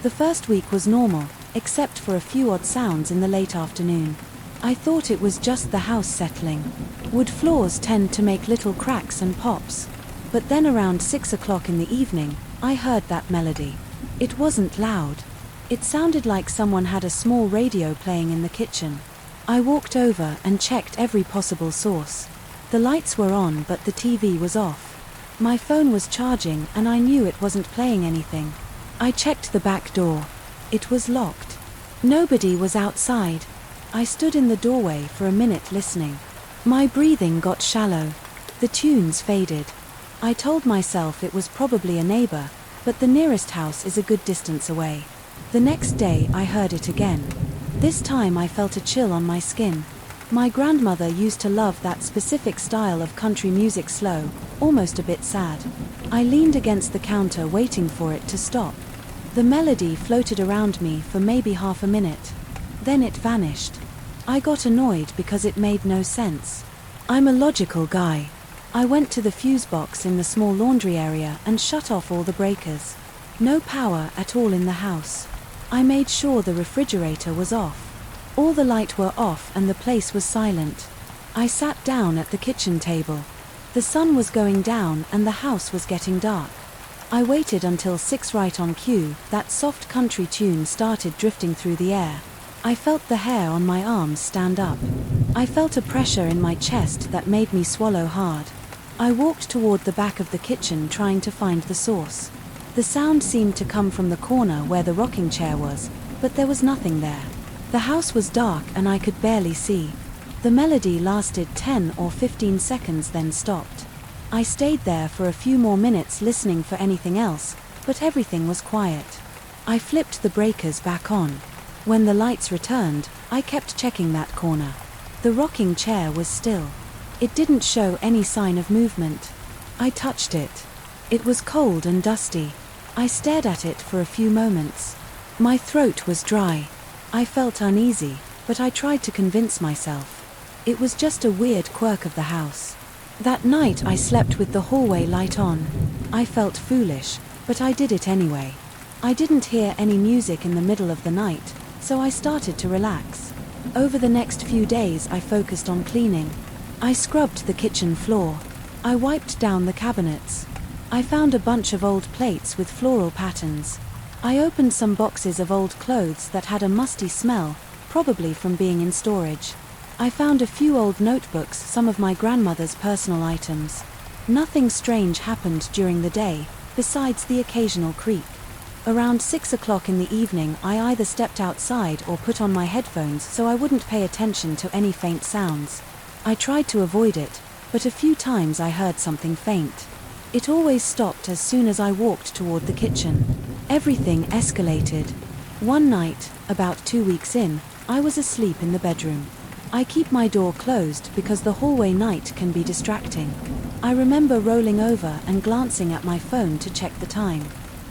The first week was normal, except for a few odd sounds in the late afternoon. I thought it was just the house settling. Wood floors tend to make little cracks and pops. But then around 6 o'clock in the evening, I heard that melody. It wasn't loud. It sounded like someone had a small radio playing in the kitchen. I walked over and checked every possible source. The lights were on, but the TV was off. My phone was charging and I knew it wasn't playing anything. I checked the back door. It was locked. Nobody was outside. I stood in the doorway for a minute listening. My breathing got shallow. The tunes faded. I told myself it was probably a neighbor, but the nearest house is a good distance away. The next day I heard it again. This time I felt a chill on my skin. My grandmother used to love that specific style of country music, slow, almost a bit sad. I leaned against the counter waiting for it to stop. The melody floated around me for maybe half a minute. Then it vanished. I got annoyed because it made no sense. I'm a logical guy. I went to the fuse box in the small laundry area and shut off all the breakers. No power at all in the house. I made sure the refrigerator was off. All the lights were off and the place was silent. I sat down at the kitchen table. The sun was going down and the house was getting dark. I waited until 6 right on cue. That soft country tune started drifting through the air. I felt the hair on my arms stand up. I felt a pressure in my chest that made me swallow hard. I walked toward the back of the kitchen trying to find the source. The sound seemed to come from the corner where the rocking chair was, but there was nothing there. The house was dark and I could barely see. The melody lasted 10 or 15 seconds, then stopped. I stayed there for a few more minutes listening for anything else, but everything was quiet. I flipped the breakers back on. When the lights returned, I kept checking that corner. The rocking chair was still. It didn't show any sign of movement. I touched it. It was cold and dusty. I stared at it for a few moments. My throat was dry. I felt uneasy, but I tried to convince myself. It was just a weird quirk of the house. That night I slept with the hallway light on. I felt foolish, but I did it anyway. I didn't hear any music in the middle of the night, so I started to relax. Over the next few days I focused on cleaning. I scrubbed the kitchen floor. I wiped down the cabinets. I found a bunch of old plates with floral patterns. I opened some boxes of old clothes that had a musty smell, probably from being in storage. I found a few old notebooks, some of my grandmother's personal items. Nothing strange happened during the day, besides the occasional creak. Around 6 o'clock in the evening I either stepped outside or put on my headphones so I wouldn't pay attention to any faint sounds. I tried to avoid it, but a few times I heard something faint. It always stopped as soon as I walked toward the kitchen. Everything escalated. One night, about 2 weeks in, I was asleep in the bedroom. I keep my door closed because the hallway night can be distracting. I remember rolling over and glancing at my phone to check the time.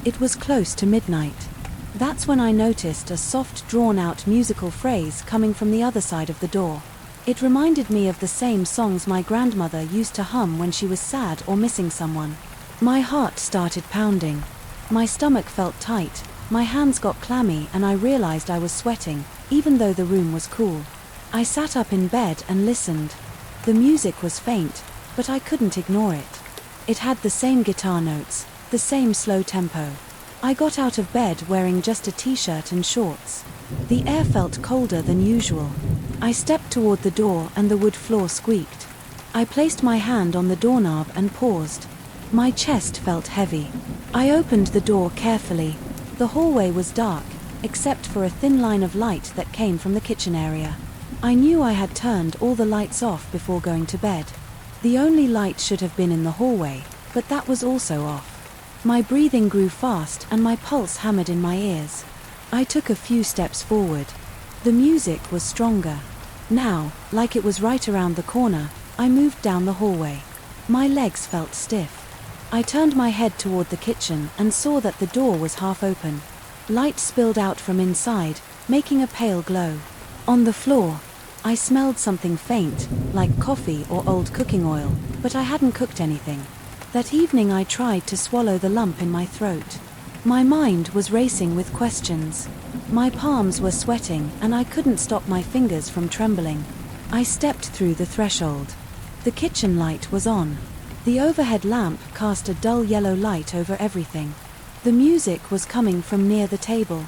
It was close to midnight. That's when I noticed a soft, drawn-out musical phrase coming from the other side of the door. It reminded me of the same songs my grandmother used to hum when she was sad or missing someone. My heart started pounding. My stomach felt tight, my hands got clammy, and I realized I was sweating, even though the room was cool. I sat up in bed and listened. The music was faint, but I couldn't ignore it. It had the same guitar notes, the same slow tempo. I got out of bed wearing just a t-shirt and shorts. The air felt colder than usual. I stepped toward the door and the wood floor squeaked. I placed my hand on the doorknob and paused. My chest felt heavy. I opened the door carefully. The hallway was dark, except for a thin line of light that came from the kitchen area. I knew I had turned all the lights off before going to bed. The only light should have been in the hallway, but that was also off. My breathing grew fast and my pulse hammered in my ears. I took a few steps forward. The music was stronger. Now, like it was right around the corner, I moved down the hallway. My legs felt stiff. I turned my head toward the kitchen and saw that the door was half open. Light spilled out from inside, making a pale glow. On the floor, I smelled something faint, like coffee or old cooking oil, but I hadn't cooked anything. That evening I tried to swallow the lump in my throat. My mind was racing with questions. My palms were sweating and I couldn't stop my fingers from trembling. I stepped through the threshold. The kitchen light was on. The overhead lamp cast a dull yellow light over everything. The music was coming from near the table.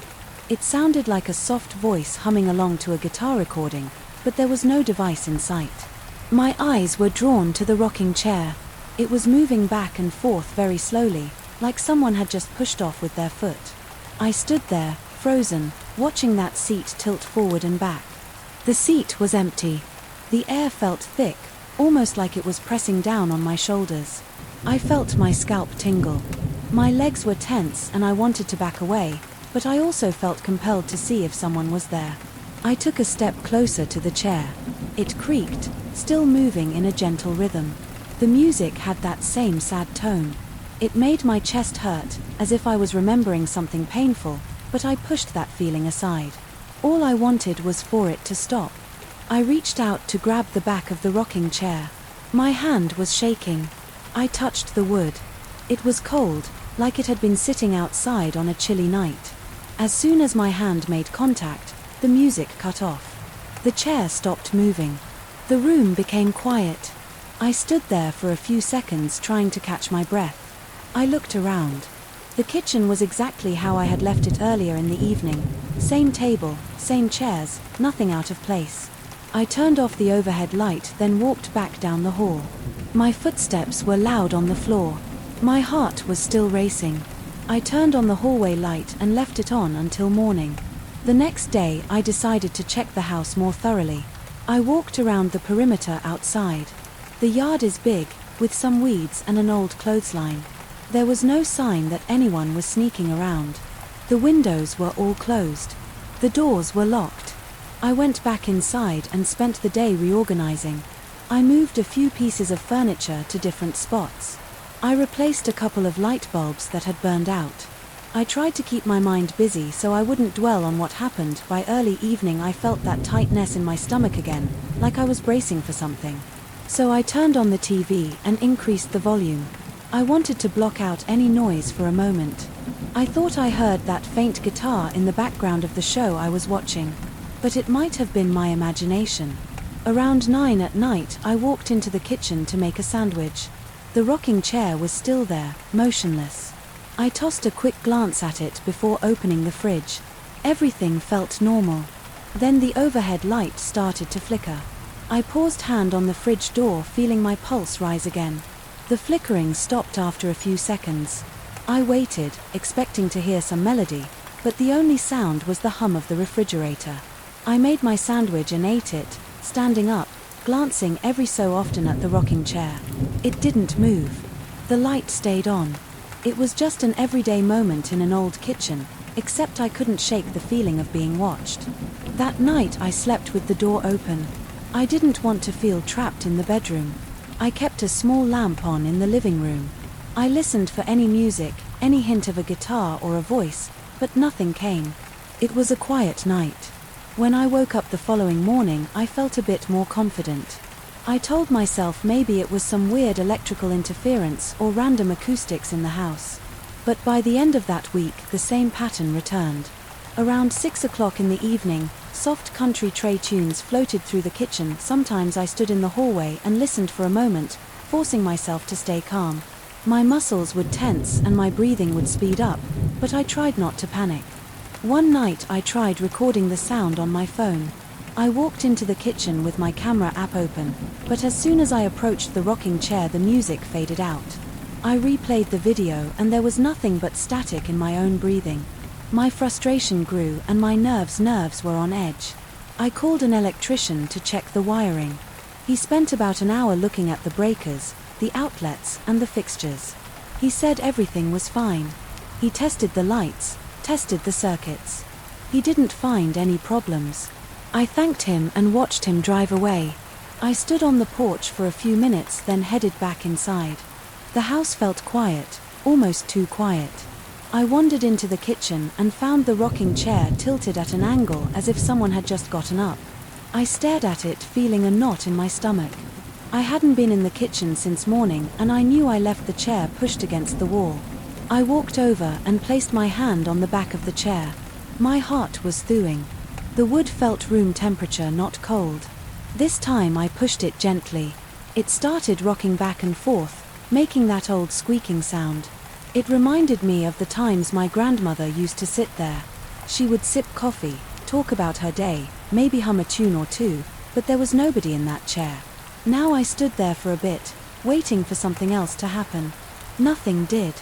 It sounded like a soft voice humming along to a guitar recording, but there was no device in sight. My eyes were drawn to the rocking chair. It was moving back and forth very slowly, like someone had just pushed off with their foot. I stood there, frozen, watching that seat tilt forward and back. The seat was empty. The air felt thick, almost like it was pressing down on my shoulders. I felt my scalp tingle. My legs were tense and I wanted to back away, but I also felt compelled to see if someone was there. I took a step closer to the chair. It creaked, still moving in a gentle rhythm. The music had that same sad tone. It made my chest hurt, as if I was remembering something painful, but I pushed that feeling aside. All I wanted was for it to stop. I reached out to grab the back of the rocking chair. My hand was shaking. I touched the wood. It was cold, like it had been sitting outside on a chilly night. As soon as my hand made contact, the music cut off. The chair stopped moving. The room became quiet. I stood there for a few seconds trying to catch my breath. I looked around. The kitchen was exactly how I had left it earlier in the evening. Same table, same chairs, nothing out of place. I turned off the overhead light, then walked back down the hall. My footsteps were loud on the floor. My heart was still racing. I turned on the hallway light and left it on until morning. The next day, I decided to check the house more thoroughly. I walked around the perimeter outside. The yard is big, with some weeds and an old clothesline. There was no sign that anyone was sneaking around. The windows were all closed. The doors were locked. I went back inside and spent the day reorganizing. I moved a few pieces of furniture to different spots. I replaced a couple of light bulbs that had burned out. I tried to keep my mind busy so I wouldn't dwell on what happened. By early evening I felt that tightness in my stomach again, like I was bracing for something. So I turned on the TV and increased the volume. I wanted to block out any noise for a moment. I thought I heard that faint guitar in the background of the show I was watching, but it might have been my imagination. Around 9 at night I walked into the kitchen to make a sandwich. The rocking chair was still there, motionless. I tossed a quick glance at it before opening the fridge. Everything felt normal. Then the overhead light started to flicker. I paused hand on the fridge door, feeling my pulse rise again. The flickering stopped after a few seconds. I waited, expecting to hear some melody, but the only sound was the hum of the refrigerator. I made my sandwich and ate it, standing up, glancing every so often at the rocking chair. It didn't move. The light stayed on. It was just an everyday moment in an old kitchen, except I couldn't shake the feeling of being watched. That night I slept with the door open. I didn't want to feel trapped in the bedroom. I kept a small lamp on in the living room. I listened for any music, any hint of a guitar or a voice, but nothing came. It was a quiet night. When I woke up the following morning, I felt a bit more confident. I told myself maybe it was some weird electrical interference or random acoustics in the house. But by the end of that week, the same pattern returned. Around 6 o'clock in the evening, soft country tray tunes floated through the kitchen. Sometimes I stood in the hallway and listened for a moment, forcing myself to stay calm. My muscles would tense and my breathing would speed up, but I tried not to panic. One night I tried recording the sound on my phone. I walked into the kitchen with my camera app open, but as soon as I approached the rocking chair, the music faded out. I replayed the video and there was nothing but static in my own breathing. My frustration grew and my nerves were on edge. I called an electrician to check the wiring. He spent about an hour looking at the breakers, the outlets and the fixtures. He said everything was fine. He tested the lights, tested the circuits. He didn't find any problems. I thanked him and watched him drive away. I stood on the porch for a few minutes, then headed back inside. The house felt quiet, almost too quiet. I wandered into the kitchen and found the rocking chair tilted at an angle as if someone had just gotten up. I stared at it, feeling a knot in my stomach. I hadn't been in the kitchen since morning and I knew I left the chair pushed against the wall. I walked over and placed my hand on the back of the chair. My heart was thawing. The wood felt room temperature, not cold. This time I pushed it gently. It started rocking back and forth, making that old squeaking sound. It reminded me of the times my grandmother used to sit there. She would sip coffee, talk about her day, maybe hum a tune or two, but there was nobody in that chair. Now I stood there for a bit, waiting for something else to happen. Nothing did.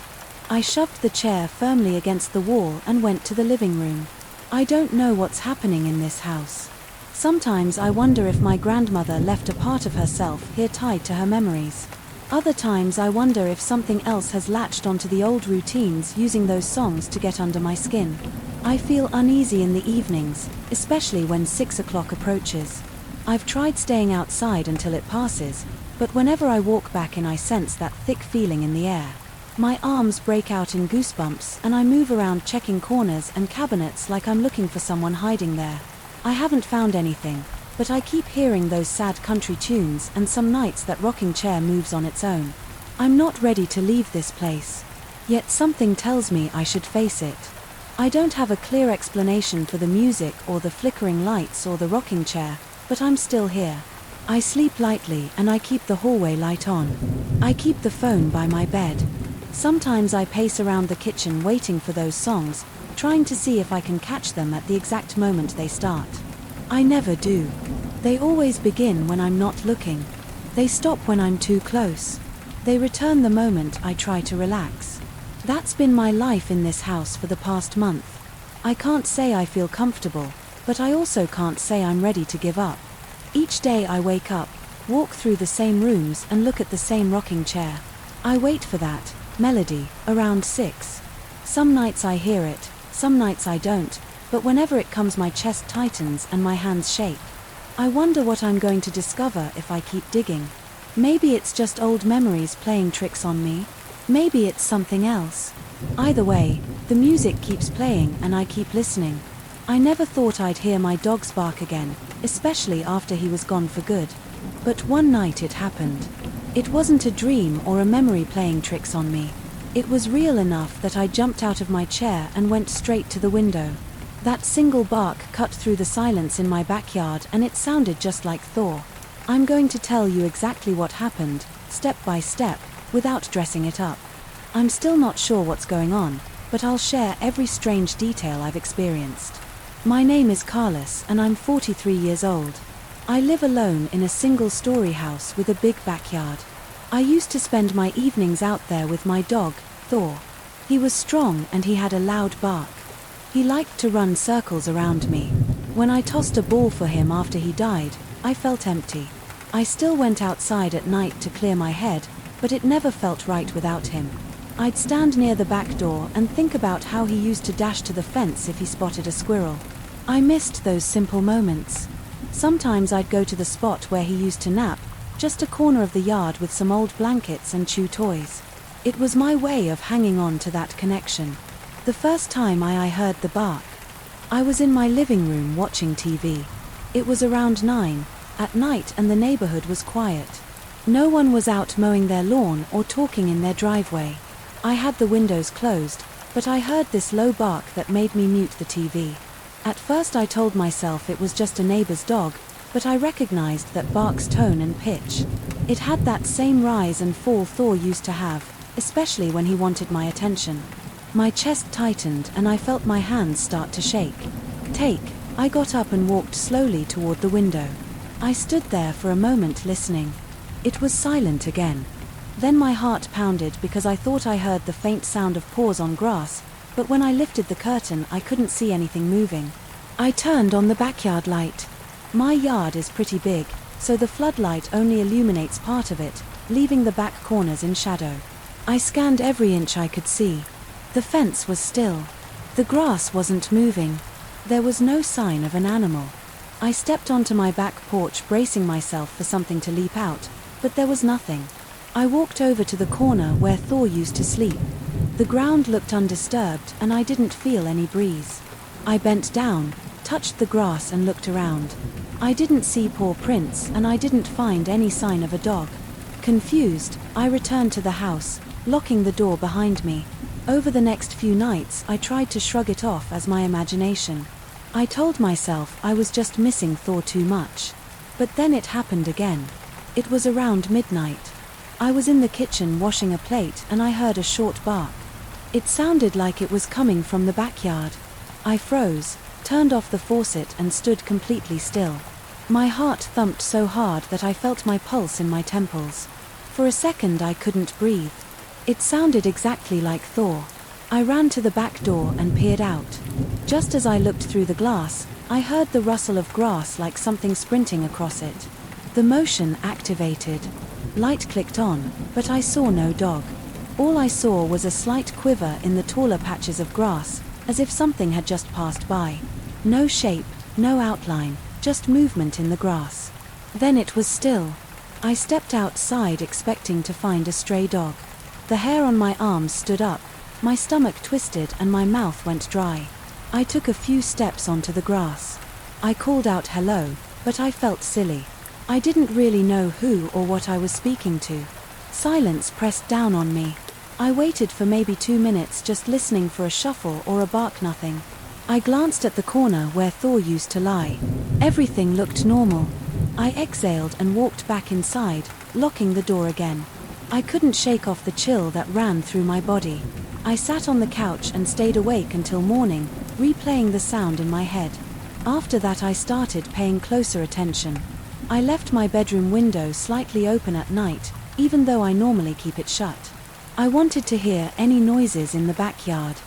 I shoved the chair firmly against the wall and went to the living room. I don't know what's happening in this house. Sometimes I wonder if my grandmother left a part of herself here tied to her memories. Other times I wonder if something else has latched onto the old routines, using those songs to get under my skin. I feel uneasy in the evenings, especially when 6 o'clock approaches. I've tried staying outside until it passes, but whenever I walk back in I sense that thick feeling in the air. My arms break out in goosebumps and I move around checking corners and cabinets like I'm looking for someone hiding there. I haven't found anything, but I keep hearing those sad country tunes and some nights that rocking chair moves on its own. I'm not ready to leave this place. Yet something tells me I should face it. I don't have a clear explanation for the music or the flickering lights or the rocking chair, but I'm still here. I sleep lightly and I keep the hallway light on. I keep the phone by my bed. Sometimes I pace around the kitchen waiting for those songs, trying to see if I can catch them at the exact moment they start. I never do. They always begin when I'm not looking. They stop when I'm too close. They return the moment I try to relax. That's been my life in this house for the past month. I can't say I feel comfortable, but I also can't say I'm ready to give up. Each day I wake up, walk through the same rooms and look at the same rocking chair. I wait for that melody around 6. Some nights I hear it, some nights I don't, but whenever it comes my chest tightens and my hands shake. I wonder what I'm going to discover if I keep digging. Maybe it's just old memories playing tricks on me. Maybe it's something else. Either way, the music keeps playing and I keep listening. I never thought I'd hear my dog's bark again, especially after he was gone for good. But one night it happened. It wasn't a dream or a memory playing tricks on me. It was real enough that I jumped out of my chair and went straight to the window. That single bark cut through the silence in my backyard and it sounded just like Thor. I'm going to tell you exactly what happened, step by step, without dressing it up. I'm still not sure what's going on, but I'll share every strange detail I've experienced. My name is Carlos and I'm 43 years old. I live alone in a single-story house with a big backyard. I used to spend my evenings out there with my dog, Thor. He was strong and he had a loud bark. He liked to run circles around me. When I tossed a ball for him after he died, I felt empty. I still went outside at night to clear my head, but it never felt right without him. I'd stand near the back door and think about how he used to dash to the fence if he spotted a squirrel. I missed those simple moments. Sometimes I'd go to the spot where he used to nap, just a corner of the yard with some old blankets and chew toys. It was my way of hanging on to that connection. The first time I heard the bark, I was in my living room watching TV. It was around 9 at night and the neighborhood was quiet. No one was out mowing their lawn or talking in their driveway. I had the windows closed, but I heard this low bark that made me mute the TV. At first I told myself it was just a neighbor's dog, but I recognized that bark's tone and pitch. It had that same rise and fall Thor used to have, especially when he wanted my attention. My chest tightened and I felt my hands start to shake. I got up and walked slowly toward the window. I stood there for a moment listening. It was silent again. Then my heart pounded because I thought I heard the faint sound of paws on grass, but when I lifted the curtain I couldn't see anything moving. I turned on the backyard light. My yard is pretty big, so the floodlight only illuminates part of it, leaving the back corners in shadow. I scanned every inch I could see. The fence was still. The grass wasn't moving. There was no sign of an animal. I stepped onto my back porch, bracing myself for something to leap out, but there was nothing. I walked over to the corner where Thor used to sleep. The ground looked undisturbed and I didn't feel any breeze. I bent down, touched the grass and looked around. I didn't see paw prints and I didn't find any sign of a dog. Confused, I returned to the house, locking the door behind me. Over the next few nights I tried to shrug it off as my imagination. I told myself I was just missing Thor too much. But then it happened again. It was around midnight. I was in the kitchen washing a plate and I heard a short bark. It sounded like it was coming from the backyard. I froze, turned off the faucet and stood completely still. My heart thumped so hard that I felt my pulse in my temples. For a second I couldn't breathe. It sounded exactly like Thor. I ran to the back door and peered out. Just as I looked through the glass, I heard the rustle of grass like something sprinting across it. The motion activated. Light clicked on, but I saw no dog. All I saw was a slight quiver in the taller patches of grass, as if something had just passed by. No shape, no outline, just movement in the grass. Then it was still. I stepped outside expecting to find a stray dog. The hair on my arms stood up, my stomach twisted and my mouth went dry. I took a few steps onto the grass. I called out hello, but I felt silly. I didn't really know who or what I was speaking to. Silence pressed down on me. I waited for maybe 2 minutes just listening for a shuffle or a bark. Nothing. I glanced at the corner where Thor used to lie. Everything looked normal. I exhaled and walked back inside, locking the door again. I couldn't shake off the chill that ran through my body. I sat on the couch and stayed awake until morning, replaying the sound in my head. After that I started paying closer attention. I left my bedroom window slightly open at night, even though I normally keep it shut. I wanted to hear any noises in the backyard.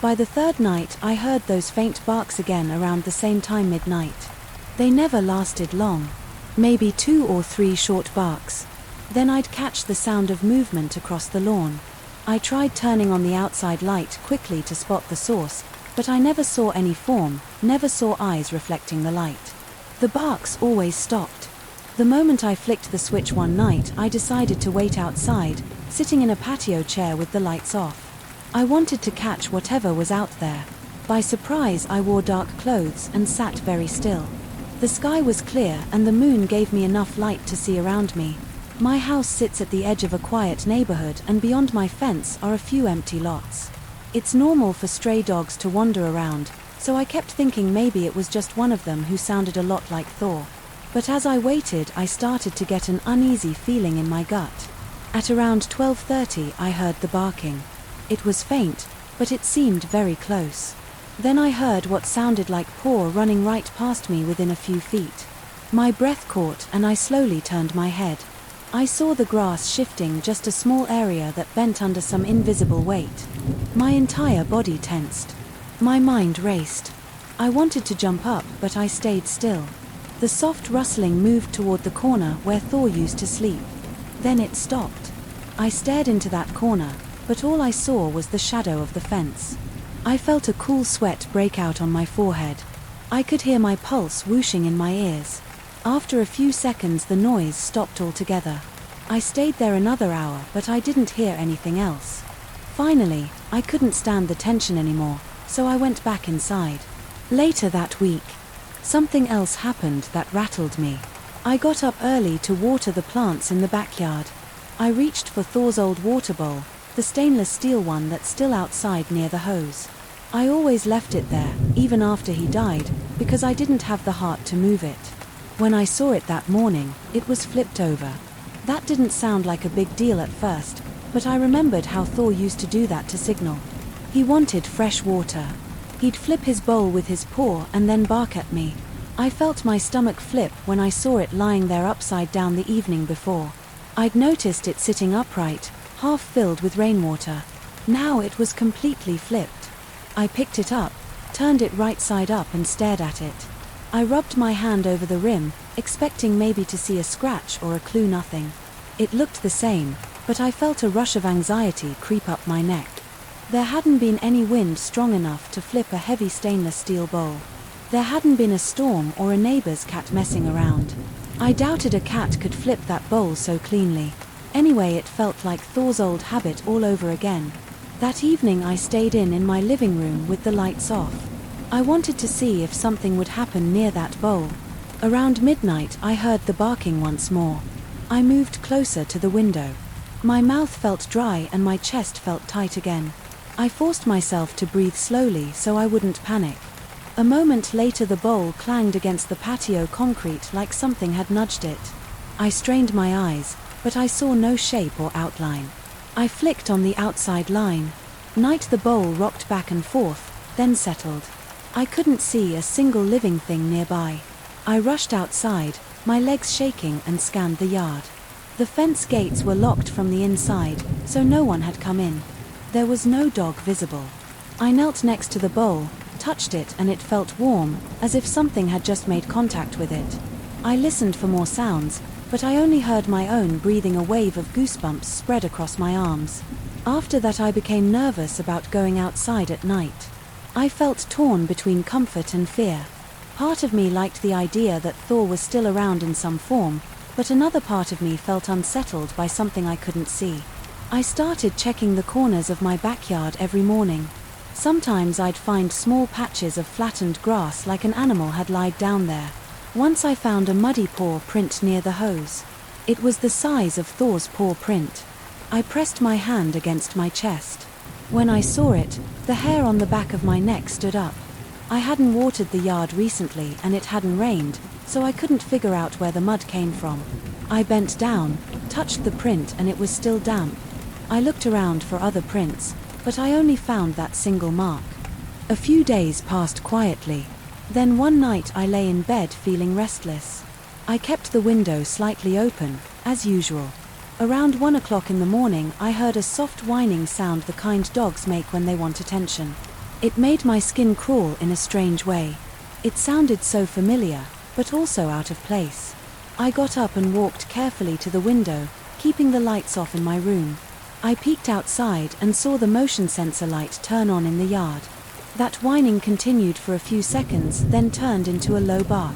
By the third night I heard those faint barks again around the same time, midnight. They never lasted long. Maybe 2 or 3 short barks. Then I'd catch the sound of movement across the lawn. I tried turning on the outside light quickly to spot the source, but I never saw any form, never saw eyes reflecting the light. The barks always stopped. The moment I flicked the switch one night, I decided to wait outside, sitting in a patio chair with the lights off. I wanted to catch whatever was out there. By surprise, I wore dark clothes and sat very still. The sky was clear and the moon gave me enough light to see around me. My house sits at the edge of a quiet neighborhood and beyond my fence are a few empty lots. It's normal for stray dogs to wander around, so I kept thinking maybe it was just one of them who sounded a lot like Thor. But as I waited, I started to get an uneasy feeling in my gut. At around 12:30 I heard the barking. It was faint, but it seemed very close. Then I heard what sounded like paw running right past me within a few feet. My breath caught and I slowly turned my head. I saw the grass shifting just a small area that bent under some invisible weight. My entire body tensed. My mind raced. I wanted to jump up, but I stayed still. The soft rustling moved toward the corner where Thor used to sleep. Then it stopped. I stared into that corner, but all I saw was the shadow of the fence. I felt a cool sweat break out on my forehead. I could hear my pulse whooshing in my ears. After a few seconds the noise stopped altogether. I stayed there another hour, but I didn't hear anything else. Finally, I couldn't stand the tension anymore, so I went back inside. Later that week, something else happened that rattled me. I got up early to water the plants in the backyard. I reached for Thor's old water bowl, the stainless steel one that's still outside near the hose. I always left it there, even after he died, because I didn't have the heart to move it. When I saw it that morning, it was flipped over. That didn't sound like a big deal at first, but I remembered how Thor used to do that to signal. He wanted fresh water. He'd flip his bowl with his paw and then bark at me. I felt my stomach flip when I saw it lying there upside down the evening before. I'd noticed it sitting upright, half filled with rainwater. Now it was completely flipped. I picked it up, turned it right side up and stared at it. I rubbed my hand over the rim, expecting maybe to see a scratch or a clue. Nothing. It looked the same, but I felt a rush of anxiety creep up my neck. There hadn't been any wind strong enough to flip a heavy stainless steel bowl. There hadn't been a storm or a neighbor's cat messing around. I doubted a cat could flip that bowl so cleanly. Anyway, it felt like Thor's old habit all over again. That evening I stayed in my living room with the lights off. I wanted to see if something would happen near that bowl. Around midnight I heard the barking once more. I moved closer to the window. My mouth felt dry and my chest felt tight again. I forced myself to breathe slowly so I wouldn't panic. A moment later the bowl clanged against the patio concrete like something had nudged it. I strained my eyes, but I saw no shape or outline. I flicked on the outside line. The bowl rocked back and forth, then settled. I couldn't see a single living thing nearby. I rushed outside, my legs shaking, and scanned the yard. The fence gates were locked from the inside, so no one had come in. There was no dog visible. I knelt next to the bowl, touched it, and it felt warm, as if something had just made contact with it. I listened for more sounds, but I only heard my own breathing. A wave of goosebumps spread across my arms. After that I became nervous about going outside at night. I felt torn between comfort and fear. Part of me liked the idea that Thor was still around in some form, but another part of me felt unsettled by something I couldn't see. I started checking the corners of my backyard every morning. Sometimes I'd find small patches of flattened grass like an animal had lied down there. Once I found a muddy paw print near the hose. It was the size of Thor's paw print. I pressed my hand against my chest. When I saw it, the hair on the back of my neck stood up. I hadn't watered the yard recently and it hadn't rained, so I couldn't figure out where the mud came from. I bent down, touched the print, and it was still damp. I looked around for other prints, but I only found that single mark. A few days passed quietly. Then one night I lay in bed feeling restless. I kept the window slightly open, as usual. Around 1 o'clock in the morning I heard a soft whining sound the kind dogs make when they want attention. It made my skin crawl in a strange way. It sounded so familiar, but also out of place. I got up and walked carefully to the window, keeping the lights off in my room. I peeked outside and saw the motion sensor light turn on in the yard. That whining continued for a few seconds, then turned into a low bark.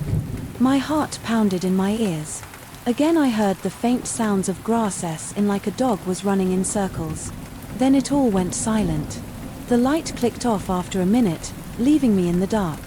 My heart pounded in my ears. Again I heard the faint sounds of grass in like a dog was running in circles. Then it all went silent. The light clicked off after a minute, leaving me in the dark.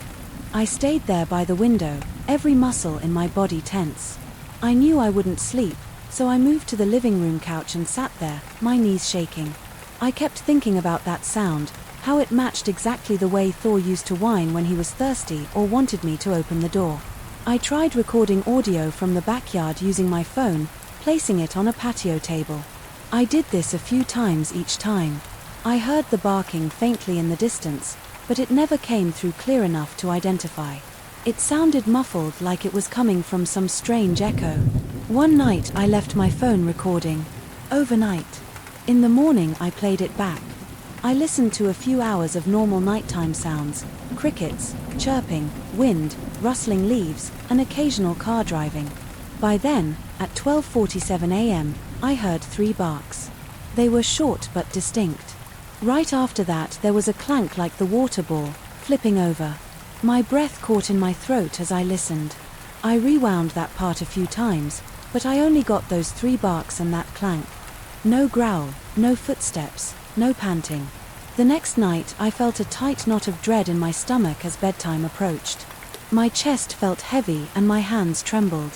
I stayed there by the window, every muscle in my body tense. I knew I wouldn't sleep, so I moved to the living room couch and sat there, my knees shaking. I kept thinking about that sound, how it matched exactly the way Thor used to whine when he was thirsty or wanted me to open the door. I tried recording audio from the backyard using my phone, placing it on a patio table. I did this a few times each time. I heard the barking faintly in the distance, but it never came through clear enough to identify. It sounded muffled, like it was coming from some strange echo. One night I left my phone recording. Overnight. In the morning I played it back. I listened to a few hours of normal nighttime sounds, crickets, chirping, wind, rustling leaves, and occasional car driving. By then, at 12:47 a.m., I heard 3 barks. They were short but distinct. Right after that there was a clank like the water ball, flipping over. My breath caught in my throat as I listened. I rewound that part a few times, but I only got those 3 barks and that clank. No growl, no footsteps, no panting. The next night I felt a tight knot of dread in my stomach as bedtime approached. My chest felt heavy and my hands trembled.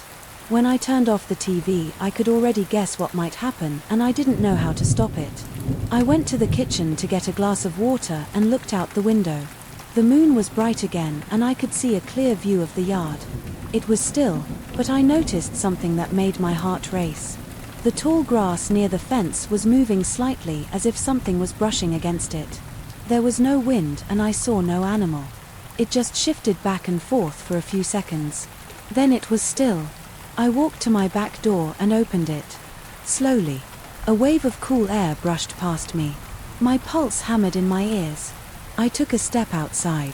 When I turned off the TV, I could already guess what might happen, and I didn't know how to stop it. I went to the kitchen to get a glass of water and looked out the window. The moon was bright again, and I could see a clear view of the yard. It was still, but I noticed something that made my heart race. The tall grass near the fence was moving slightly as if something was brushing against it. There was no wind and I saw no animal. It just shifted back and forth for a few seconds. Then it was still. I walked to my back door and opened it. Slowly. A wave of cool air brushed past me. My pulse hammered in my ears. I took a step outside.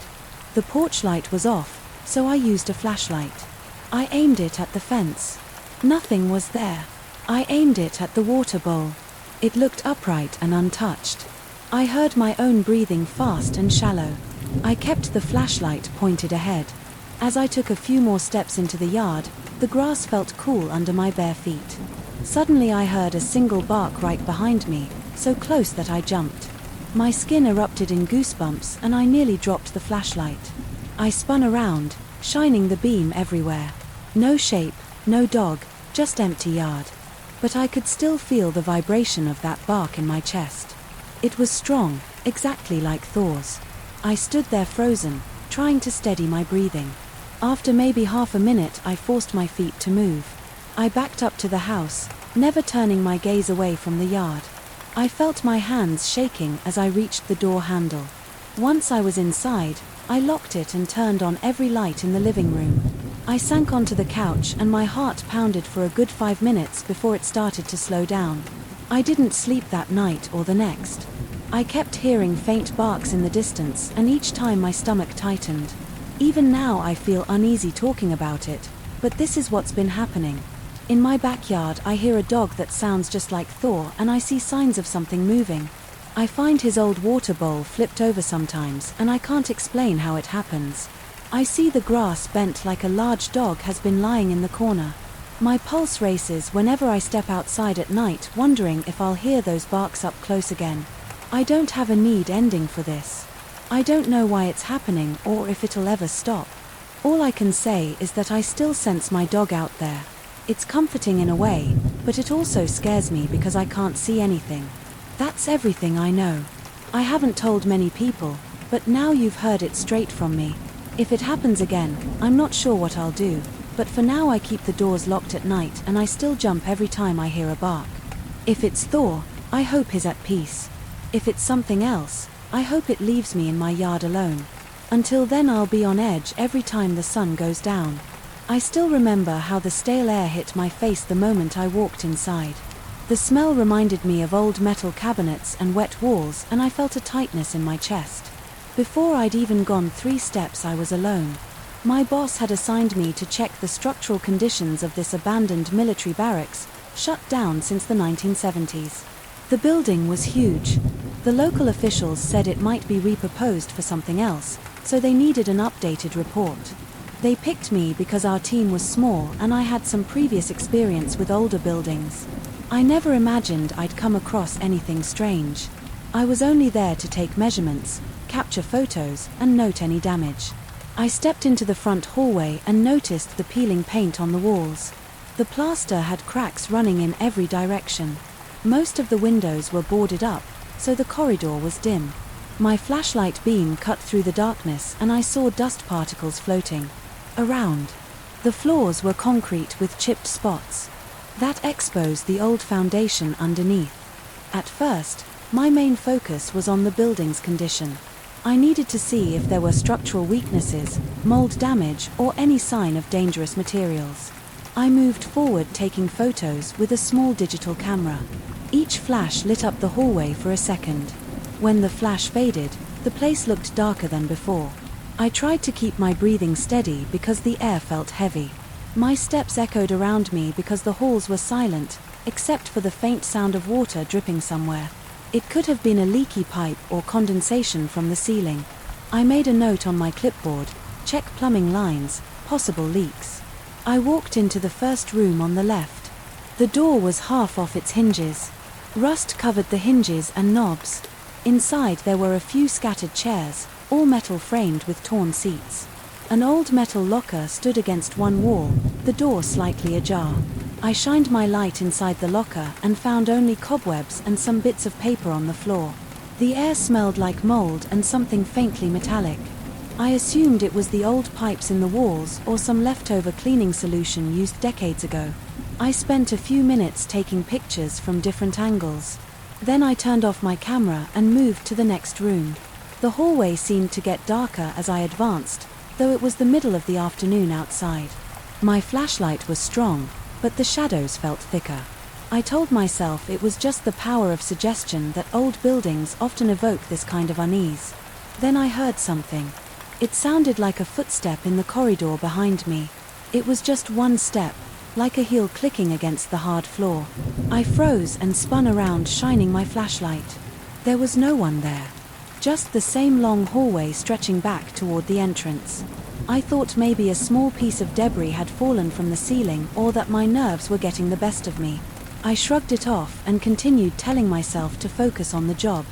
The porch light was off, so I used a flashlight. I aimed it at the fence. Nothing was there. I aimed it at the water bowl. It looked upright and untouched. I heard my own breathing fast and shallow. I kept the flashlight pointed ahead. As I took a few more steps into the yard, the grass felt cool under my bare feet. Suddenly I heard a single bark right behind me, so close that I jumped. My skin erupted in goosebumps and I nearly dropped the flashlight. I spun around, shining the beam everywhere. No shape, no dog, just empty yard. But I could still feel the vibration of that bark in my chest. It was strong, exactly like Thor's. I stood there frozen, trying to steady my breathing. After maybe half a minute, I forced my feet to move. I backed up to the house, never turning my gaze away from the yard. I felt my hands shaking as I reached the door handle. Once I was inside, I locked it and turned on every light in the living room. I sank onto the couch and my heart pounded for a good 5 minutes before it started to slow down. I didn't sleep that night or the next. I kept hearing faint barks in the distance, and each time my stomach tightened. Even now I feel uneasy talking about it, but this is what's been happening. In my backyard I hear a dog that sounds just like Thor, and I see signs of something moving. I find his old water bowl flipped over sometimes, and I can't explain how it happens. I see the grass bent like a large dog has been lying in the corner. My pulse races whenever I step outside at night, wondering if I'll hear those barks up close again. I don't have a need ending for this. I don't know why it's happening or if it'll ever stop. All I can say is that I still sense my dog out there. It's comforting in a way, but it also scares me because I can't see anything. That's everything I know. I haven't told many people, but now you've heard it straight from me. If it happens again, I'm not sure what I'll do, but for now I keep the doors locked at night and I still jump every time I hear a bark. If it's Thor, I hope he's at peace. If it's something else, I hope it leaves me in my yard alone. Until then I'll be on edge every time the sun goes down. I still remember how the stale air hit my face the moment I walked inside. The smell reminded me of old metal cabinets and wet walls, and I felt a tightness in my chest. Before I'd even gone 3 steps I was alone. My boss had assigned me to check the structural conditions of this abandoned military barracks, shut down since the 1970s. The building was huge. The local officials said it might be repurposed for something else, so they needed an updated report. They picked me because our team was small and I had some previous experience with older buildings. I never imagined I'd come across anything strange. I was only there to take measurements, capture photos, and note any damage. I stepped into the front hallway and noticed the peeling paint on the walls. The plaster had cracks running in every direction. Most of the windows were boarded up, so the corridor was dim. My flashlight beam cut through the darkness and I saw dust particles floating around. The floors were concrete with chipped spots. That exposed the old foundation underneath. At first, my main focus was on the building's condition. I needed to see if there were structural weaknesses, mold damage, or any sign of dangerous materials. I moved forward taking photos with a small digital camera. Each flash lit up the hallway for a second. When the flash faded, the place looked darker than before. I tried to keep my breathing steady because the air felt heavy. My steps echoed around me because the halls were silent, except for the faint sound of water dripping somewhere. It could have been a leaky pipe or condensation from the ceiling. I made a note on my clipboard: check plumbing lines, possible leaks. I walked into the first room on the left. The door was half off its hinges. Rust covered the hinges and knobs. Inside there were a few scattered chairs, all metal framed with torn seats. An old metal locker stood against one wall, the door slightly ajar. I shined my light inside the locker and found only cobwebs and some bits of paper on the floor. The air smelled like mold and something faintly metallic. I assumed it was the old pipes in the walls or some leftover cleaning solution used decades ago. I spent a few minutes taking pictures from different angles. Then I turned off my camera and moved to the next room. The hallway seemed to get darker as I advanced, though it was the middle of the afternoon outside. My flashlight was strong, but the shadows felt thicker. I told myself it was just the power of suggestion that old buildings often evoke this kind of unease. Then I heard something. It sounded like a footstep in the corridor behind me. It was just one step, like a heel clicking against the hard floor. I froze and spun around, shining my flashlight. There was no one there. Just the same long hallway stretching back toward the entrance. I thought maybe a small piece of debris had fallen from the ceiling or that my nerves were getting the best of me. I shrugged it off and continued telling myself to focus on the job.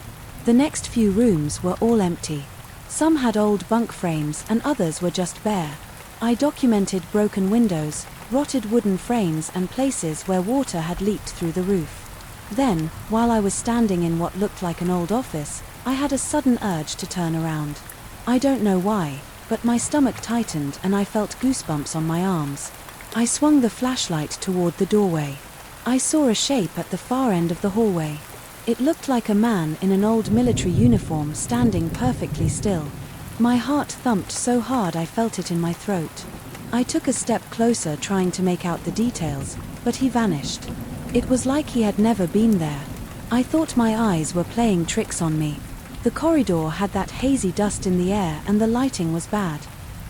The next few rooms were all empty. Some had old bunk frames and others were just bare. I documented broken windows, rotted wooden frames and places where water had leaked through the roof. Then, while I was standing in what looked like an old office, I had a sudden urge to turn around. I don't know why, but my stomach tightened and I felt goosebumps on my arms. I swung the flashlight toward the doorway. I saw a shape at the far end of the hallway. It looked like a man in an old military uniform standing perfectly still. My heart thumped so hard I felt it in my throat. I took a step closer trying to make out the details, but he vanished. It was like he had never been there. I thought my eyes were playing tricks on me. The corridor had that hazy dust in the air and the lighting was bad.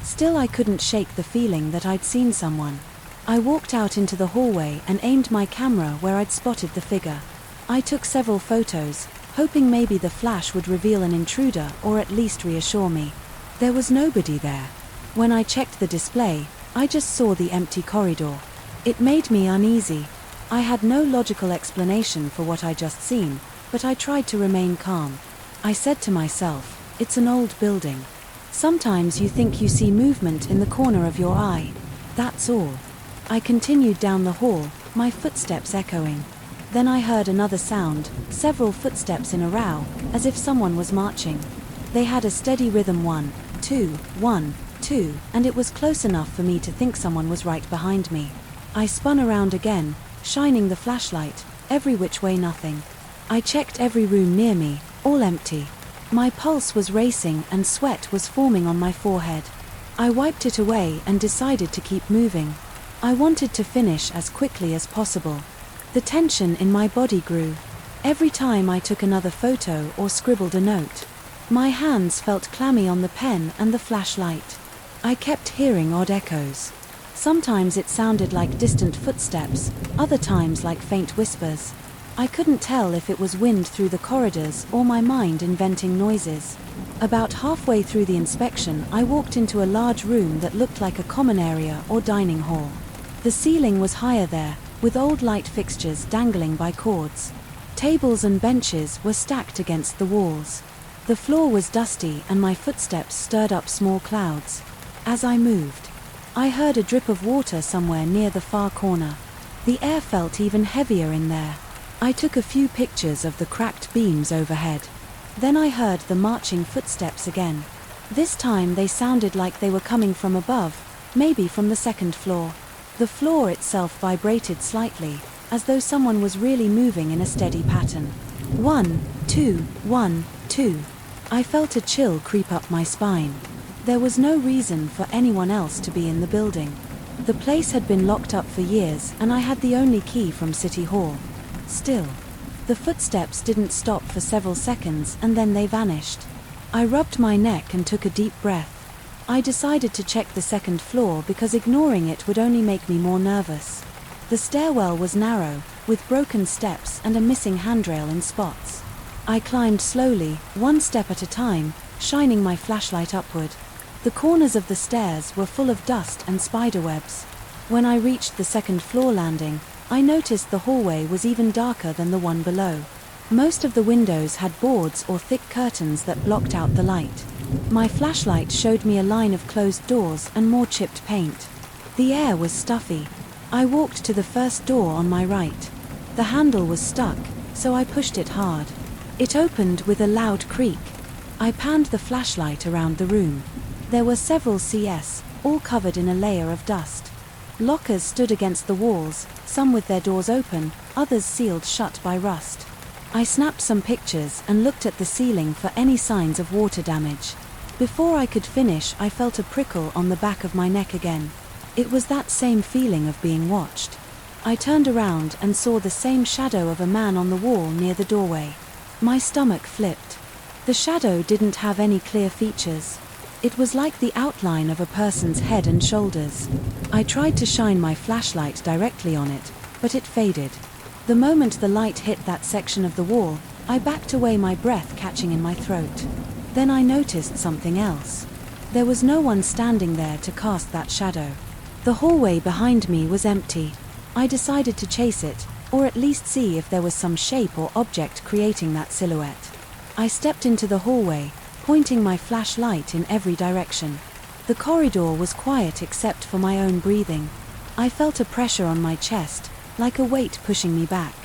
Still, I couldn't shake the feeling that I'd seen someone. I walked out into the hallway and aimed my camera where I'd spotted the figure. I took several photos, hoping maybe the flash would reveal an intruder or at least reassure me. There was nobody there. When I checked the display, I just saw the empty corridor. It made me uneasy. I had no logical explanation for what I just seen, but I tried to remain calm. I said to myself, it's an old building. Sometimes you think you see movement in the corner of your eye. That's all. I continued down the hall, my footsteps echoing. Then I heard another sound, several footsteps in a row, as if someone was marching. They had a steady rhythm, 1, 2, 1, 2, and it was close enough for me to think someone was right behind me. I spun around again, shining the flashlight, every which way nothing. I checked every room near me, all empty. My pulse was racing and sweat was forming on my forehead. I wiped it away and decided to keep moving. I wanted to finish as quickly as possible. The tension in my body grew. Every time I took another photo or scribbled a note, my hands felt clammy on the pen and the flashlight. I kept hearing odd echoes. Sometimes it sounded like distant footsteps, other times like faint whispers. I couldn't tell if it was wind through the corridors or my mind inventing noises. About halfway through the inspection, I walked into a large room that looked like a common area or dining hall. The ceiling was higher there, with old light fixtures dangling by cords. Tables and benches were stacked against the walls. The floor was dusty and my footsteps stirred up small clouds. As I moved, I heard a drip of water somewhere near the far corner. The air felt even heavier in there. I took a few pictures of the cracked beams overhead. Then I heard the marching footsteps again. This time they sounded like they were coming from above, maybe from the second floor. The floor itself vibrated slightly, as though someone was really moving in a steady pattern. 1, 2, 1, 2. I felt a chill creep up my spine. There was no reason for anyone else to be in the building. The place had been locked up for years and I had the only key from City Hall. Still, the footsteps didn't stop for several seconds and then they vanished. I rubbed my neck and took a deep breath. I decided to check the second floor because ignoring it would only make me more nervous. The stairwell was narrow, with broken steps and a missing handrail in spots. I climbed slowly, one step at a time, shining my flashlight upward. The corners of the stairs were full of dust and spiderwebs. When I reached the second floor landing, I noticed the hallway was even darker than the one below. Most of the windows had boards or thick curtains that blocked out the light. My flashlight showed me a line of closed doors and more chipped paint. The air was stuffy. I walked to the first door on my right. The handle was stuck, so I pushed it hard. It opened with a loud creak. I panned the flashlight around the room. There were several CS, all covered in a layer of dust. Lockers stood against the walls, some with their doors open, others sealed shut by rust. I snapped some pictures and looked at the ceiling for any signs of water damage. Before I could finish, I felt a prickle on the back of my neck again. It was that same feeling of being watched. I turned around and saw the same shadow of a man on the wall near the doorway. My stomach flipped. The shadow didn't have any clear features. It was like the outline of a person's head and shoulders. I tried to shine my flashlight directly on it, but it faded. The moment the light hit that section of the wall, I backed away, my breath catching in my throat. Then I noticed something else. There was no one standing there to cast that shadow. The hallway behind me was empty. I decided to chase it, or at least see if there was some shape or object creating that silhouette. I stepped into the hallway, pointing my flashlight in every direction. The corridor was quiet except for my own breathing. I felt a pressure on my chest, like a weight pushing me back.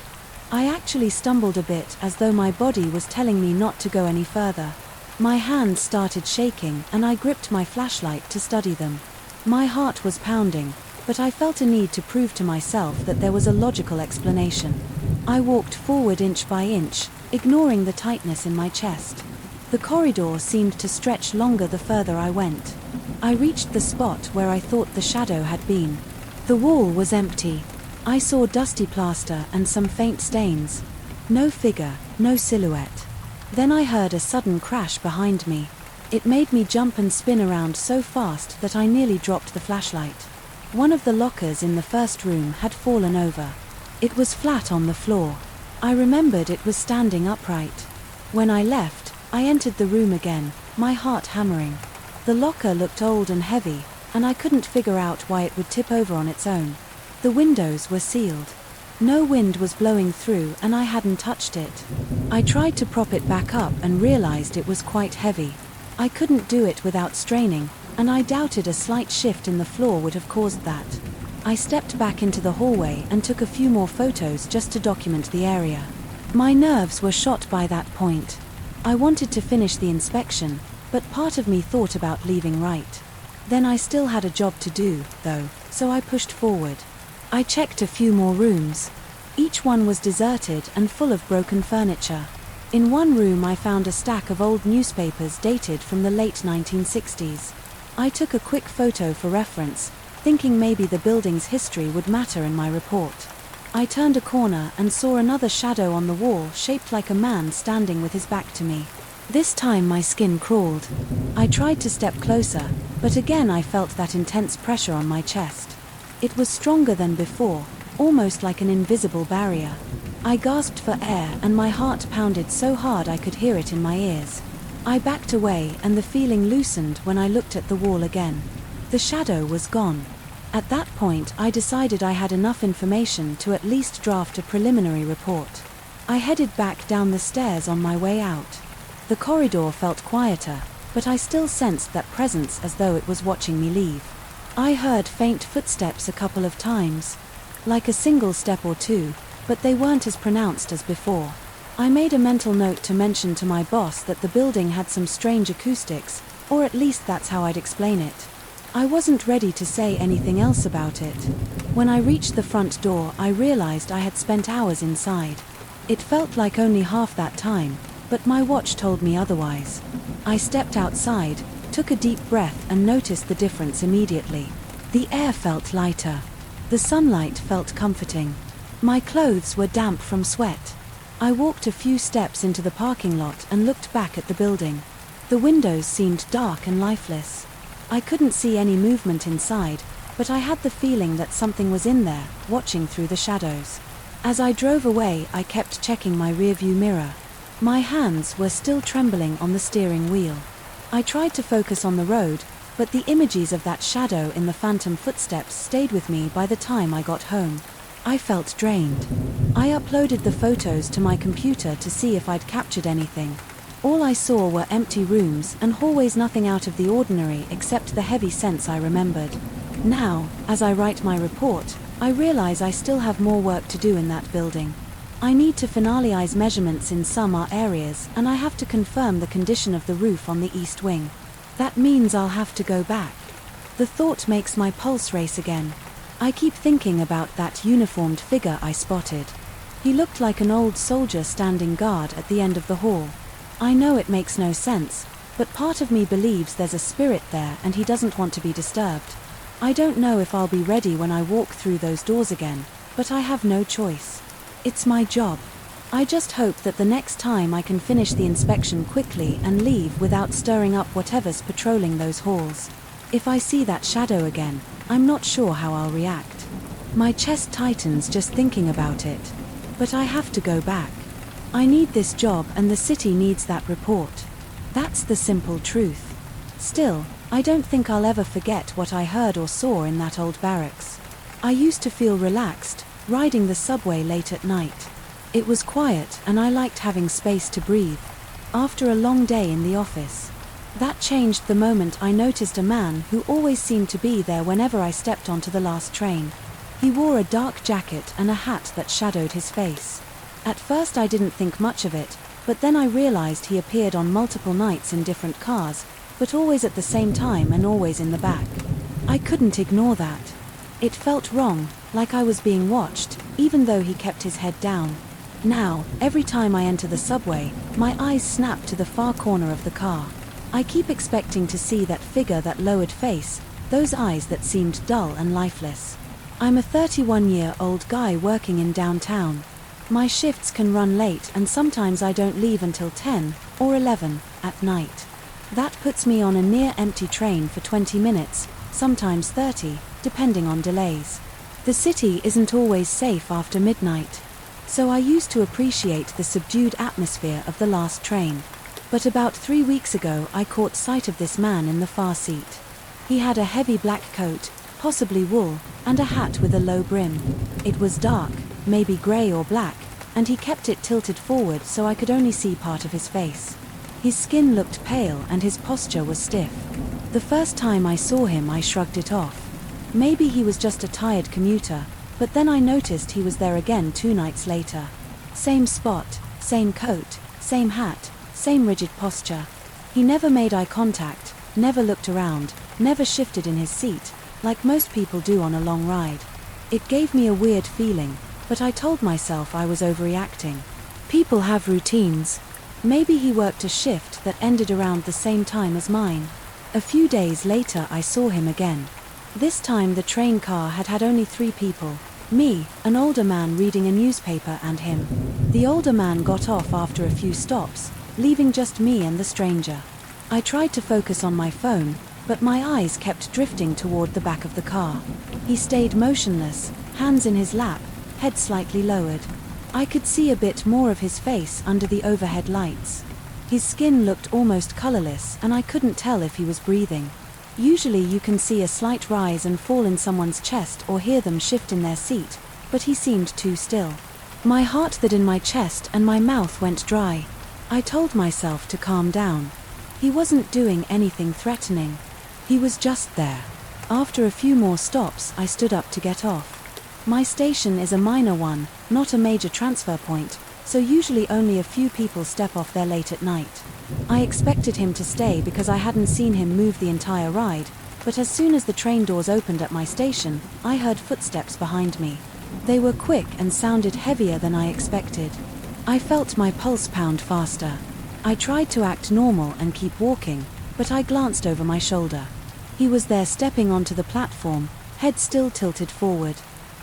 I actually stumbled a bit, as though my body was telling me not to go any further. My hands started shaking and I gripped my flashlight to study them. My heart was pounding, but I felt a need to prove to myself that there was a logical explanation. I walked forward inch by inch, ignoring the tightness in my chest. The corridor seemed to stretch longer the further I went. I reached the spot where I thought the shadow had been. The wall was empty. I saw dusty plaster and some faint stains. No figure, no silhouette. Then I heard a sudden crash behind me. It made me jump and spin around so fast that I nearly dropped the flashlight. One of the lockers in the first room had fallen over. It was flat on the floor. I remembered it was standing upright. When I left, I entered the room again, my heart hammering. The locker looked old and heavy, and I couldn't figure out why it would tip over on its own. The windows were sealed. No wind was blowing through and I hadn't touched it. I tried to prop it back up and realized it was quite heavy. I couldn't do it without straining, and I doubted a slight shift in the floor would have caused that. I stepped back into the hallway and took a few more photos just to document the area. My nerves were shot by that point. I wanted to finish the inspection, but part of me thought about leaving right then. I still had a job to do, though, so I pushed forward. I checked a few more rooms. Each one was deserted and full of broken furniture. In one room I found a stack of old newspapers dated from the late 1960s. I took a quick photo for reference, thinking maybe the building's history would matter in my report. I turned a corner and saw another shadow on the wall shaped like a man standing with his back to me. This time my skin crawled. I tried to step closer, but again I felt that intense pressure on my chest. It was stronger than before, almost like an invisible barrier. I gasped for air and my heart pounded so hard I could hear it in my ears. I backed away and the feeling loosened when I looked at the wall again. The shadow was gone. At that point I decided I had enough information to at least draft a preliminary report. I headed back down the stairs on my way out. The corridor felt quieter, but I still sensed that presence, as though it was watching me leave. I heard faint footsteps a couple of times, like a single step or two, but they weren't as pronounced as before. I made a mental note to mention to my boss that the building had some strange acoustics, or at least that's how I'd explain it. I wasn't ready to say anything else about it. When I reached the front door, I realized I had spent hours inside. It felt like only half that time, but my watch told me otherwise. I stepped outside, took a deep breath and noticed the difference immediately. The air felt lighter. The sunlight felt comforting. My clothes were damp from sweat. I walked a few steps into the parking lot and looked back at the building. The windows seemed dark and lifeless. I couldn't see any movement inside, but I had the feeling that something was in there, watching through the shadows. As I drove away, I kept checking my rearview mirror. My hands were still trembling on the steering wheel. I tried to focus on the road, but the images of that shadow in the phantom footsteps stayed with me by the time I got home. I felt drained. I uploaded the photos to my computer to see if I'd captured anything. All I saw were empty rooms and hallways, nothing out of the ordinary except the heavy scents I remembered. Now, as I write my report, I realize I still have more work to do in that building. I need to finalize measurements in some areas, and I have to confirm the condition of the roof on the east wing. That means I'll have to go back. The thought makes my pulse race again. I keep thinking about that uniformed figure I spotted. He looked like an old soldier standing guard at the end of the hall. I know it makes no sense, but part of me believes there's a spirit there and he doesn't want to be disturbed. I don't know if I'll be ready when I walk through those doors again, but I have no choice. It's my job. I just hope that the next time I can finish the inspection quickly and leave without stirring up whatever's patrolling those halls. If I see that shadow again, I'm not sure how I'll react. My chest tightens just thinking about it. But I have to go back. I need this job and the city needs that report. That's the simple truth. Still, I don't think I'll ever forget what I heard or saw in that old barracks. I used to feel relaxed, riding the subway late at night. It was quiet and I liked having space to breathe. After a long day in the office. That changed the moment I noticed a man who always seemed to be there whenever I stepped onto the last train. He wore a dark jacket and a hat that shadowed his face. At first I didn't think much of it, but then I realized he appeared on multiple nights in different cars, but always at the same time and always in the back. I couldn't ignore that. It felt wrong, like I was being watched, even though he kept his head down. Now, every time I enter the subway, my eyes snap to the far corner of the car. I keep expecting to see that figure, that lowered face, those eyes that seemed dull and lifeless. I'm a 31-year-old guy working in downtown. My shifts can run late and sometimes I don't leave until 10 or 11 at night. That puts me on a near-empty train for 20 minutes, sometimes 30, depending on delays. The city isn't always safe after midnight. So I used to appreciate the subdued atmosphere of the last train. But about 3 weeks ago I caught sight of this man in the far seat. He had a heavy black coat, possibly wool, and a hat with a low brim. It was dark, maybe grey or black, and he kept it tilted forward so I could only see part of his face. His skin looked pale and his posture was stiff. The first time I saw him I shrugged it off. Maybe he was just a tired commuter, but then I noticed he was there again 2 nights later. Same spot, same coat, same hat, same rigid posture. He never made eye contact, never looked around, never shifted in his seat, like most people do on a long ride. It gave me a weird feeling, but I told myself I was overreacting. People have routines. Maybe he worked a shift that ended around the same time as mine. A few days later I saw him again. This time the train car had had only 3 people. Me, an older man reading a newspaper, and him. The older man got off after a few stops, leaving just me and the stranger. I tried to focus on my phone, but my eyes kept drifting toward the back of the car. He stayed motionless, hands in his lap, head slightly lowered. I could see a bit more of his face under the overhead lights. His skin looked almost colorless and I couldn't tell if he was breathing. Usually you can see a slight rise and fall in someone's chest or hear them shift in their seat, but he seemed too still. My heart thinned in my chest and my mouth went dry. I told myself to calm down. He wasn't doing anything threatening. He was just there. After a few more stops, I stood up to get off. My station is a minor one, not a major transfer point, so usually only a few people step off there late at night. I expected him to stay because I hadn't seen him move the entire ride, but as soon as the train doors opened at my station, I heard footsteps behind me. They were quick and sounded heavier than I expected. I felt my pulse pound faster. I tried to act normal and keep walking, but I glanced over my shoulder. He was there stepping onto the platform, head still tilted forward.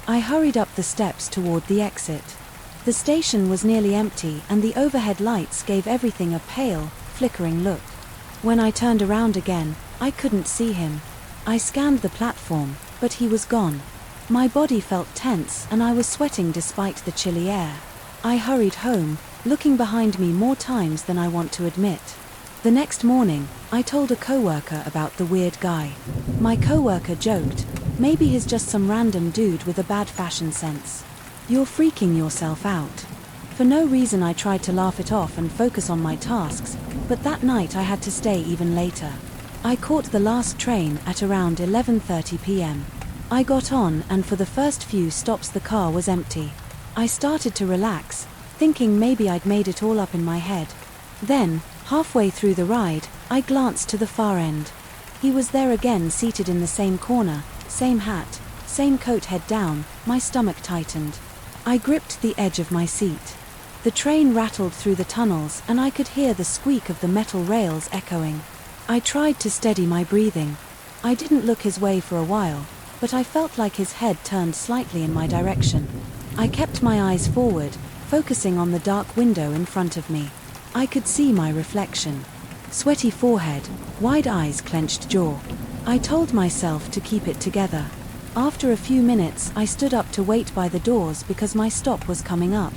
I hurried up the steps toward the exit. The station was nearly empty and the overhead lights gave everything a pale, flickering look. When I turned around again, I couldn't see him. I scanned the platform, but he was gone. My body felt tense and I was sweating despite the chilly air. I hurried home, looking behind me more times than I want to admit. The next morning, I told a coworker about the weird guy. My coworker joked, maybe he's just some random dude with a bad fashion sense. You're freaking yourself out. For no reason I tried to laugh it off and focus on my tasks, but that night I had to stay even later. I caught the last train at around 11:30 p.m. I got on, and for the first few stops the car was empty. I started to relax, thinking maybe I'd made it all up in my head. Then, halfway through the ride, I glanced to the far end. He was there again, seated in the same corner, same hat, same coat, head down. My stomach tightened. I gripped the edge of my seat. The train rattled through the tunnels and I could hear the squeak of the metal rails echoing. I tried to steady my breathing. I didn't look his way for a while, but I felt like his head turned slightly in my direction. I kept my eyes forward, focusing on the dark window in front of me. I could see my reflection. Sweaty forehead, wide eyes, clenched jaw. I told myself to keep it together. After a few minutes, I stood up to wait by the doors because my stop was coming up.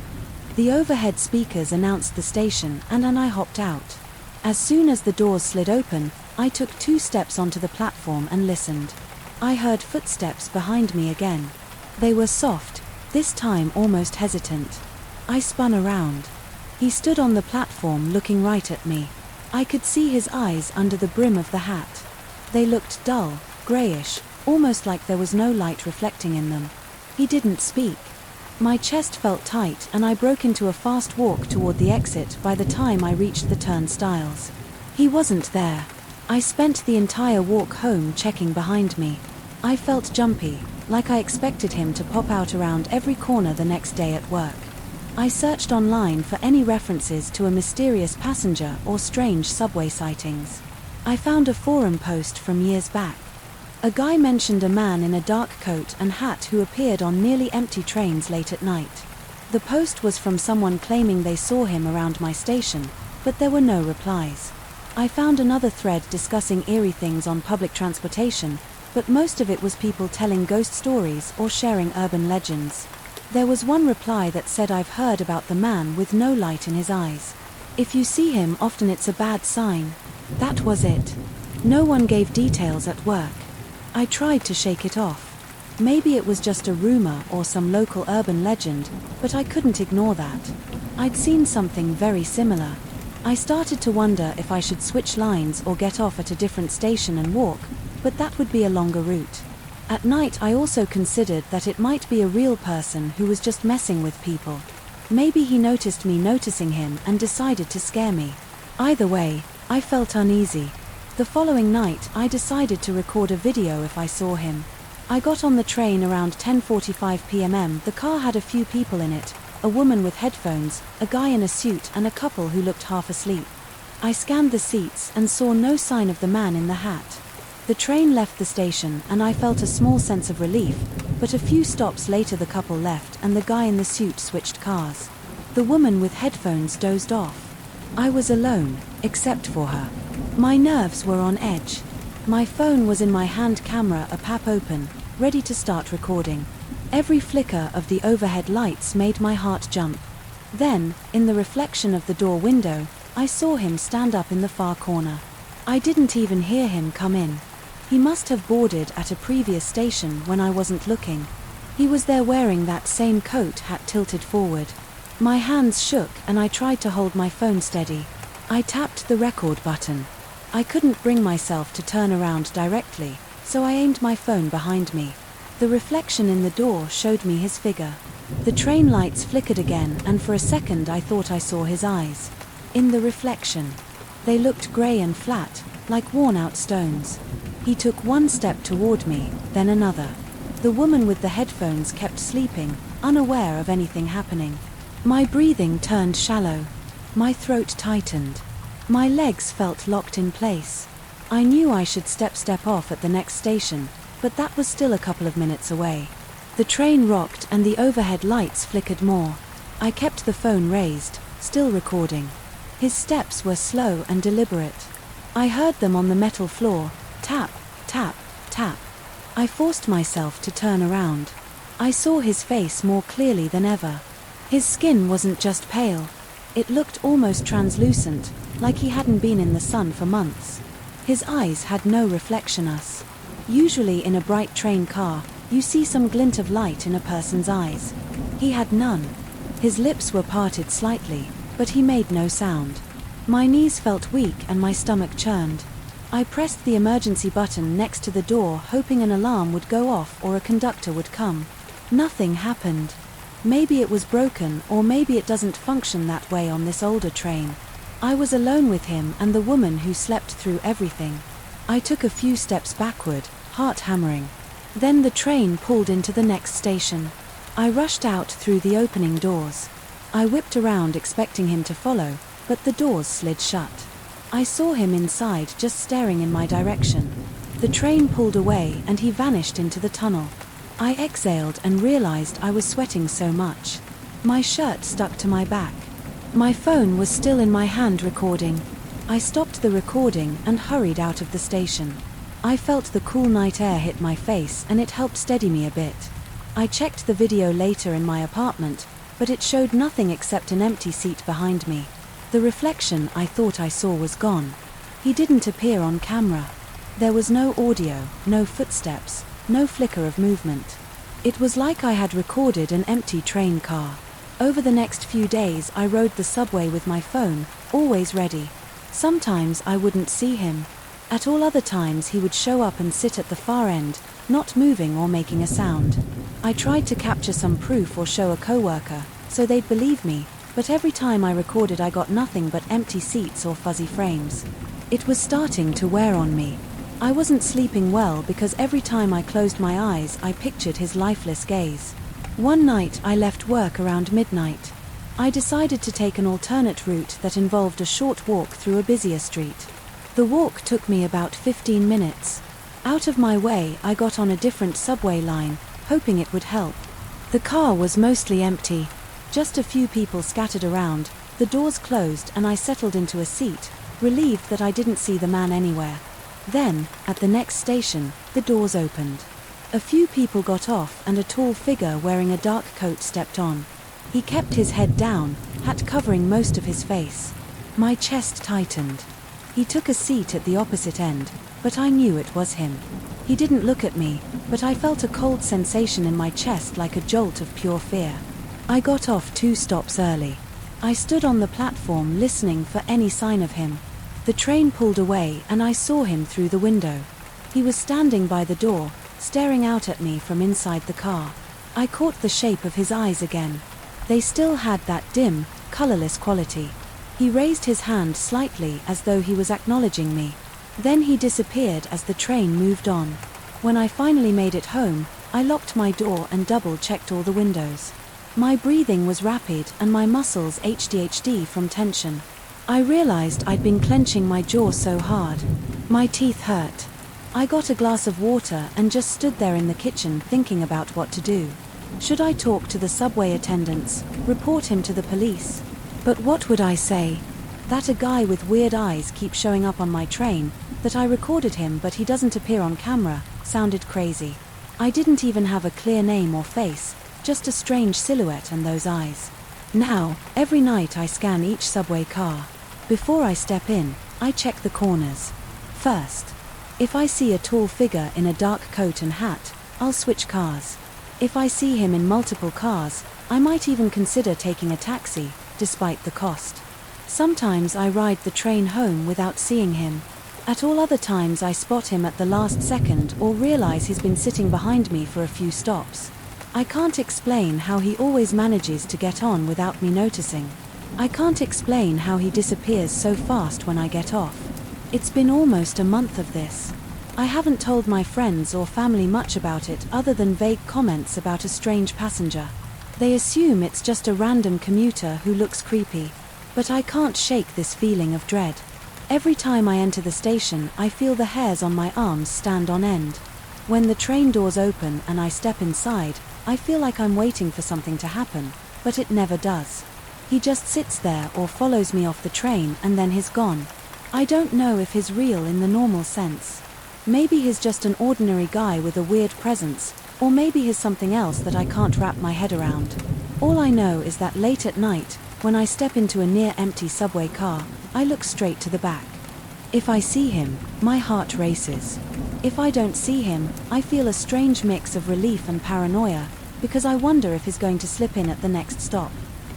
The overhead speakers announced the station, and then I hopped out. As soon as the doors slid open, I took 2 steps onto the platform and listened. I heard footsteps behind me again. They were soft, this time almost hesitant. I spun around. He stood on the platform looking right at me. I could see his eyes under the brim of the hat. They looked dull, grayish, almost like there was no light reflecting in them. He didn't speak. My chest felt tight and I broke into a fast walk toward the exit by the time I reached the turnstiles. He wasn't there. I spent the entire walk home checking behind me. I felt jumpy, like I expected him to pop out around every corner the next day at work. I searched online for any references to a mysterious passenger or strange subway sightings. I found a forum post from years back. A guy mentioned a man in a dark coat and hat who appeared on nearly empty trains late at night. The post was from someone claiming they saw him around my station, but there were no replies. I found another thread discussing eerie things on public transportation, but most of it was people telling ghost stories or sharing urban legends. There was one reply that said, I've heard about the man with no light in his eyes. If you see him often, it's a bad sign. That was it. No one gave details at work. I tried to shake it off. Maybe it was just a rumor or some local urban legend, but I couldn't ignore that. I'd seen something very similar. I started to wonder if I should switch lines or get off at a different station and walk, but that would be a longer route. At night I also considered that it might be a real person who was just messing with people. Maybe he noticed me noticing him and decided to scare me. Either way, I felt uneasy. The following night I decided to record a video if I saw him. I got on the train around 10:45 p.m. The car had a few people in it, a woman with headphones, a guy in a suit and a couple who looked half asleep. I scanned the seats and saw no sign of the man in the hat. The train left the station and I felt a small sense of relief, but a few stops later the couple left and the guy in the suit switched cars. The woman with headphones dozed off. I was alone, except for her. My nerves were on edge. My phone was in my hand, camera app open, ready to start recording. Every flicker of the overhead lights made my heart jump. Then, in the reflection of the door window, I saw him stand up in the far corner. I didn't even hear him come in. He must have boarded at a previous station when I wasn't looking. He was there wearing that same coat, hat tilted forward. My hands shook and I tried to hold my phone steady. I tapped the record button. I couldn't bring myself to turn around directly, so I aimed my phone behind me. The reflection in the door showed me his figure. The train lights flickered again and for a second I thought I saw his eyes. In the reflection, they looked grey and flat, like worn-out stones. He took one step toward me, then another. The woman with the headphones kept sleeping, unaware of anything happening. My breathing turned shallow. My throat tightened. My legs felt locked in place. I knew I should step off at the next station, but that was still a couple of minutes away. The train rocked and the overhead lights flickered more. I kept the phone raised, still recording. His steps were slow and deliberate. I heard them on the metal floor. Tap, tap, tap. I forced myself to turn around. I saw his face more clearly than ever. His skin wasn't just pale. It looked almost translucent, like he hadn't been in the sun for months. His eyes had no reflection us. Usually in a bright train car, you see some glint of light in a person's eyes. He had none. His lips were parted slightly, but he made no sound. My knees felt weak and my stomach churned. I pressed the emergency button next to the door, hoping an alarm would go off or a conductor would come. Nothing happened. Maybe it was broken, or maybe it doesn't function that way on this older train. I was alone with him and the woman who slept through everything. I took a few steps backward, heart hammering. Then the train pulled into the next station. I rushed out through the opening doors. I whipped around expecting him to follow, but the doors slid shut. I saw him inside, just staring in my direction. The train pulled away and he vanished into the tunnel. I exhaled and realized I was sweating so much. My shirt stuck to my back. My phone was still in my hand recording. I stopped the recording and hurried out of the station. I felt the cool night air hit my face and it helped steady me a bit. I checked the video later in my apartment, but it showed nothing except an empty seat behind me. The reflection I thought I saw was gone. He didn't appear on camera. There was no audio, no footsteps, no flicker of movement. It was like I had recorded an empty train car. Over the next few days I rode the subway with my phone, always ready. Sometimes I wouldn't see him. At all other times he would show up and sit at the far end, not moving or making a sound. I tried to capture some proof or show a coworker, so they'd believe me, but every time I recorded I got nothing but empty seats or fuzzy frames. It was starting to wear on me. I wasn't sleeping well because every time I closed my eyes I pictured his lifeless gaze. One night I left work around midnight. I decided to take an alternate route that involved a short walk through a busier street. The walk took me about 15 minutes. Out of my way I got on a different subway line, hoping it would help. The car was mostly empty. Just a few people scattered around, the doors closed and I settled into a seat, relieved that I didn't see the man anywhere. Then, at the next station, the doors opened. A few people got off and a tall figure wearing a dark coat stepped on. He kept his head down, hat covering most of his face. My chest tightened. He took a seat at the opposite end, but I knew it was him. He didn't look at me, but I felt a cold sensation in my chest like a jolt of pure fear. I got off 2 stops early. I stood on the platform listening for any sign of him. The train pulled away and I saw him through the window. He was standing by the door, staring out at me from inside the car. I caught the shape of his eyes again. They still had that dim, colorless quality. He raised his hand slightly as though he was acknowledging me. Then he disappeared as the train moved on. When I finally made it home, I locked my door and double-checked all the windows. My breathing was rapid and my muscles HDHD from tension. I realized I'd been clenching my jaw so hard. My teeth hurt. I got a glass of water and just stood there in the kitchen thinking about what to do. Should I talk to the subway attendants, report him to the police? But what would I say? That a guy with weird eyes keeps showing up on my train, that I recorded him but he doesn't appear on camera, sounded crazy. I didn't even have a clear name or face, just a strange silhouette and those eyes. Now, every night I scan each subway car. Before I step in, I check the corners. First, if I see a tall figure in a dark coat and hat, I'll switch cars. If I see him in multiple cars, I might even consider taking a taxi, despite the cost. Sometimes I ride the train home without seeing him. At all other times I spot him at the last second or realize he's been sitting behind me for a few stops. I can't explain how he always manages to get on without me noticing. I can't explain how he disappears so fast when I get off. It's been almost a month of this. I haven't told my friends or family much about it other than vague comments about a strange passenger. They assume it's just a random commuter who looks creepy. But I can't shake this feeling of dread. Every time I enter the station, I feel the hairs on my arms stand on end. When the train doors open and I step inside, I feel like I'm waiting for something to happen, but it never does. He just sits there or follows me off the train and then he's gone. I don't know if he's real in the normal sense. Maybe he's just an ordinary guy with a weird presence, or maybe he's something else that I can't wrap my head around. All I know is that late at night, When I step into a near-empty subway car, I look straight to the back. If I see him, my heart races. If I don't see him, I feel a strange mix of relief and paranoia, because I wonder if he's going to slip in at the next stop.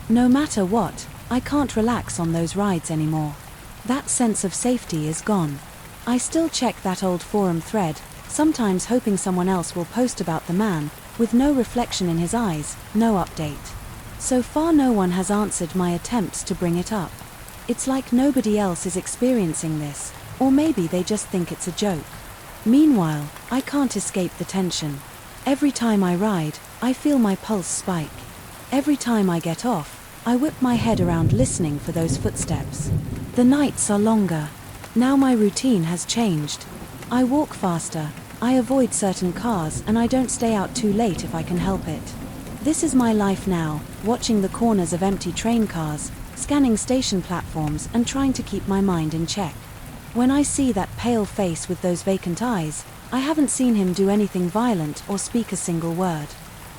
No matter what, I can't relax on those rides anymore. That sense of safety is gone. I still check that old forum thread, sometimes hoping someone else will post about the man, with no reflection in his eyes, no update. So far no one has answered my attempts to bring it up. It's like nobody else is experiencing this, or maybe they just think it's a joke. Meanwhile, I can't escape the tension. Every time I ride, I feel my pulse spike. Every time I get off, I whip my head around listening for those footsteps. The nights are longer. Now my routine has changed. I walk faster, I avoid certain cars, and I don't stay out too late if I can help it. This is my life now, watching the corners of empty train cars, scanning station platforms and trying to keep my mind in check. When I see that pale face with those vacant eyes, I haven't seen him do anything violent or speak a single word.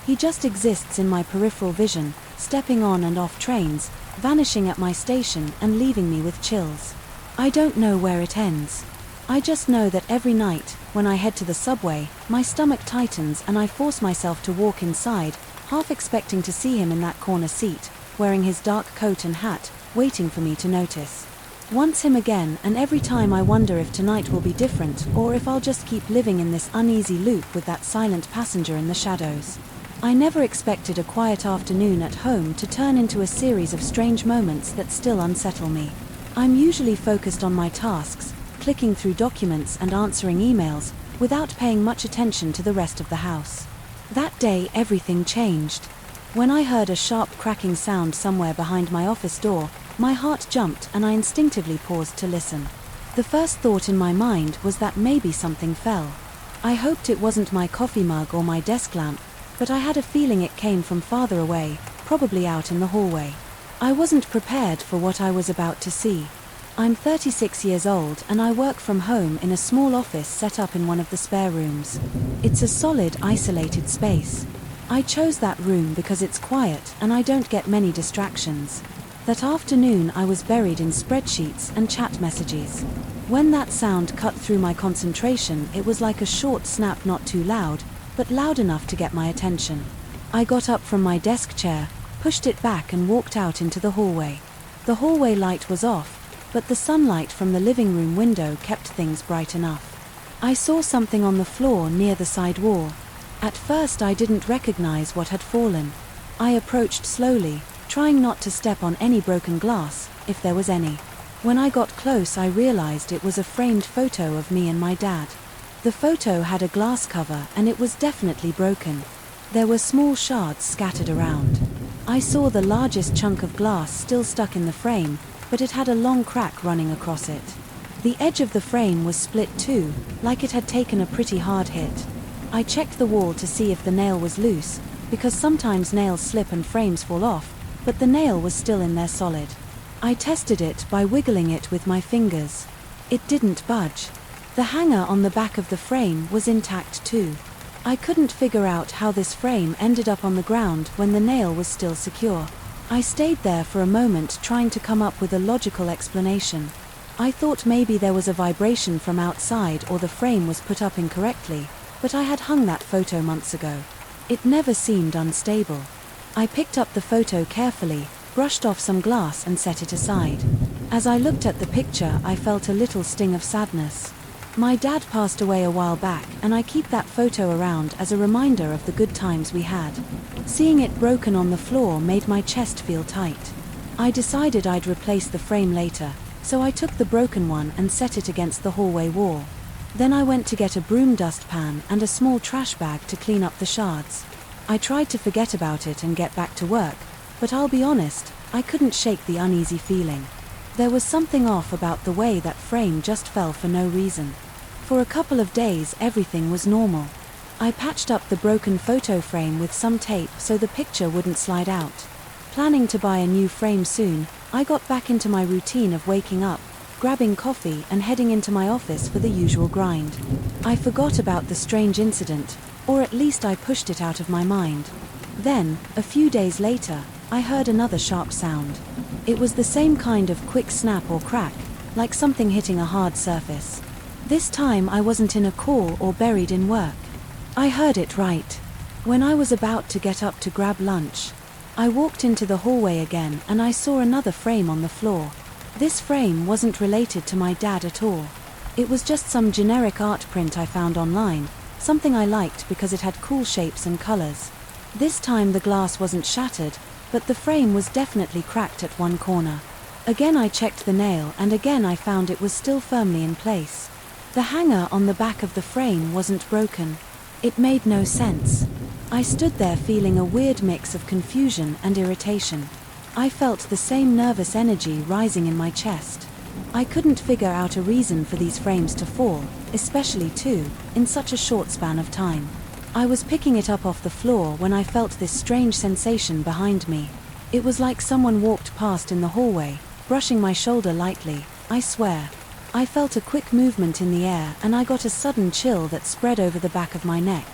He just exists in my peripheral vision, stepping on and off trains, vanishing at my station and leaving me with chills. I don't know where it ends. I just know that every night, when I head to the subway, my stomach tightens and I force myself to walk inside, half expecting to see him in that corner seat, wearing his dark coat and hat, waiting for me to notice. Once him again, and every time I wonder if tonight will be different, or if I'll just keep living in this uneasy loop with that silent passenger in the shadows. I never expected a quiet afternoon at home to turn into a series of strange moments that still unsettle me. I'm usually focused on my tasks, clicking through documents and answering emails, without paying much attention to the rest of the house. That day everything changed. When I heard a sharp cracking sound somewhere behind my office door, my heart jumped and I instinctively paused to listen. The first thought in my mind was that maybe something fell. I hoped it wasn't my coffee mug or my desk lamp, but I had a feeling it came from farther away, probably out in the hallway. I wasn't prepared for what I was about to see. I'm 36 years old and I work from home in a small office set up in one of the spare rooms. It's a solid, isolated space. I chose that room because it's quiet and I don't get many distractions. That afternoon I was buried in spreadsheets and chat messages. When that sound cut through my concentration, it was like a short snap, not too loud, but loud enough to get my attention. I got up from my desk chair, pushed it back and walked out into the hallway. The hallway light was off, but the sunlight from the living room window kept things bright enough. I saw something on the floor near the side wall. At first I didn't recognize what had fallen. I approached slowly, trying not to step on any broken glass, if there was any. When I got close I realized it was a framed photo of me and my dad. The photo had a glass cover and it was definitely broken. There were small shards scattered around. I saw the largest chunk of glass still stuck in the frame, but it had a long crack running across it. The edge of the frame was split too, like it had taken a pretty hard hit. I checked the wall to see if the nail was loose, because sometimes nails slip and frames fall off, but the nail was still in there solid. I tested it by wiggling it with my fingers. It didn't budge. The hanger on the back of the frame was intact too. I couldn't figure out how this frame ended up on the ground when the nail was still secure. I stayed there for a moment trying to come up with a logical explanation. I thought maybe there was a vibration from outside or the frame was put up incorrectly, but I had hung that photo months ago. It never seemed unstable. I picked up the photo carefully, brushed off some glass and set it aside. As I looked at the picture, I felt a little sting of sadness. My dad passed away a while back, and I keep that photo around as a reminder of the good times we had. Seeing it broken on the floor made my chest feel tight. I decided I'd replace the frame later, so I took the broken one and set it against the hallway wall. Then I went to get a broom dustpan and a small trash bag to clean up the shards. I tried to forget about it and get back to work, but I'll be honest, I couldn't shake the uneasy feeling. There was something off about the way that frame just fell for no reason. For a couple of days everything was normal. I patched up the broken photo frame with some tape so the picture wouldn't slide out. Planning to buy a new frame soon, I got back into my routine of waking up, grabbing coffee and heading into my office for the usual grind. I forgot about the strange incident, or at least I pushed it out of my mind. Then, a few days later, I heard another sharp sound. It was the same kind of quick snap or crack, like something hitting a hard surface. This time I wasn't in a call or buried in work. I heard it right. When I was about to get up to grab lunch, I walked into the hallway again and I saw another frame on the floor. This frame wasn't related to my dad at all. It was just some generic art print I found online, something I liked because it had cool shapes and colors. This time the glass wasn't shattered, but the frame was definitely cracked at one corner. Again I checked the nail and again I found it was still firmly in place. The hanger on the back of the frame wasn't broken. It made no sense. I stood there feeling a weird mix of confusion and irritation. I felt the same nervous energy rising in my chest. I couldn't figure out a reason for these frames to fall, especially two, in such a short span of time. I was picking it up off the floor when I felt this strange sensation behind me. It was like someone walked past in the hallway, brushing my shoulder lightly, I swear. I felt a quick movement in the air and I got a sudden chill that spread over the back of my neck.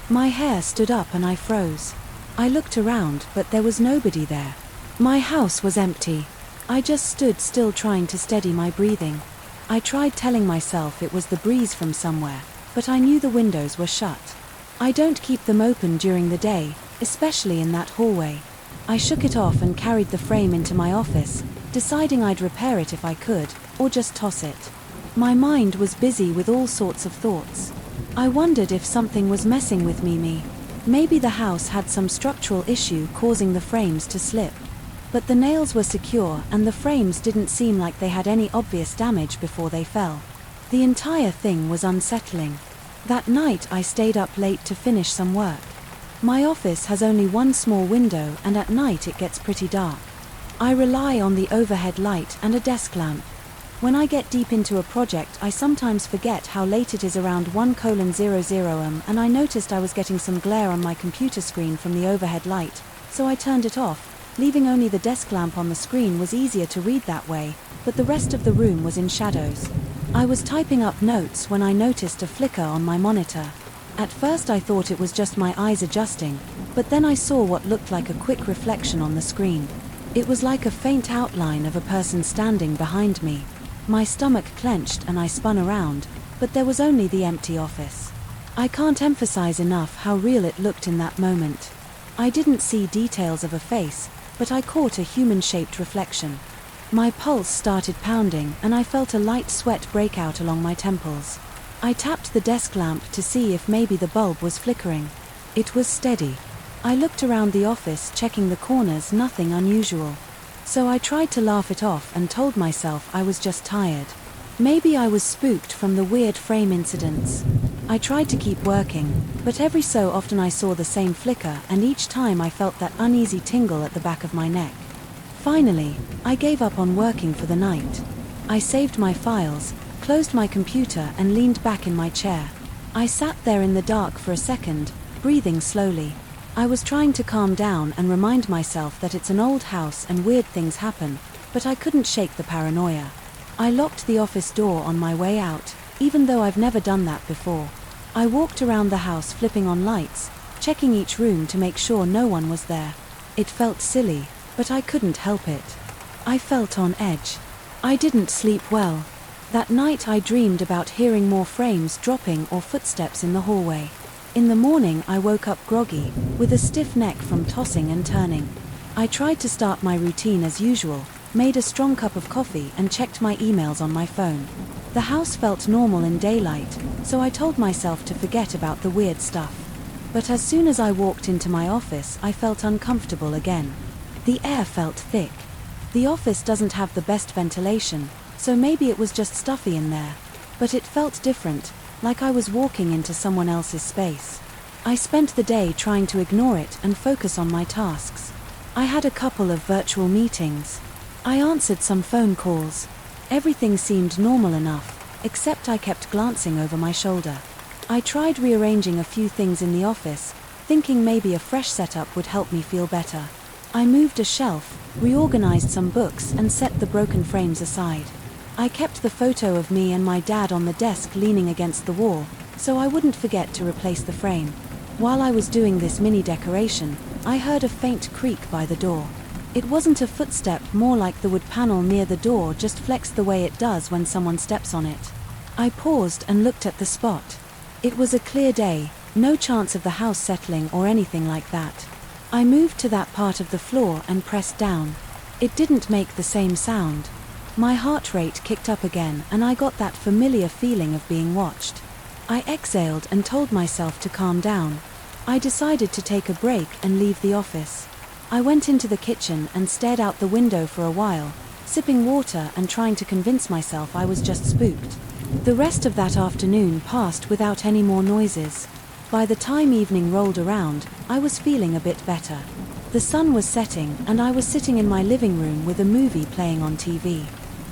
My hair stood up and I froze. I looked around, but there was nobody there. My house was empty. I just stood still trying to steady my breathing. I tried telling myself it was the breeze from somewhere, but I knew the windows were shut. I don't keep them open during the day, especially in that hallway. I shook it off and carried the frame into my office, deciding I'd repair it if I could, or just toss it. My mind was busy with all sorts of thoughts. I wondered if something was messing with me. Maybe the house had some structural issue causing the frames to slip. But the nails were secure and the frames didn't seem like they had any obvious damage before they fell. The entire thing was unsettling. That night I stayed up late to finish some work. My office has only one small window and at night it gets pretty dark. I rely on the overhead light and a desk lamp. When I get deep into a project I sometimes forget how late it is around 1:00 am and I noticed I was getting some glare on my computer screen from the overhead light, so I turned it off. Leaving only the desk lamp on the screen was easier to read that way, but the rest of the room was in shadows. I was typing up notes when I noticed a flicker on my monitor. At first I thought it was just my eyes adjusting, but then I saw what looked like a quick reflection on the screen. It was like a faint outline of a person standing behind me. My stomach clenched and I spun around, but there was only the empty office. I can't emphasize enough how real it looked in that moment. I didn't see details of a face, but I caught a human-shaped reflection. My pulse started pounding and I felt a light sweat break out along my temples. I tapped the desk lamp to see if maybe the bulb was flickering. It was steady. I looked around the office checking the corners, nothing unusual. So I tried to laugh it off and told myself I was just tired. Maybe I was spooked from the weird frame incidents. I tried to keep working, but every so often I saw the same flicker and each time I felt that uneasy tingle at the back of my neck. Finally, I gave up on working for the night. I saved my files, closed my computer and leaned back in my chair. I sat there in the dark for a second, breathing slowly. I was trying to calm down and remind myself that it's an old house and weird things happen, but I couldn't shake the paranoia. I locked the office door on my way out, even though I've never done that before. I walked around the house flipping on lights, checking each room to make sure no one was there. It felt silly, but I couldn't help it. I felt on edge. I didn't sleep well. That night I dreamed about hearing more frames dropping or footsteps in the hallway. In the morning I woke up groggy, with a stiff neck from tossing and turning. I tried to start my routine as usual, made a strong cup of coffee and checked my emails on my phone. The house felt normal in daylight, so I told myself to forget about the weird stuff. But as soon as I walked into my office, I felt uncomfortable again. The air felt thick. The office doesn't have the best ventilation, so maybe it was just stuffy in there. But it felt different, like I was walking into someone else's space. I spent the day trying to ignore it and focus on my tasks. I had a couple of virtual meetings. I answered some phone calls. Everything seemed normal enough, except I kept glancing over my shoulder. I tried rearranging a few things in the office, thinking maybe a fresh setup would help me feel better. I moved a shelf, reorganized some books and set the broken frames aside. I kept the photo of me and my dad on the desk leaning against the wall, so I wouldn't forget to replace the frame. While I was doing this mini decoration, I heard a faint creak by the door. It wasn't a footstep, more like the wood panel near the door just flexed the way it does when someone steps on it. I paused and looked at the spot. It was a clear day, no chance of the house settling or anything like that. I moved to that part of the floor and pressed down. It didn't make the same sound. My heart rate kicked up again and I got that familiar feeling of being watched. I exhaled and told myself to calm down. I decided to take a break and leave the office. I went into the kitchen and stared out the window for a while, sipping water and trying to convince myself I was just spooked. The rest of that afternoon passed without any more noises. By the time evening rolled around, I was feeling a bit better. The sun was setting and I was sitting in my living room with a movie playing on TV.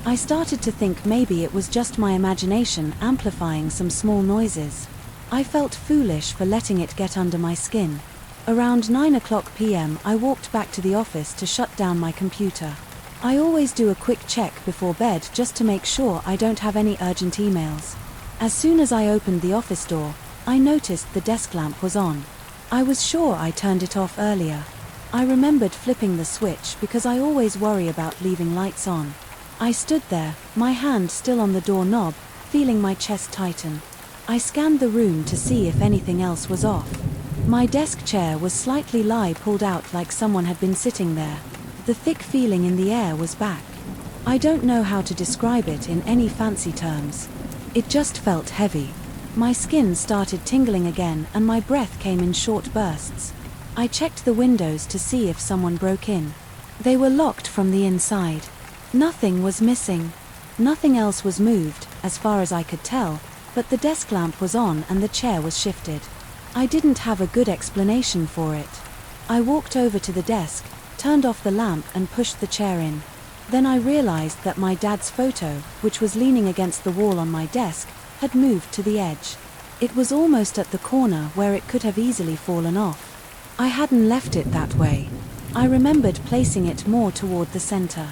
I started to think maybe it was just my imagination amplifying some small noises. I felt foolish for letting it get under my skin. Around 9:00 p.m. I walked back to the office to shut down my computer. I always do a quick check before bed just to make sure I don't have any urgent emails. As soon as I opened the office door, I noticed the desk lamp was on. I was sure I turned it off earlier. I remembered flipping the switch because I always worry about leaving lights on. I stood there, my hand still on the doorknob, feeling my chest tighten. I scanned the room to see if anything else was off. My desk chair was slightly pulled out like someone had been sitting there. The thick feeling in the air was back. I don't know how to describe it in any fancy terms. It just felt heavy. My skin started tingling again and my breath came in short bursts. I checked the windows to see if someone broke in. They were locked from the inside. Nothing was missing. Nothing else was moved, as far as I could tell, but the desk lamp was on and the chair was shifted. I didn't have a good explanation for it. I walked over to the desk, turned off the lamp and pushed the chair in. Then I realized that my dad's photo, which was leaning against the wall on my desk, had moved to the edge. It was almost at the corner where it could have easily fallen off. I hadn't left it that way. I remembered placing it more toward the center.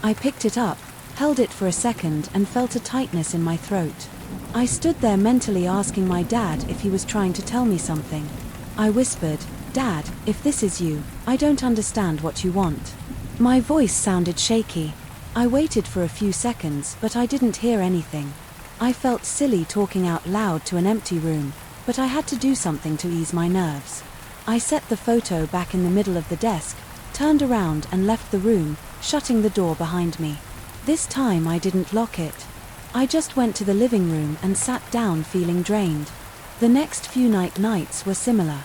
I picked it up, held it for a second and felt a tightness in my throat. I stood there mentally asking my dad if he was trying to tell me something. I whispered, "Dad, if this is you, I don't understand what you want." My voice sounded shaky. I waited for a few seconds, but I didn't hear anything. I felt silly talking out loud to an empty room, but I had to do something to ease my nerves. I set the photo back in the middle of the desk, turned around and left the room, shutting the door behind me. This time I didn't lock it. I just went to the living room and sat down feeling drained. The next few nights were similar.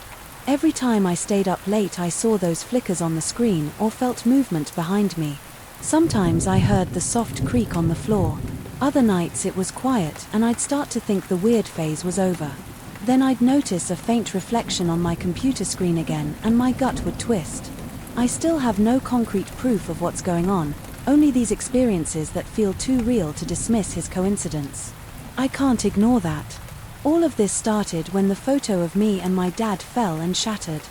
Every time I stayed up late I saw those flickers on the screen or felt movement behind me. Sometimes I heard the soft creak on the floor. Other nights it was quiet and I'd start to think the weird phase was over. Then I'd notice a faint reflection on my computer screen again and my gut would twist. I still have no concrete proof of what's going on, only these experiences that feel too real to dismiss his coincidence. I can't ignore that. All of this started when the photo of me and my dad fell and shattered.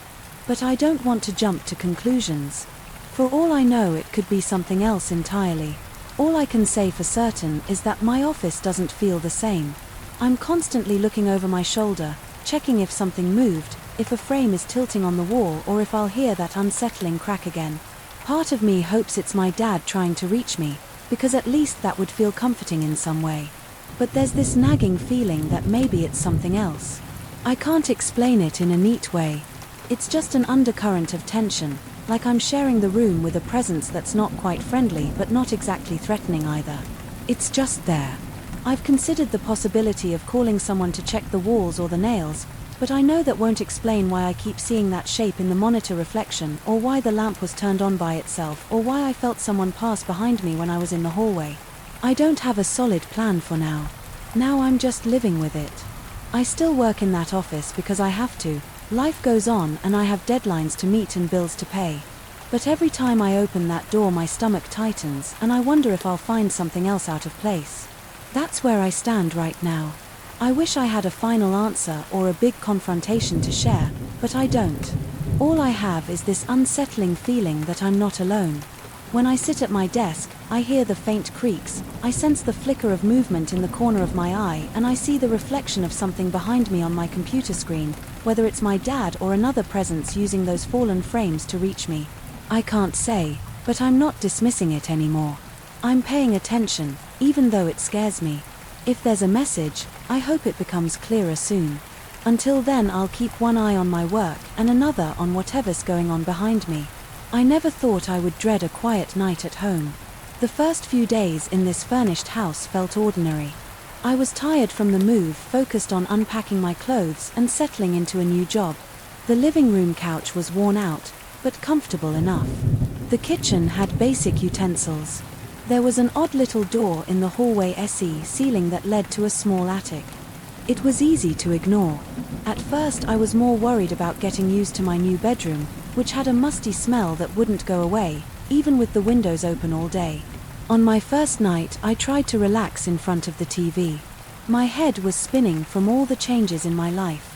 But I don't want to jump to conclusions. For all I know, it could be something else entirely. All I can say for certain is that my office doesn't feel the same. I'm constantly looking over my shoulder, checking if something moved, if a frame is tilting on the wall or if I'll hear that unsettling crack again. Part of me hopes it's my dad trying to reach me, because at least that would feel comforting in some way. But there's this nagging feeling that maybe it's something else. I can't explain it in a neat way. It's just an undercurrent of tension, like I'm sharing the room with a presence that's not quite friendly but not exactly threatening either. It's just there. I've considered the possibility of calling someone to check the walls or the nails, but I know that won't explain why I keep seeing that shape in the monitor reflection, or why the lamp was turned on by itself, or why I felt someone pass behind me when I was in the hallway. I don't have a solid plan for now. Now I'm just living with it. I still work in that office because I have to. Life goes on and I have deadlines to meet and bills to pay. But every time I open that door my stomach tightens and I wonder if I'll find something else out of place. That's where I stand right now. I wish I had a final answer or a big confrontation to share, but I don't. All I have is this unsettling feeling that I'm not alone. When I sit at my desk, I hear the faint creaks, I sense the flicker of movement in the corner of my eye, and I see the reflection of something behind me on my computer screen, whether it's my dad or another presence using those fallen frames to reach me. I can't say. But I'm not dismissing it anymore. I'm paying attention, even though it scares me. If there's a message, I hope it becomes clearer soon. Until then, I'll keep one eye on my work and another on whatever's going on behind me. I never thought I would dread a quiet night at home. The first few days in this furnished house felt ordinary. I was tired from the move, focused on unpacking my clothes and settling into a new job. The living room couch was worn out, but comfortable enough. The kitchen had basic utensils. There was an odd little door in the hallway SE ceiling that led to a small attic. It was easy to ignore. At first I was more worried about getting used to my new bedroom, which had a musty smell that wouldn't go away, even with the windows open all day. On my first night, I tried to relax in front of the TV. My head was spinning from all the changes in my life.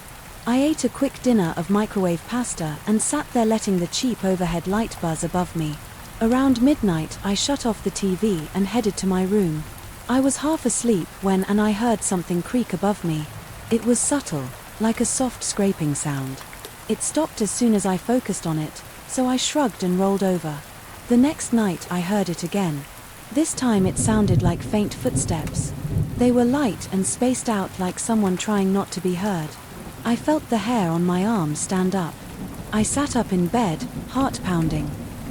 I ate a quick dinner of microwave pasta and sat there letting the cheap overhead light buzz above me. Around midnight, I shut off the TV and headed to my room. I was half asleep when I heard something creak above me. It was subtle, like a soft scraping sound. It stopped as soon as I focused on it, so I shrugged and rolled over. The next night I heard it again. This time it sounded like faint footsteps. They were light and spaced out, like someone trying not to be heard. I felt the hair on my arm stand up. I sat up in bed, heart pounding.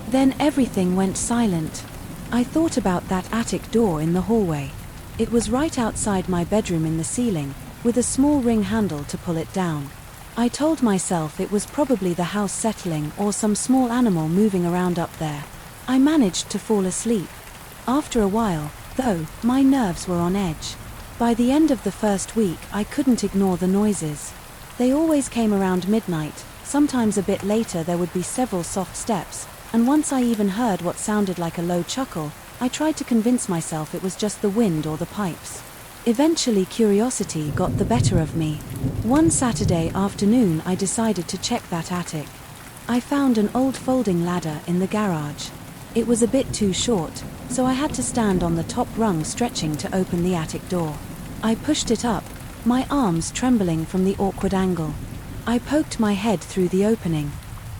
Then everything went silent. I thought about that attic door in the hallway. It was right outside my bedroom in the ceiling, with a small ring handle to pull it down. I told myself it was probably the house settling or some small animal moving around up there. I managed to fall asleep. After a while, though, my nerves were on edge. By the end of the first week, I couldn't ignore the noises. They always came around midnight. Sometimes a bit later there would be several soft steps, and once I even heard what sounded like a low chuckle. I tried to convince myself it was just the wind or the pipes. Eventually curiosity got the better of me. One Saturday afternoon I decided to check that attic. I found an old folding ladder in the garage. It was a bit too short, so I had to stand on the top rung stretching to open the attic door. I pushed it up, my arms trembling from the awkward angle. I poked my head through the opening.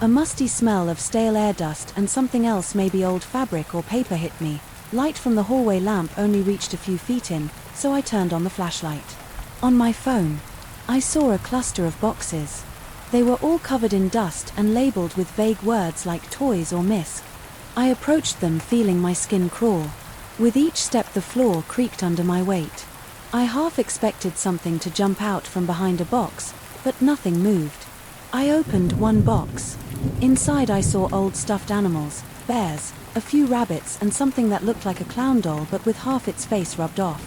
A musty smell of stale air dust and something else, maybe old fabric or paper, hit me. Light from the hallway lamp only reached a few feet in, so I turned on the flashlight. On my phone, I saw a cluster of boxes. They were all covered in dust and labeled with vague words like toys or misc. I approached them, feeling my skin crawl. With each step the floor creaked under my weight. I half expected something to jump out from behind a box, but nothing moved. I opened one box. Inside I saw old stuffed animals, bears, a few rabbits and something that looked like a clown doll but with half its face rubbed off.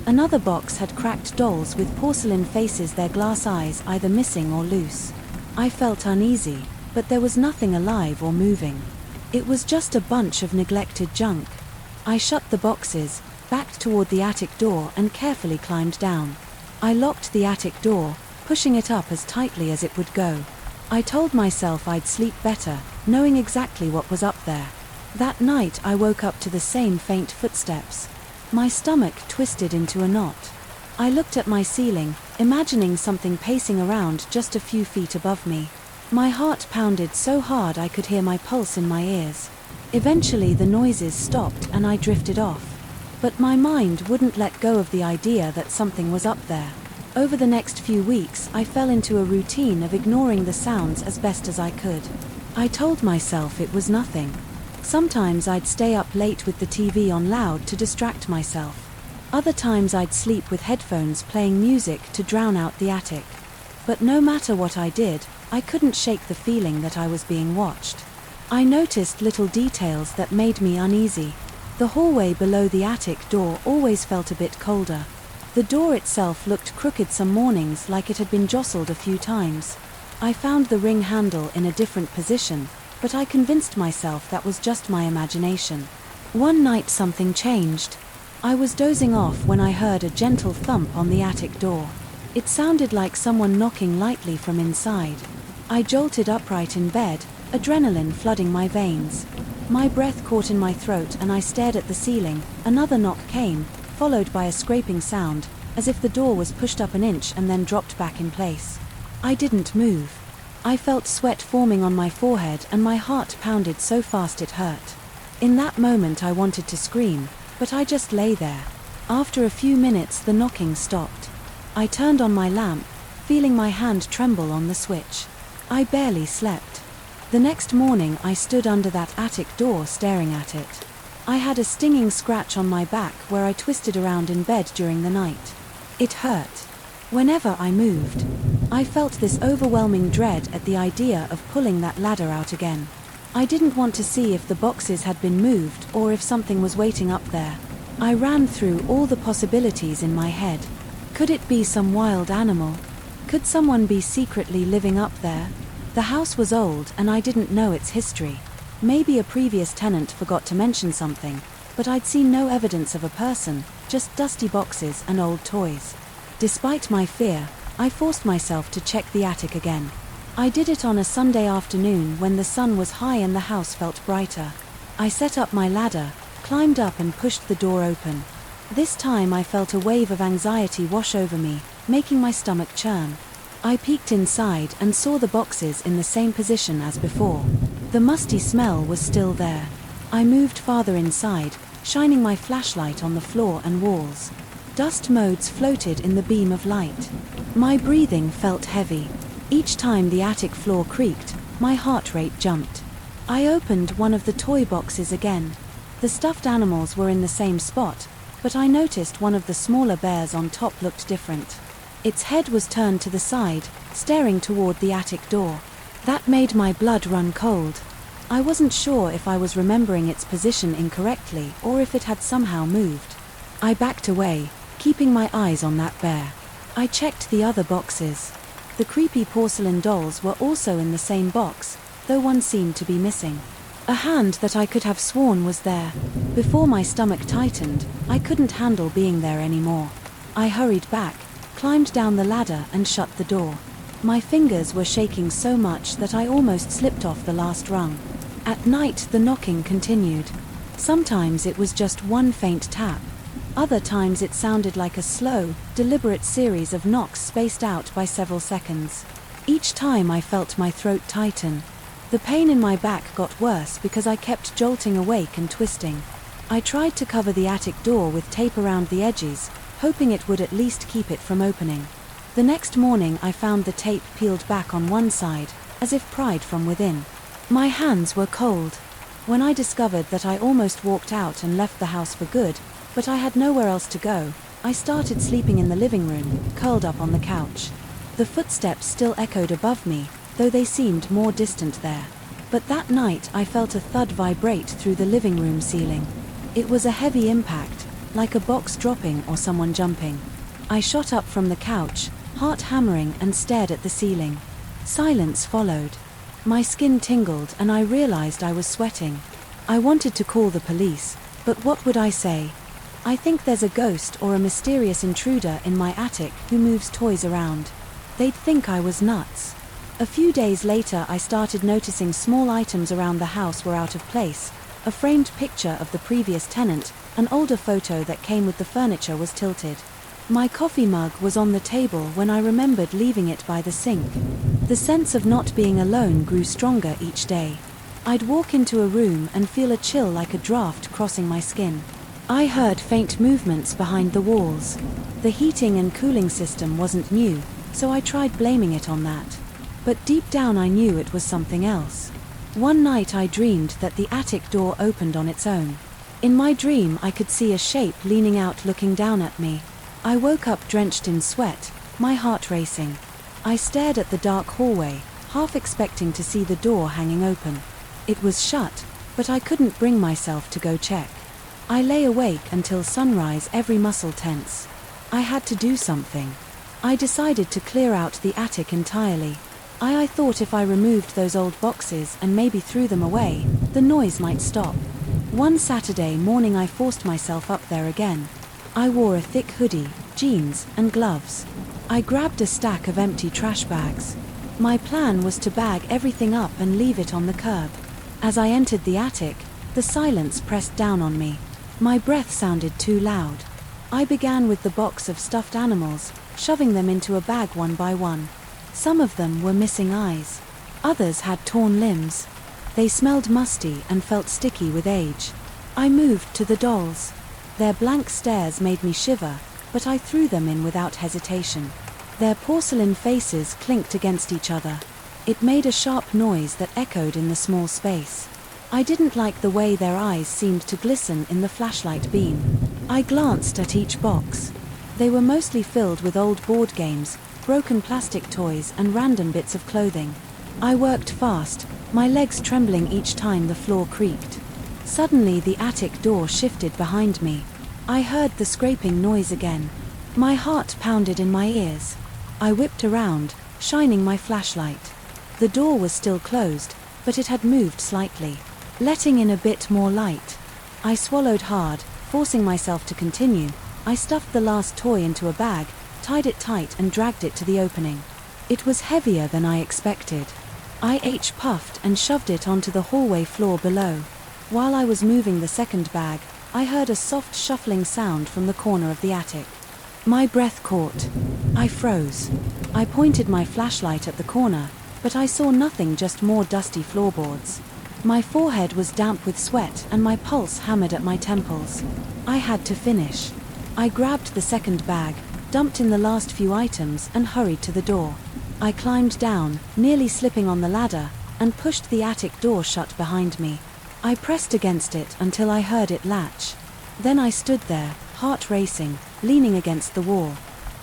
Another box had cracked dolls with porcelain faces, their glass eyes either missing or loose. I felt uneasy, but there was nothing alive or moving. It was just a bunch of neglected junk. I shut the boxes, backed toward the attic door and carefully climbed down. I locked the attic door, pushing it up as tightly as it would go. I told myself I'd sleep better, knowing exactly what was up there. That night I woke up to the same faint footsteps. My stomach twisted into a knot. I looked at my ceiling, imagining something pacing around just a few feet above me. My heart pounded so hard I could hear my pulse in my ears. Eventually the noises stopped and I drifted off. But my mind wouldn't let go of the idea that something was up there. Over the next few weeks I fell into a routine of ignoring the sounds as best as I could. I told myself it was nothing. Sometimes I'd stay up late with the TV on loud to distract myself. Other times I'd sleep with headphones playing music to drown out the attic. But no matter what I did, I couldn't shake the feeling that I was being watched. I noticed little details that made me uneasy. The hallway below the attic door always felt a bit colder. The door itself looked crooked some mornings, like it had been jostled a few times. I found the ring handle in a different position, but I convinced myself that was just my imagination. One night something changed. I was dozing off when I heard a gentle thump on the attic door. It sounded like someone knocking lightly from inside. I jolted upright in bed, adrenaline flooding my veins. My breath caught in my throat and I stared at the ceiling. Another knock came, followed by a scraping sound, as if the door was pushed up an inch and then dropped back in place. I didn't move. I felt sweat forming on my forehead and my heart pounded so fast it hurt. In that moment I wanted to scream, but I just lay there. After a few minutes the knocking stopped. I turned on my lamp, feeling my hand tremble on the switch. I barely slept. The next morning I stood under that attic door staring at it. I had a stinging scratch on my back where I twisted around in bed during the night. It hurt. Whenever I moved, I felt this overwhelming dread at the idea of pulling that ladder out again. I didn't want to see if the boxes had been moved or if something was waiting up there. I ran through all the possibilities in my head. Could it be some wild animal? Could someone be secretly living up there? The house was old and I didn't know its history. Maybe a previous tenant forgot to mention something, but I'd seen no evidence of a person, just dusty boxes and old toys. Despite my fear, I forced myself to check the attic again. I did it on a Sunday afternoon when the sun was high and the house felt brighter. I set up my ladder, climbed up and pushed the door open. This time I felt a wave of anxiety wash over me, making my stomach churn. I peeked inside and saw the boxes in the same position as before. The musty smell was still there. I moved farther inside, shining my flashlight on the floor and walls. Dust motes floated in the beam of light. My breathing felt heavy. Each time the attic floor creaked, my heart rate jumped. I opened one of the toy boxes again. The stuffed animals were in the same spot, but I noticed one of the smaller bears on top looked different. Its head was turned to the side, staring toward the attic door. That made my blood run cold. I wasn't sure if I was remembering its position incorrectly or if it had somehow moved. I backed away, keeping my eyes on that bear. I checked the other boxes. The creepy porcelain dolls were also in the same box, though one seemed to be missing. A hand that I could have sworn was there. Before my stomach tightened, I couldn't handle being there anymore. I hurried back, climbed down the ladder and shut the door. My fingers were shaking so much that I almost slipped off the last rung. At night the knocking continued. Sometimes it was just one faint tap. Other times it sounded like a slow, deliberate series of knocks spaced out by several seconds. Each time I felt my throat tighten. The pain in my back got worse because I kept jolting awake and twisting. I tried to cover the attic door with tape around the edges, hoping it would at least keep it from opening. The next morning I found the tape peeled back on one side, as if pried from within. My hands were cold. When I discovered that I almost walked out and left the house for good, but I had nowhere else to go, I started sleeping in the living room, curled up on the couch. The footsteps still echoed above me, though they seemed more distant there. But that night I felt a thud vibrate through the living room ceiling. It was a heavy impact, like a box dropping or someone jumping. I shot up from the couch, heart hammering, and stared at the ceiling. Silence followed. My skin tingled and I realized I was sweating. I wanted to call the police, but what would I say? I think there's a ghost or a mysterious intruder in my attic who moves toys around. They'd think I was nuts. A few days later I started noticing small items around the house were out of place. A framed picture of the previous tenant, an older photo that came with the furniture was tilted. My coffee mug was on the table when I remembered leaving it by the sink. The sense of not being alone grew stronger each day. I'd walk into a room and feel a chill like a draft crossing my skin. I heard faint movements behind the walls. The heating and cooling system wasn't new, so I tried blaming it on that. But deep down I knew it was something else. One night I dreamed that the attic door opened on its own. In my dream I could see a shape leaning out looking down at me. I woke up drenched in sweat, my heart racing. I stared at the dark hallway, half expecting to see the door hanging open. It was shut, but I couldn't bring myself to go check. I lay awake until sunrise, every muscle tense. I had to do something. I decided to clear out the attic entirely. I thought if I removed those old boxes and maybe threw them away, the noise might stop. One Saturday morning I forced myself up there again. I wore a thick hoodie, jeans, and gloves. I grabbed a stack of empty trash bags. My plan was to bag everything up and leave it on the curb. As I entered the attic, the silence pressed down on me. My breath sounded too loud. I began with the box of stuffed animals, shoving them into a bag one by one. Some of them were missing eyes. Others had torn limbs. They smelled musty and felt sticky with age. I moved to the dolls. Their blank stares made me shiver, but I threw them in without hesitation. Their porcelain faces clinked against each other. It made a sharp noise that echoed in the small space. I didn't like the way their eyes seemed to glisten in the flashlight beam. I glanced at each box. They were mostly filled with old board games, broken plastic toys, and random bits of clothing. I worked fast, my legs trembling each time the floor creaked. Suddenly the attic door shifted behind me. I heard the scraping noise again. My heart pounded in my ears. I whipped around, shining my flashlight. The door was still closed, but it had moved slightly, letting in a bit more light. I swallowed hard, forcing myself to continue. I stuffed the last toy into a bag, tied it tight and dragged it to the opening. It was heavier than I expected. I puffed and shoved it onto the hallway floor below. While I was moving the second bag, I heard a soft shuffling sound from the corner of the attic. My breath caught. I froze. I pointed my flashlight at the corner, but I saw nothing, just more dusty floorboards. My forehead was damp with sweat and my pulse hammered at my temples. I had to finish. I grabbed the second bag, dumped in the last few items, and hurried to the door. I climbed down, nearly slipping on the ladder, and pushed the attic door shut behind me. I pressed against it until I heard it latch. Then I stood there, heart racing, leaning against the wall.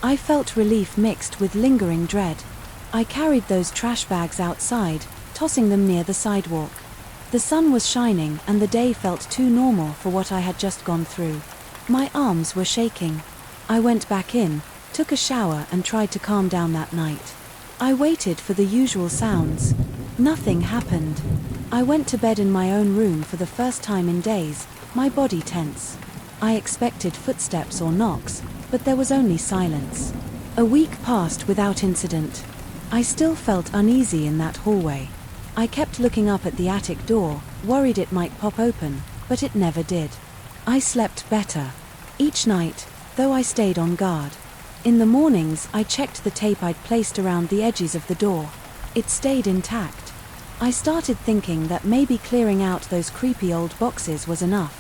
I felt relief mixed with lingering dread. I carried those trash bags outside, tossing them near the sidewalk. The sun was shining and the day felt too normal for what I had just gone through. My arms were shaking. I went back in, took a shower, and tried to calm down that night. I waited for the usual sounds. Nothing happened. I went to bed in my own room for the first time in days, my body tense. I expected footsteps or knocks, but there was only silence. A week passed without incident. I still felt uneasy in that hallway. I kept looking up at the attic door, worried it might pop open, but it never did. I slept better each night, though I stayed on guard. In the mornings, I checked the tape I'd placed around the edges of the door. It stayed intact. I started thinking that maybe clearing out those creepy old boxes was enough.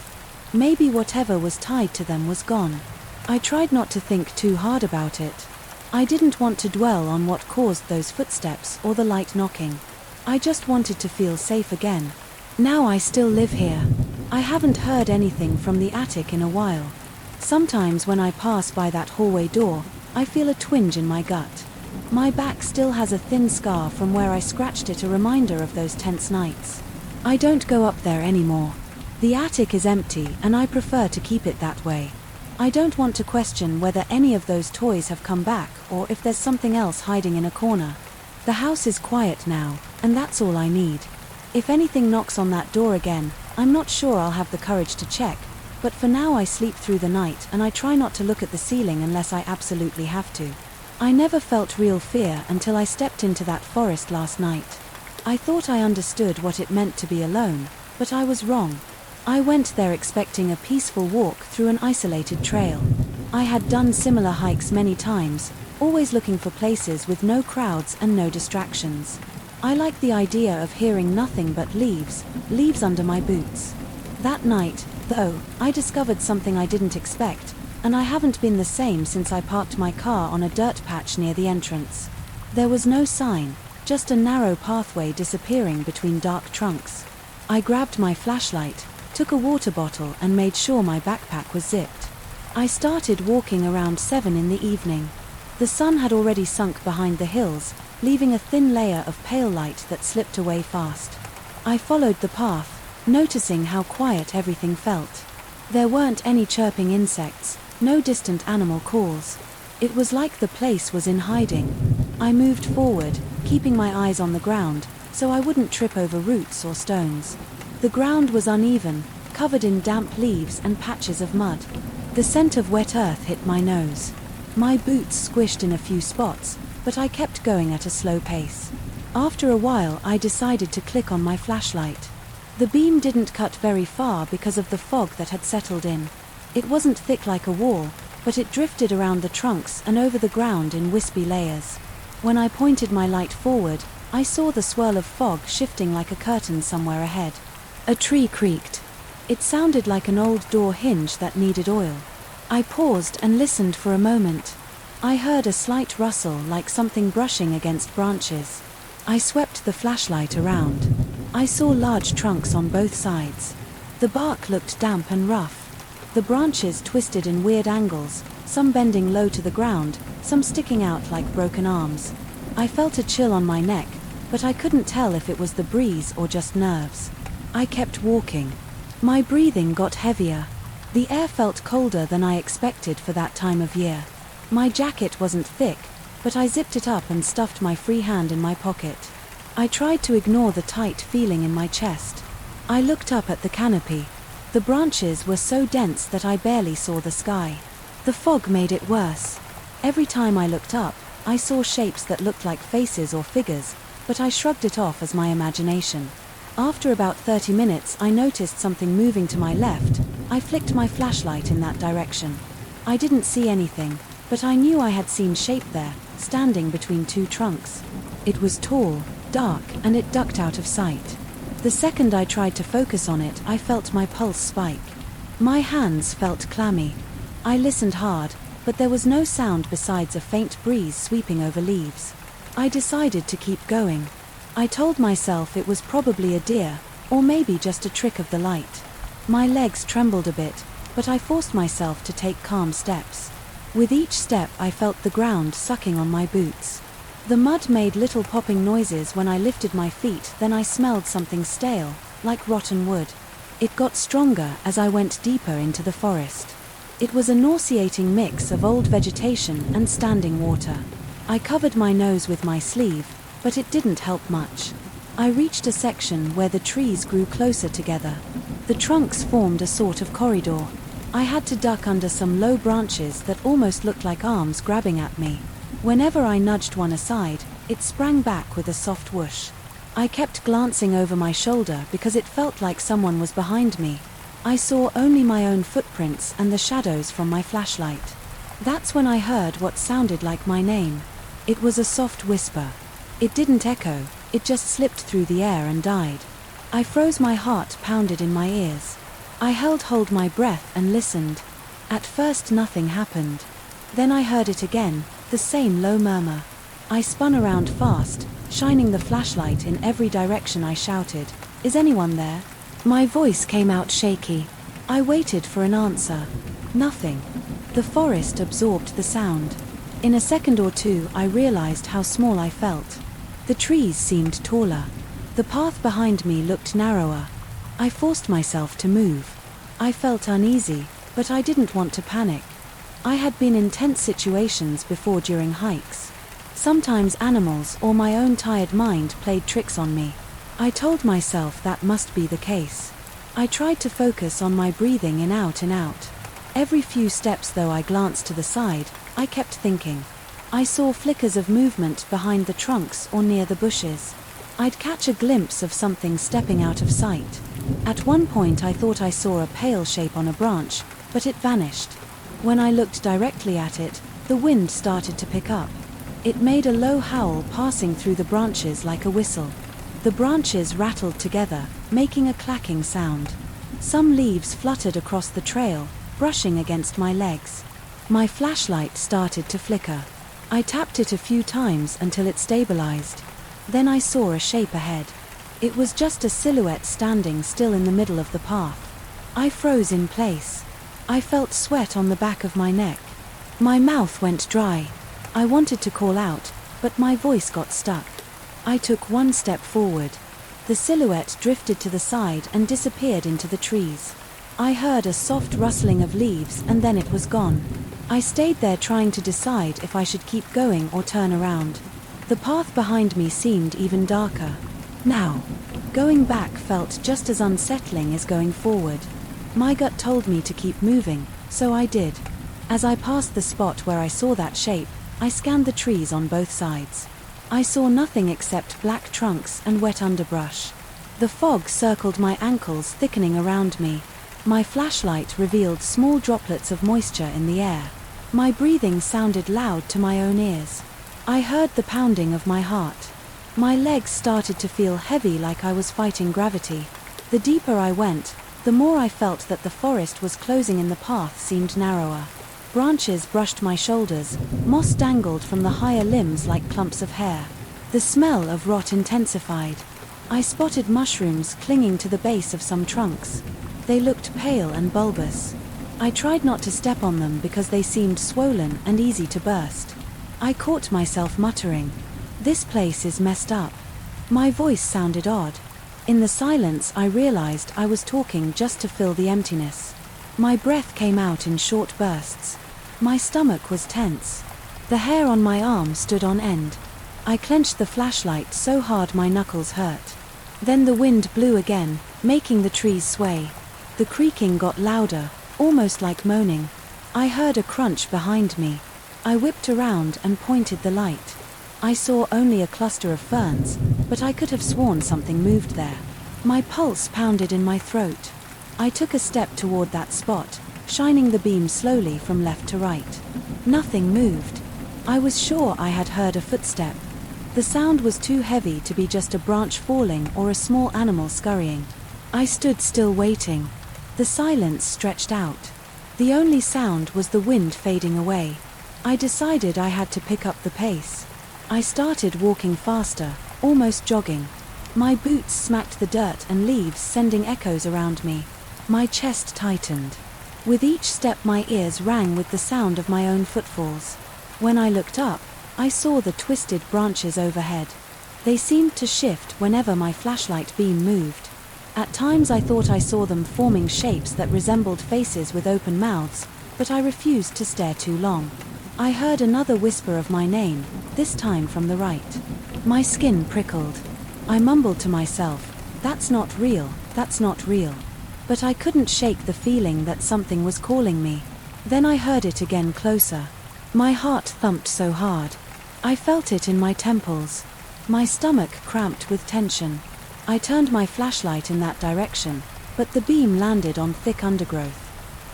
Maybe whatever was tied to them was gone. I tried not to think too hard about it. I didn't want to dwell on what caused those footsteps or the light knocking. I just wanted to feel safe again. Now I still live here. I haven't heard anything from the attic in a while. Sometimes when I pass by that hallway door, I feel a twinge in my gut. My back still has a thin scar from where I scratched it, a reminder of those tense nights. I don't go up there anymore. The attic is empty and I prefer to keep it that way. I don't want to question whether any of those toys have come back or if there's something else hiding in a corner. The house is quiet now, and that's all I need. If anything knocks on that door again, I'm not sure I'll have the courage to check, but for now I sleep through the night and I try not to look at the ceiling unless I absolutely have to. I never felt real fear until I stepped into that forest last night. I thought I understood what it meant to be alone, but I was wrong. I went there expecting a peaceful walk through an isolated trail. I had done similar hikes many times, always looking for places with no crowds and no distractions. I like the idea of hearing nothing but leaves under my boots. That night, though, I discovered something I didn't expect, and I haven't been the same since I parked my car on a dirt patch near the entrance. There was no sign, just a narrow pathway disappearing between dark trunks. I grabbed my flashlight, took a water bottle, and made sure my backpack was zipped. I started walking around 7 in the evening. The sun had already sunk behind the hills, leaving a thin layer of pale light that slipped away fast. I followed the path, noticing how quiet everything felt. There weren't any chirping insects, no distant animal calls. It was like the place was in hiding. I moved forward, keeping my eyes on the ground, so I wouldn't trip over roots or stones. The ground was uneven, covered in damp leaves and patches of mud. The scent of wet earth hit my nose. My boots squished in a few spots, but I kept going at a slow pace. After a while, I decided to click on my flashlight. The beam didn't cut very far because of the fog that had settled in. It wasn't thick like a wall, but it drifted around the trunks and over the ground in wispy layers. When I pointed my light forward, I saw the swirl of fog shifting like a curtain somewhere ahead. A tree creaked. It sounded like an old door hinge that needed oil. I paused and listened for a moment. I heard a slight rustle like something brushing against branches. I swept the flashlight around. I saw large trunks on both sides. The bark looked damp and rough. The branches twisted in weird angles, some bending low to the ground, some sticking out like broken arms. I felt a chill on my neck, but I couldn't tell if it was the breeze or just nerves. I kept walking. My breathing got heavier. The air felt colder than I expected for that time of year. My jacket wasn't thick, but I zipped it up and stuffed my free hand in my pocket. I tried to ignore the tight feeling in my chest. I looked up at the canopy. The branches were so dense that I barely saw the sky. The fog made it worse. Every time I looked up, I saw shapes that looked like faces or figures, but I shrugged it off as my imagination. After about 30 minutes, I noticed something moving to my left. I flicked my flashlight in that direction. I didn't see anything, but I knew I had seen shape there, standing between two trunks. It was tall, dark, and it ducked out of sight. The second I tried to focus on it, I felt my pulse spike. My hands felt clammy. I listened hard, but there was no sound besides a faint breeze sweeping over leaves. I decided to keep going. I told myself it was probably a deer, or maybe just a trick of the light. My legs trembled a bit, but I forced myself to take calm steps. With each step I felt the ground sucking on my boots. The mud made little popping noises when I lifted my feet, then I smelled something stale, like rotten wood. It got stronger as I went deeper into the forest. It was a nauseating mix of old vegetation and standing water. I covered my nose with my sleeve, but it didn't help much. I reached a section where the trees grew closer together. The trunks formed a sort of corridor. I had to duck under some low branches that almost looked like arms grabbing at me. Whenever I nudged one aside, it sprang back with a soft whoosh. I kept glancing over my shoulder because it felt like someone was behind me. I saw only my own footprints and the shadows from my flashlight. That's when I heard what sounded like my name. It was a soft whisper. It didn't echo, it just slipped through the air and died. I froze, my heart pounded in my ears. I held my breath and listened. At first nothing happened. Then I heard it again, the same low murmur. I spun around fast, shining the flashlight in every direction. I shouted, "Is anyone there?" My voice came out shaky. I waited for an answer. Nothing. The forest absorbed the sound. In a second or two, I realized how small I felt. The trees seemed taller. The path behind me looked narrower. I forced myself to move. I felt uneasy, but I didn't want to panic. I had been in tense situations before during hikes. Sometimes animals or my own tired mind played tricks on me. I told myself that must be the case. I tried to focus on my breathing in out and out. Every few steps though I glanced to the side, I kept thinking. I saw flickers of movement behind the trunks or near the bushes. I'd catch a glimpse of something stepping out of sight. At one point I thought I saw a pale shape on a branch, but it vanished. When I looked directly at it, the wind started to pick up. It made a low howl passing through the branches like a whistle. The branches rattled together, making a clacking sound. Some leaves fluttered across the trail, brushing against my legs. My flashlight started to flicker. I tapped it a few times until it stabilized. Then I saw a shape ahead. It was just a silhouette standing still in the middle of the path. I froze in place. I felt sweat on the back of my neck. My mouth went dry. I wanted to call out, but my voice got stuck. I took one step forward. The silhouette drifted to the side and disappeared into the trees. I heard a soft rustling of leaves and then it was gone. I stayed there trying to decide if I should keep going or turn around. The path behind me seemed even darker. Now, going back felt just as unsettling as going forward. My gut told me to keep moving, so I did. As I passed the spot where I saw that shape, I scanned the trees on both sides. I saw nothing except black trunks and wet underbrush. The fog circled my ankles, thickening around me. My flashlight revealed small droplets of moisture in the air. My breathing sounded loud to my own ears. I heard the pounding of my heart. My legs started to feel heavy, like I was fighting gravity. The deeper I went, the more I felt that the forest was closing in. The path seemed narrower. Branches brushed my shoulders, moss dangled from the higher limbs like clumps of hair. The smell of rot intensified. I spotted mushrooms clinging to the base of some trunks. They looked pale and bulbous. I tried not to step on them because they seemed swollen and easy to burst. I caught myself muttering, "This place is messed up." My voice sounded odd. In the silence, I realized I was talking just to fill the emptiness. My breath came out in short bursts. My stomach was tense. The hair on my arm stood on end. I clenched the flashlight so hard my knuckles hurt. Then the wind blew again, making the trees sway. The creaking got louder, almost like moaning. I heard a crunch behind me. I whipped around and pointed the light. I saw only a cluster of ferns, but I could have sworn something moved there. My pulse pounded in my throat. I took a step toward that spot, shining the beam slowly from left to right. Nothing moved. I was sure I had heard a footstep. The sound was too heavy to be just a branch falling or a small animal scurrying. I stood still, waiting. The silence stretched out. The only sound was the wind fading away. I decided I had to pick up the pace. I started walking faster, almost jogging. My boots smacked the dirt and leaves, sending echoes around me. My chest tightened. With each step my ears rang with the sound of my own footfalls. When I looked up, I saw the twisted branches overhead. They seemed to shift whenever my flashlight beam moved. At times I thought I saw them forming shapes that resembled faces with open mouths, but I refused to stare too long. I heard another whisper of my name, this time from the right. My skin prickled. I mumbled to myself, "That's not real, that's not real." But I couldn't shake the feeling that something was calling me. Then I heard it again, closer. My heart thumped so hard. I felt it in my temples. My stomach cramped with tension. I turned my flashlight in that direction, but the beam landed on thick undergrowth.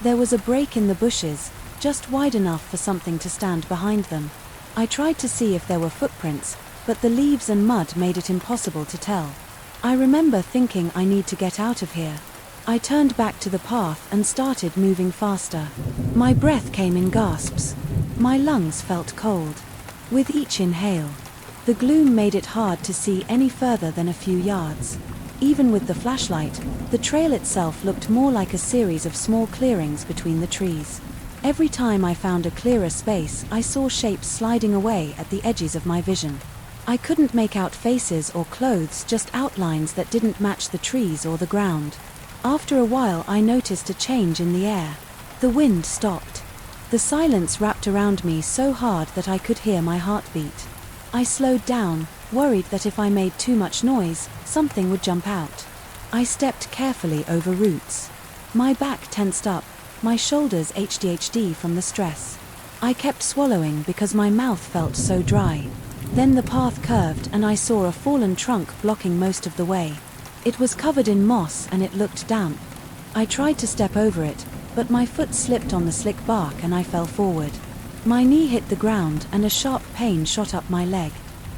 There was a break in the bushes, just wide enough for something to stand behind them. I tried to see if there were footprints, but the leaves and mud made it impossible to tell. I remember thinking, I need to get out of here. I turned back to the path and started moving faster. My breath came in gasps. My lungs felt cold. With each inhale, the gloom made it hard to see any further than a few yards. Even with the flashlight, the trail itself looked more like a series of small clearings between the trees. Every time I found a clearer space, I saw shapes sliding away at the edges of my vision. I couldn't make out faces or clothes, just outlines that didn't match the trees or the ground. After a while I noticed a change in the air. The wind stopped. The silence wrapped around me so hard that I could hear my heartbeat. I slowed down, worried that if I made too much noise, something would jump out. I stepped carefully over roots. My back tensed up, my shoulders HDHD from the stress. I kept swallowing because my mouth felt so dry. Then the path curved and I saw a fallen trunk blocking most of the way. It was covered in moss and it looked damp. I tried to step over it, but my foot slipped on the slick bark and I fell forward. My knee hit the ground and a sharp pain shot up my leg.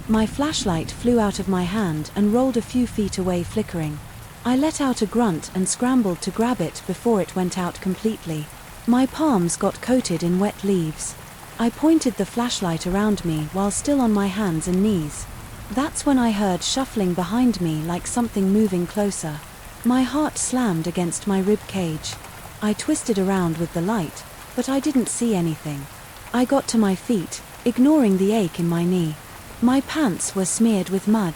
My flashlight flew out of my hand and rolled a few feet away, flickering. I let out a grunt and scrambled to grab it before it went out completely. My palms got coated in wet leaves. I pointed the flashlight around me while still on my hands and knees. That's when I heard shuffling behind me, like something moving closer. My heart slammed against my rib cage. I twisted around with the light, but I didn't see anything. I got to my feet, ignoring the ache in my knee. My pants were smeared with mud.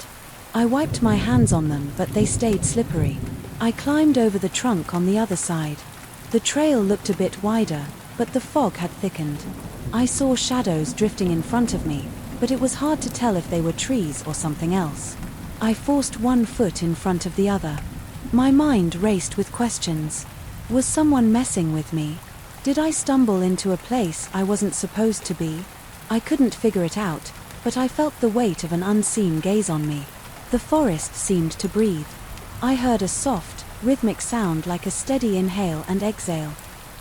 I wiped my hands on them, but they stayed slippery. I climbed over the trunk on the other side. The trail looked a bit wider, but the fog had thickened. I saw shadows drifting in front of me, but it was hard to tell if they were trees or something else. I forced one foot in front of the other. My mind raced with questions. Was someone messing with me? Did I stumble into a place I wasn't supposed to be? I couldn't figure it out, but I felt the weight of an unseen gaze on me. The forest seemed to breathe. I heard a soft, rhythmic sound like a steady inhale and exhale.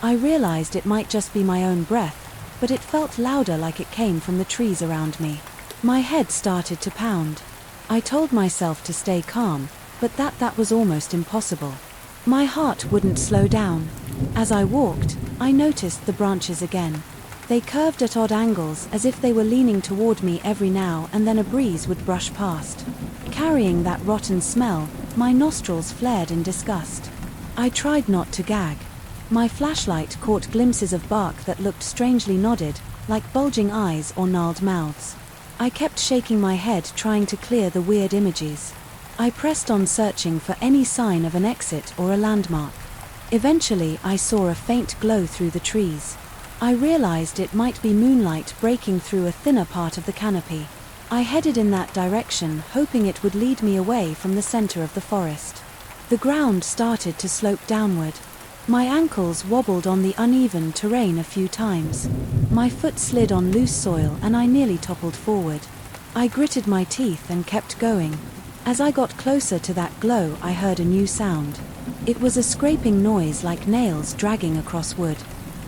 I realized it might just be my own breath, but it felt louder, like it came from the trees around me. My head started to pound. I told myself to stay calm, but that was almost impossible. My heart wouldn't slow down. As I walked, I noticed the branches again. They curved at odd angles as if they were leaning toward me every now and then a breeze would brush past. Carrying that rotten smell, my nostrils flared in disgust. I tried not to gag. My flashlight caught glimpses of bark that looked strangely knotted, like bulging eyes or gnarled mouths. I kept shaking my head trying to clear the weird images. I pressed on searching for any sign of an exit or a landmark. Eventually I saw a faint glow through the trees. I realized it might be moonlight breaking through a thinner part of the canopy. I headed in that direction, hoping it would lead me away from the center of the forest. The ground started to slope downward. My ankles wobbled on the uneven terrain a few times. My foot slid on loose soil and I nearly toppled forward. I gritted my teeth and kept going. As I got closer to that glow, I heard a new sound. It was a scraping noise like nails dragging across wood.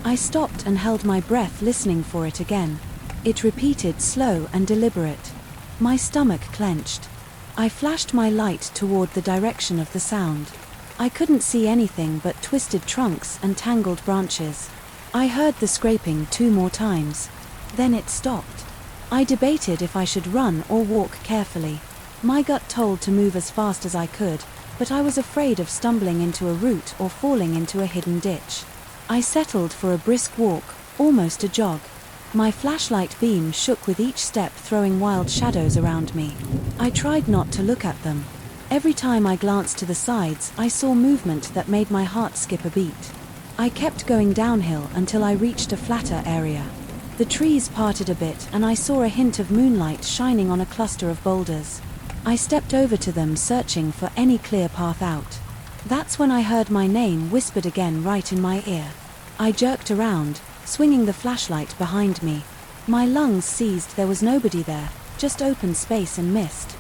I stopped and held my breath, listening for it again. It repeated, slow and deliberate. My stomach clenched. I flashed my light toward the direction of the sound. I couldn't see anything but twisted trunks and tangled branches. I heard the scraping 2 more times. Then it stopped. I debated if I should run or walk carefully. My gut told to move as fast as I could, but I was afraid of stumbling into a root or falling into a hidden ditch. I settled for a brisk walk, almost a jog. My flashlight beam shook with each step, throwing wild shadows around me. I tried not to look at them. Every time I glanced to the sides, I saw movement that made my heart skip a beat. I kept going downhill until I reached a flatter area. The trees parted a bit and I saw a hint of moonlight shining on a cluster of boulders. I stepped over to them, searching for any clear path out. That's when I heard my name whispered again right in my ear. I jerked around, swinging the flashlight behind me. My lungs seized. There was nobody there, just open space and mist.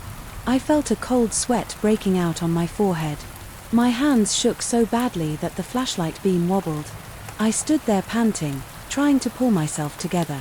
I felt a cold sweat breaking out on my forehead. My hands shook so badly that the flashlight beam wobbled. I stood there panting, trying to pull myself together.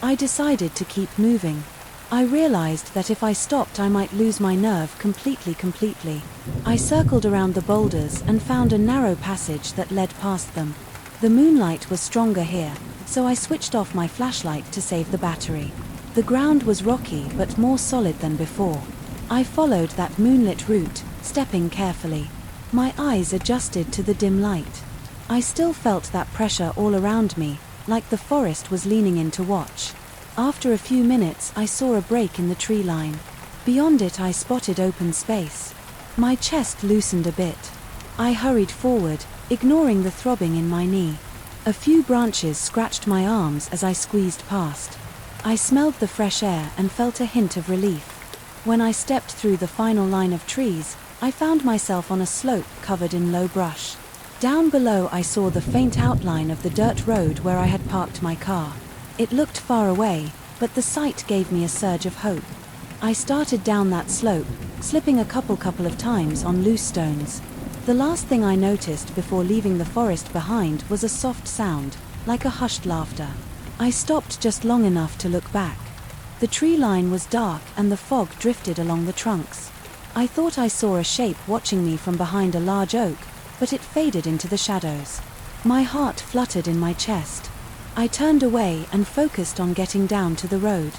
I decided to keep moving. I realized that if I stopped I might lose my nerve completely. I circled around the boulders and found a narrow passage that led past them. The moonlight was stronger here, so I switched off my flashlight to save the battery. The ground was rocky but more solid than before. I followed that moonlit route, stepping carefully. My eyes adjusted to the dim light. I still felt that pressure all around me, like the forest was leaning in to watch. After a few minutes, I saw a break in the tree line. Beyond it, I spotted open space. My chest loosened a bit. I hurried forward, ignoring the throbbing in my knee. A few branches scratched my arms as I squeezed past. I smelled the fresh air and felt a hint of relief. When I stepped through the final line of trees, I found myself on a slope covered in low brush. Down below I saw the faint outline of the dirt road where I had parked my car. It looked far away, but the sight gave me a surge of hope. I started down that slope, slipping a couple of times on loose stones. The last thing I noticed before leaving the forest behind was a soft sound, like a hushed laughter. I stopped just long enough to look back. The tree line was dark and the fog drifted along the trunks. I thought I saw a shape watching me from behind a large oak, but it faded into the shadows. My heart fluttered in my chest. I turned away and focused on getting down to the road.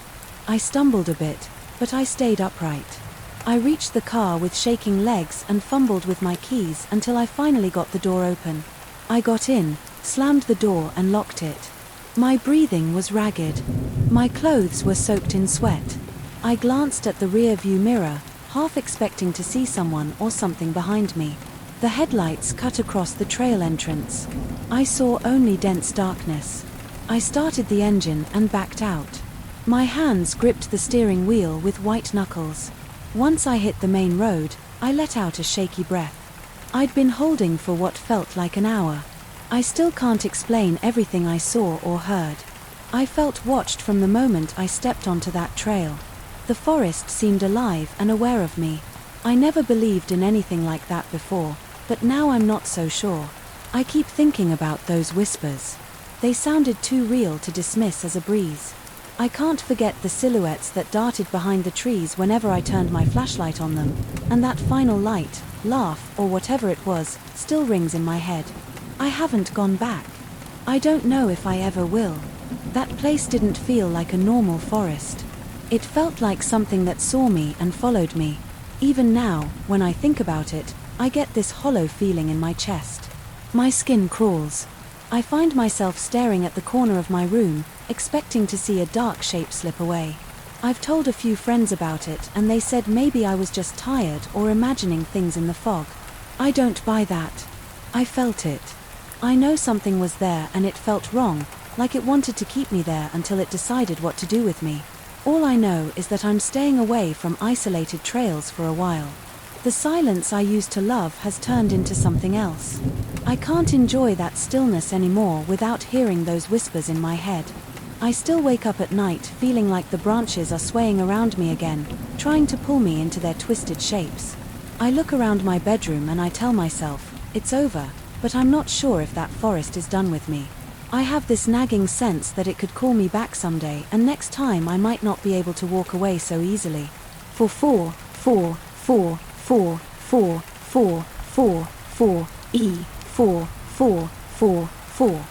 I stumbled a bit, but I stayed upright. I reached the car with shaking legs and fumbled with my keys until I finally got the door open. I got in, slammed the door and locked it. My breathing was ragged. My clothes were soaked in sweat. I glanced at the rear view mirror, half expecting to see someone or something behind me. The headlights cut across the trail entrance. I saw only dense darkness. I started the engine and backed out. My hands gripped the steering wheel with white knuckles. Once I hit the main road, I let out a shaky breath. I'd been holding for what felt like an hour. I still can't explain everything I saw or heard. I felt watched from the moment I stepped onto that trail. The forest seemed alive and aware of me. I never believed in anything like that before, but now I'm not so sure. I keep thinking about those whispers. They sounded too real to dismiss as a breeze. I can't forget the silhouettes that darted behind the trees whenever I turned my flashlight on them, and that final light, laugh, or whatever it was, still rings in my head. I haven't gone back. I don't know if I ever will. That place didn't feel like a normal forest. It felt like something that saw me and followed me. Even now, when I think about it, I get this hollow feeling in my chest. My skin crawls. I find myself staring at the corner of my room, expecting to see a dark shape slip away. I've told a few friends about it and they said maybe I was just tired or imagining things in the fog. I don't buy that. I felt it. I know something was there and it felt wrong, like it wanted to keep me there until it decided what to do with me. All I know is that I'm staying away from isolated trails for a while. The silence I used to love has turned into something else. I can't enjoy that stillness anymore without hearing those whispers in my head. I still wake up at night feeling like the branches are swaying around me again, trying to pull me into their twisted shapes. I look around my bedroom and I tell myself, it's over, but I'm not sure if that forest is done with me. I have this nagging sense that it could call me back someday, and next time I might not be able to walk away so easily. For 4, 4, 4, 4, 4, 4, 4, 4, E, 4, 4, 4, 4.